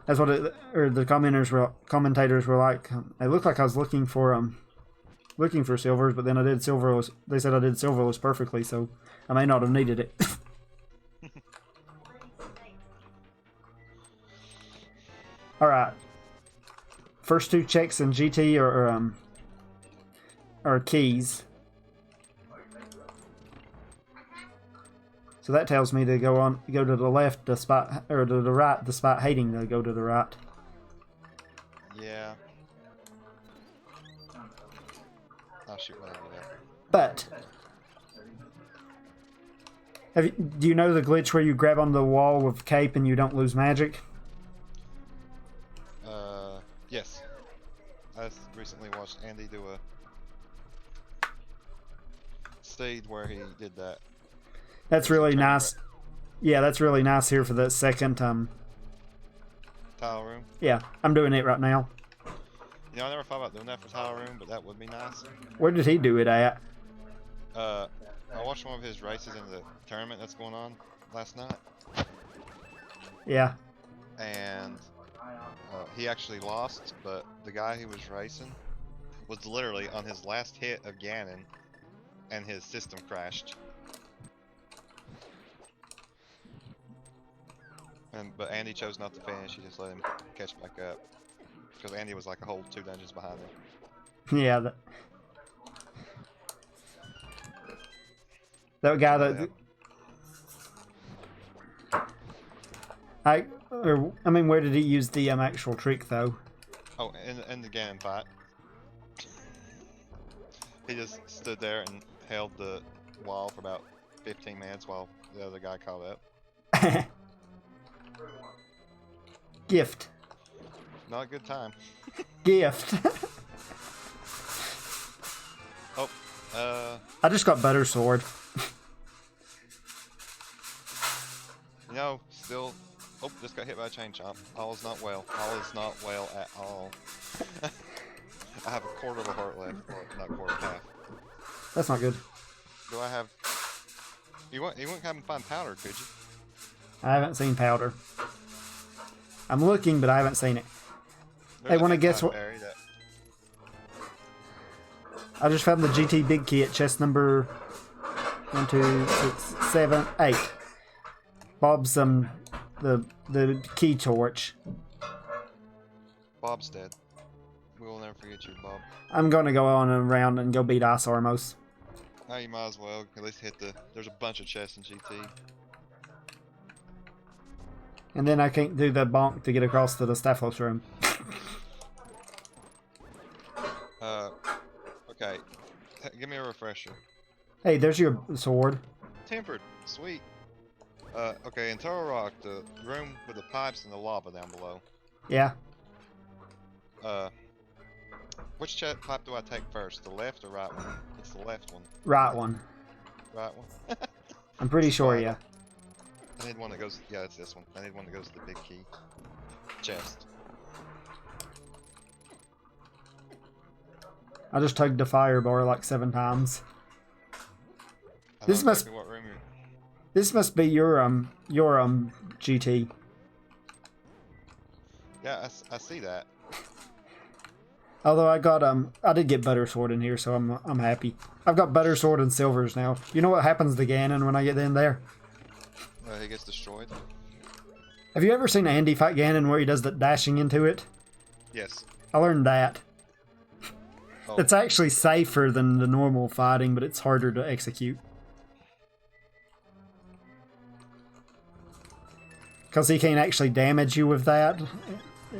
That's what the commentators were like. It looked like I was looking for silvers, but then I did silverless. They said I did silverless perfectly, so I may not have needed it. All right. First two checks in GT are keys. So that tells me to go to the left despite, or to the right despite hating to go to the right. Yeah. I'll shoot when I get out. But do you know the glitch where you grab on the wall with cape and you don't lose magic? Yes. I recently watched Andy do a seed where he did that. That's really nice. Yeah, that's really nice here for the second Tile room. Yeah, I'm doing it right now. You know, I never thought about doing that for tile room, but that would be nice. Where did he do it at? I watched one of his races in the tournament that's going on last night, Yeah. and he actually lost, but the guy he was racing was literally on his last hit of Ganon, and his system crashed. But Andy chose not to finish. He just let him catch back up, because Andy was like a whole 2 dungeons behind him. Yeah. That guy that I mean, where did he use the actual trick though? Oh, in the Ganon fight, he just stood there and held the wall for about 15 minutes while the other guy caught up. Gift. Not a good time. Gift. Oh, I just got Butter Sword. you know, still. Oh, just got hit by a chain chomp. All is not well. All is not well at all. I have a quarter of a heart left, or not quarter, half. That's not good. Do I have? You wouldn't come and find powder, could you? I haven't seen powder. I'm looking, but I haven't seen it. There's Hey, a wanna big guess time what- berry that- I just found the GT Big Key at chest number 1, 2, 6, 7, 8. Bob's the key torch. Bob's dead. We will never forget you, Bob. I'm gonna go on around and go beat Ice Armos. Now you might as well at least hit the. There's a bunch of chests in GT. And then I can't do the bonk to get across to the Staphlos room. Okay. Give me a refresher. Hey, there's your sword. Tempered. Sweet. Okay, in Turtle Rock, the room with the pipes and the lava down below. Yeah. Which pipe do I take first? The left or right one? It's the left one. Right one. Right one? I'm pretty sure, yeah. I need one that goes. Yeah, it's this one. I need one that goes to the big key. Chest. I just tugged the fire bar like 7 times. I This know must- exactly what room you're. This must be your GT. Yeah, I see that. Although I did get Butter Sword in here, so I'm happy. I've got Butter Sword and Silvers now. You know what happens to Ganon when I get in there? He gets destroyed. Have you ever seen Andy fight Ganon where he does the dashing into it? Yes. I learned that. Oh, It's actually safer than the normal fighting, but it's harder to execute. Because he can't actually damage you with that.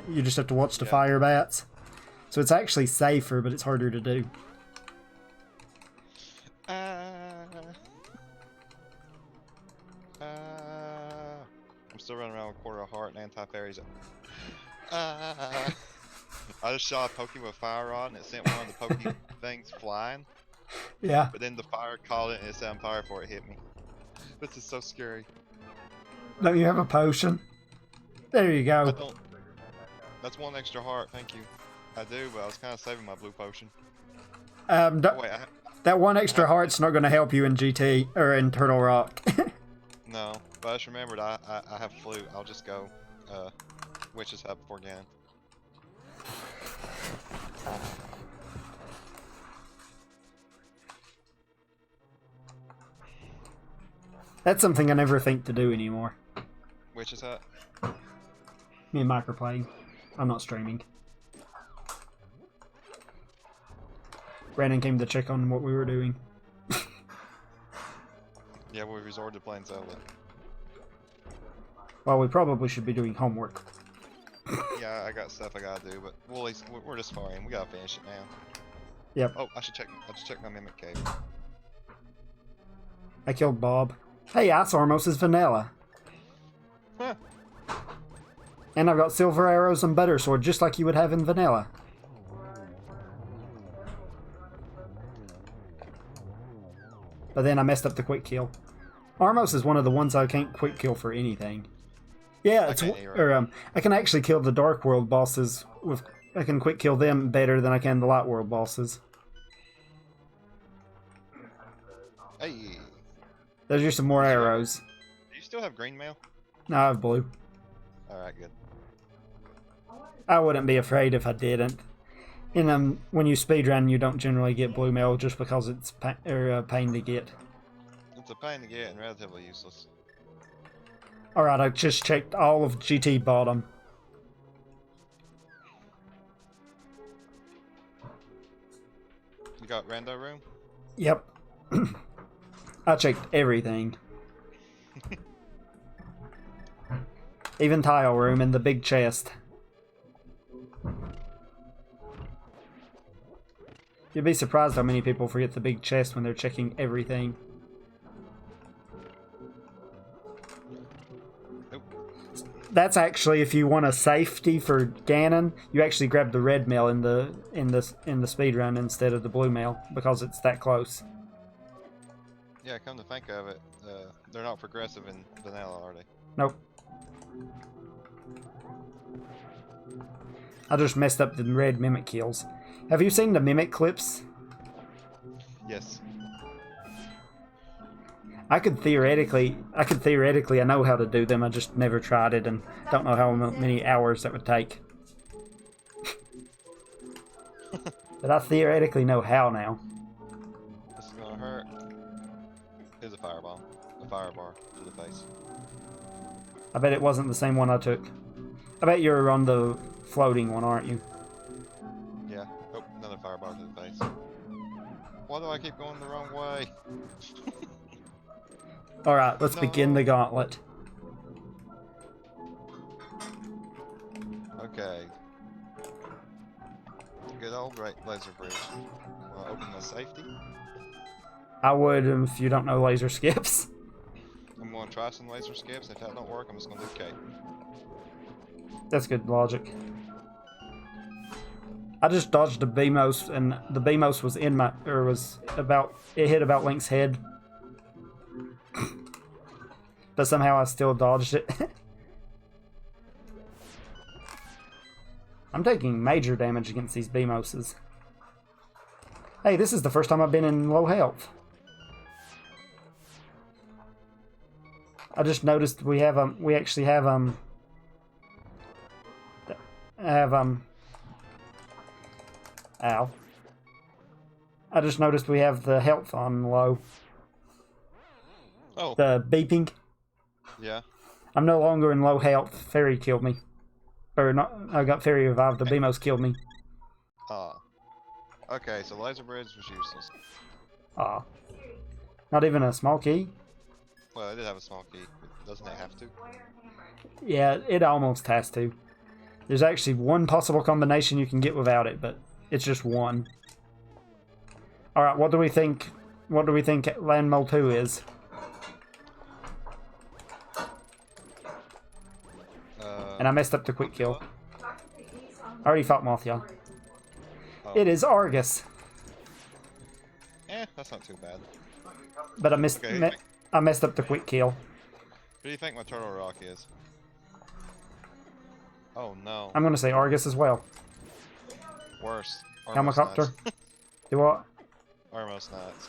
You just have to watch the fire bats. So it's actually safer, but it's harder to do. I'm still running around with quarter of heart and anti-fairies. I just shot a Pokey with a fire rod and it sent one of the Pokey things flying. Yeah. But then the fire caught it and it set on fire before it hit me. This is so scary. Don't you have a potion? There you I go. don't. That's 1 extra heart, thank you. I do, but I was kind of saving my blue potion. Oh, wait, That 1 extra heart's not going to help you in GT or in Turtle Rock. no, but I just remembered I have flu. I'll just go Witch's Hut before Ganon. That's something I never think to do anymore. Witch's Hut? Me and Mike are playing. I'm not streaming. Brandon came to check on what we were doing. Yeah, we resorted to playing Zelda. Well, we probably should be doing homework. Yeah, I got stuff I gotta do, but we're just far in. We gotta finish it now. Yep. Oh, I should check my Mimic Cave. I killed Bob. Hey, Ice Armos is vanilla. Huh. And I've got silver arrows and butter sword, just like you would have in vanilla. But then I messed up the quick kill. Armos is one of the ones I can't quick kill for anything. Yeah, I can actually kill the Dark World bosses with. I can quick kill them better than I can the Light World bosses. Hey. Those are some more arrows. Do you still have green mail? No, I have blue. Alright, good. I wouldn't be afraid if I didn't. And when you speedrun, you don't generally get blue mail just because it's a pain to get. It's a pain to get and relatively useless. Alright, I just checked all of GT bottom. You got rando room? Yep. I checked everything. Even tile room and the big chest. You'd be surprised how many people forget the big chest when they're checking everything. That's actually, if you want a safety for Ganon, you actually grab the red mail in the speedrun instead of the blue mail because it's that close. Yeah, come to think of it, they're not progressive in vanilla, are they? Nope. I just messed up the red mimic kills. Have you seen the mimic clips? Yes. I could theoretically, I know how to do them, I just never tried it and don't know how many hours that would take. But I theoretically know how now. This is gonna hurt. Here's a fireball. A firebar to the face. I bet it wasn't the same one I took. I bet you're on the floating one, aren't you? fireball to the face. Why do I keep going the wrong way? Alright, let's No. begin the gauntlet. Okay. Good old laser bridge. Wanna open the safety? I would if you don't know laser skips. I'm gonna try some laser skips. If that don't work, I'm just gonna do K. That's good logic. I just dodged a BMOS, and the BMOS was in my, or was about, it hit about Link's head. But somehow I still dodged it. I'm taking major damage against these BMOSes. Hey, this is the first time I've been in low health. I just noticed we have, we actually have, ow. I just noticed we have the health on low. Oh. The beeping. Yeah. I'm no longer in low health. Fairy killed me. Or not, I got Fairy revived. The BMOS killed me. Ah. Okay, so laser bridge was useless. Ah. Not even a small key? Well, it did have a small key, but doesn't it have to? Yeah, it almost has to. There's actually one possible combination you can get without it, but it's just one. Alright, what do we think? What do we think Land Mole 2 is? And I messed up the quick kill. I already fought Mothia. Oh. It is Argus. That's not too bad. But I missed Okay, I messed up the quick kill. Who do you think my turtle rock is? Oh no. I'm gonna say Argus as well. Worse. Helicopter. Do what? Armos Knights.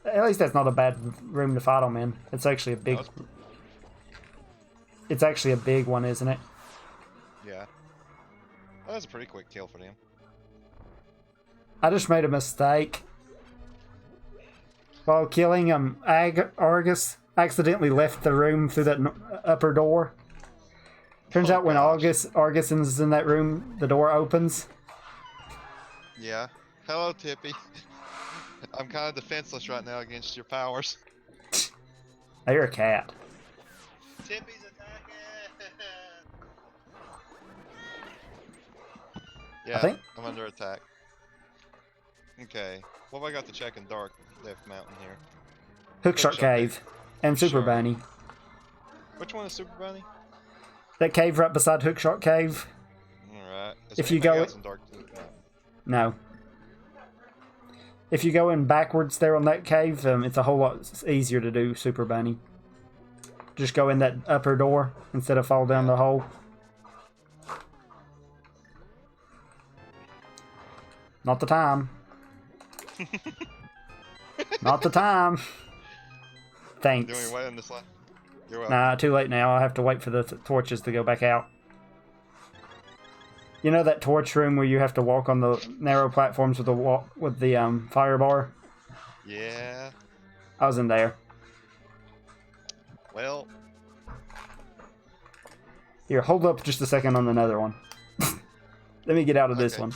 At least that's not a bad room to fight them in. It's actually a big. That was- It's actually a big one, isn't it? Yeah. That was a pretty quick kill for them. I just made a mistake. While killing Argus, I accidentally left the room through that upper door. Turns out when Argus is in that room, the door opens. Yeah. Hello, Tippy. I'm kind of defenseless right now against your powers. Oh, you're a cat. Tippy's attacking! Yeah, I'm under attack. Okay. What have I got to check in Dark Death Mountain here? Hookshot Cave. And Super Sure. Bunny. Which one is Super Bunny? That cave right beside Hookshot Cave. Alright. If you go in Dark Death Mountain? No. If you go in backwards there on that cave, it's a whole lot easier to do Super Bunny. Just go in that upper door instead of fall down the hole. Not the time. Not the time. Thanks. Doing away on this line? You're welcome. Nah, too late now. I have to wait for the torches to go back out. You know that torch room where you have to walk on the narrow platforms with the fire bar? Yeah. I was in there. Well. Here, hold up just a second on another one. Let me get out of this Okay. one.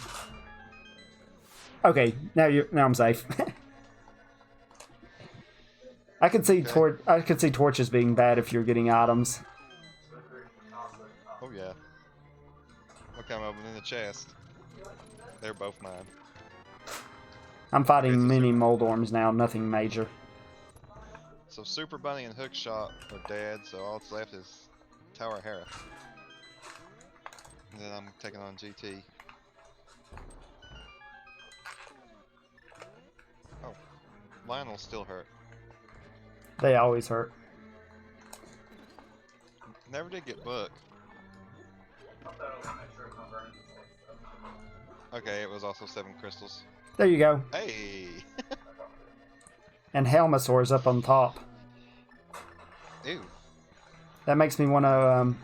Okay, now I'm safe. I could see torches being bad if you're getting items. Oh yeah. Okay, I'm opening the chest. They're both mine. I'm fighting Okay, so mini Moldorms now, nothing major. So Super Bunny and Hookshot are dead, so all that's left is Tower Hera. And then I'm taking on GT. Oh. Lionel's still hurt. They always hurt. Never did get Book. Okay, it was also 7 crystals. There you go. Hey! And Helmasaur's up on top. Ew. That makes me wanna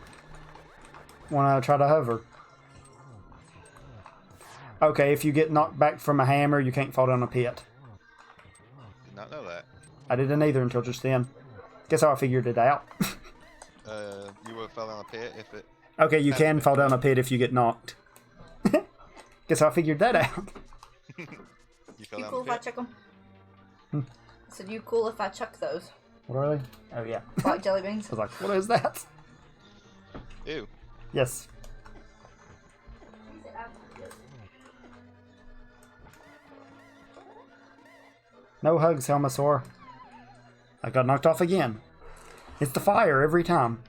try to hover. Okay, if you get knocked back from a hammer, you can't fall down a pit. Did not know that. I didn't either until just then. Guess how I figured it out. You would have fell down a pit if it... Okay, you can fall down a pit if you get knocked. Guess I figured that out. You fell You down cool the if I pit? chuck them? Hmm. I said, you cool if I chuck those? What are they? Oh, yeah. White jelly beans. I was like, what is that? Ew. Yes. No hugs, Helmasaur. I got knocked off again. It's the fire every time.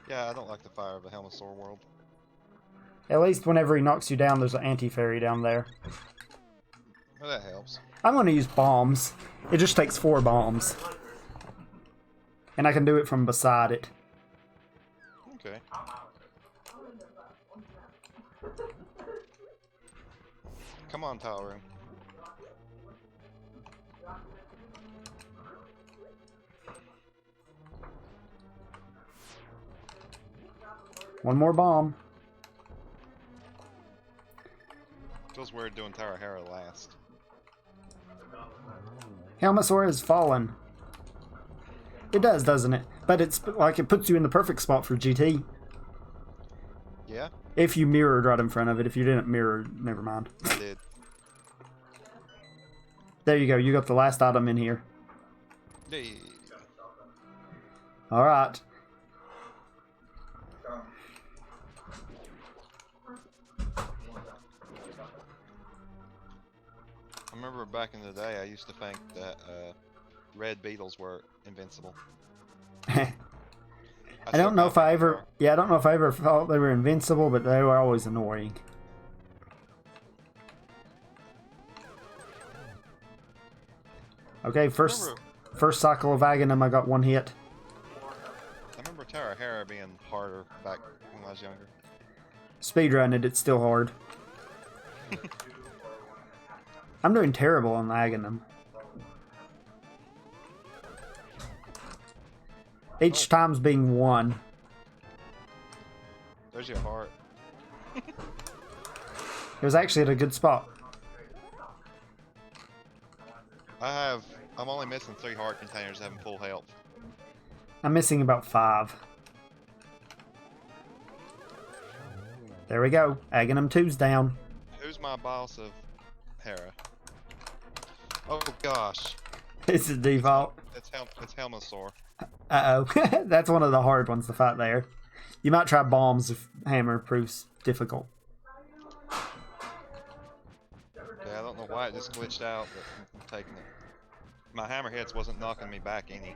Yeah, I don't like the fire of a Helmasaur world. At least whenever he knocks you down, there's an anti-fairy down there. Well, that helps. I'm going to use bombs. It just takes 4 bombs. And I can do it from beside it. Okay. Come on, Tile Room. One more bomb. Feels weird doing Tower Hera last. Helmasaur has fallen. It does, doesn't it? But it's like it puts you in the perfect spot for GT. Yeah, If you mirrored right in front of it. If you didn't mirror, never mind. I did. There you go. You got the last item in here. Hey. Alright. I remember back in the day, I used to think that red beetles were invincible. I don't know if I ever... Yeah, I don't know if I ever thought they were invincible, but they were always annoying. Okay, first cycle of Aghanim, I got 1 hit. I remember Tower Hera being harder back when I was younger. Speedrun it, it's still hard. I'm doing terrible on the Aghanim. Each time's being 1. There's your heart. It was actually at a good spot. I'm only missing 3 heart containers having full health. I'm missing about 5. There we go. Aghanim 2's down. Who's my boss of Hera? Oh gosh. It's a default. It's Helmasaur. Uh-oh. That's one of the hard ones to fight there. You might try bombs if hammer proves difficult. Okay, I don't know why it just glitched out, but I'm taking it. My hammerheads wasn't knocking me back any.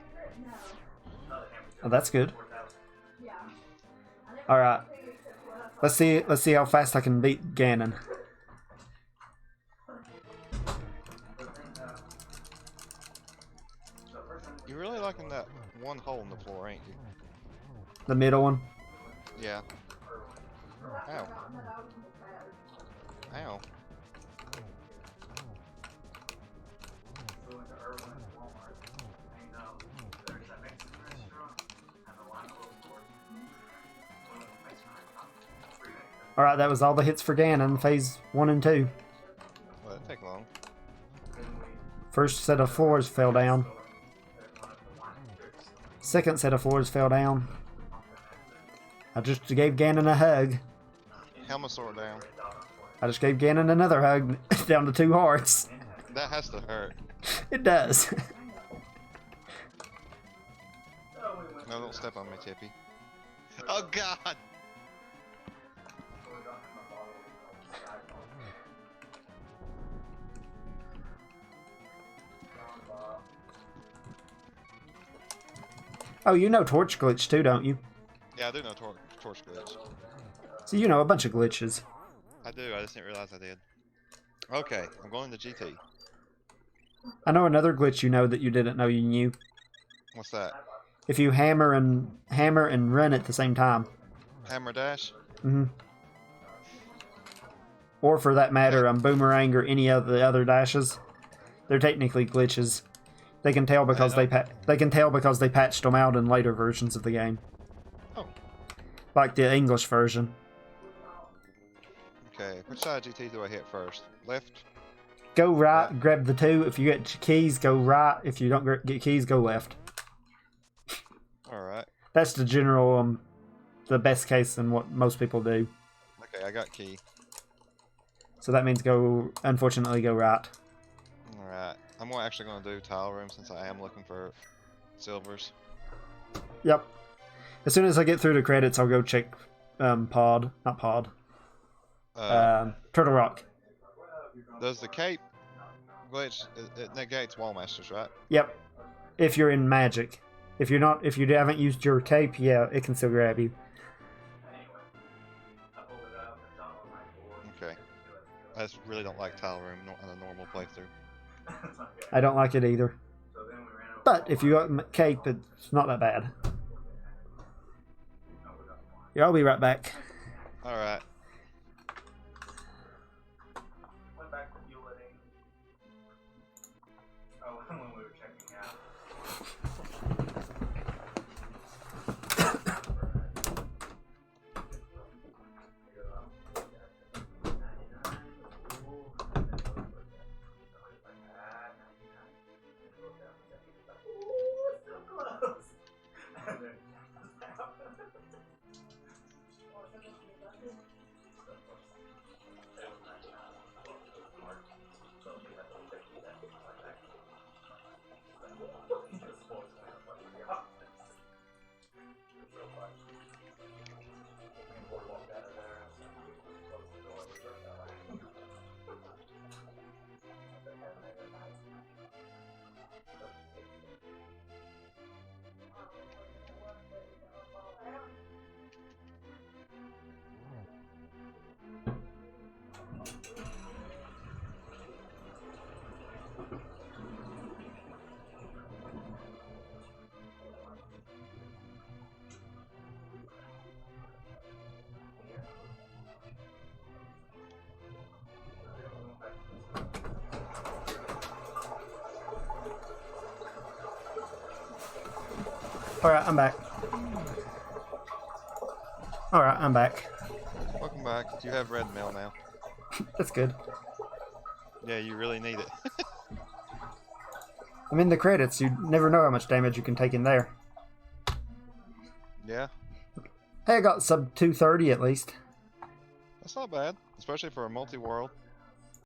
Oh, that's good. Alright. Let's see how fast I can beat Ganon. You're really liking that one hole in the floor, ain't you? The middle one. Yeah. Ow. Ow. Alright, that was all the hits for Ganon, phase 1 and 2. Well, that take long. First set of floors fell down. Second set of floors fell down. I just gave Ganon a hug. Helmasaur down. I just gave Ganon another hug, down to 2 hearts. That has to hurt. It does. No, don't step on me, Tippy. Oh God! Oh, you know Torch Glitch too, don't you? Yeah, I do know torch glitch. So you know a bunch of glitches. I do, I just didn't realize I did. Okay, I'm going to GT. I know another glitch you know that you didn't know you knew. What's that? If you hammer and run at the same time. Hammer dash? Mm-hmm. Or for that matter, boomerang or any of the other dashes. They're technically glitches. They can tell because they patched them out in later versions of the game. Oh. Like the English version. Okay, which side of GT do I hit first? Left? Go right, grab the 2. If you get keys, go right. If you don't get keys, go left. Alright. That's the general, the best case and what most people do. Okay, I got key. So that means unfortunately go right. Alright. I'm actually going to do tile room since I am looking for silvers. Yep. As soon as I get through the credits, I'll go check Turtle Rock. Does the cape glitch? It negates wall masters, right? Yep. If you're in magic. If you haven't used your cape, yeah, it can still grab you. Okay. I just really don't like tile room on a normal playthrough. I don't like it either. But if you got cape, it's not that bad. Yeah, I'll be right back. Alright. Alright, I'm back. Alright, I'm back. Welcome back. You have red mail now. That's good. Yeah, you really need it. I'm in the credits. You never know how much damage you can take in there. Yeah, Hey, I got sub 230 at least. that's not bad, especially for a multi-world.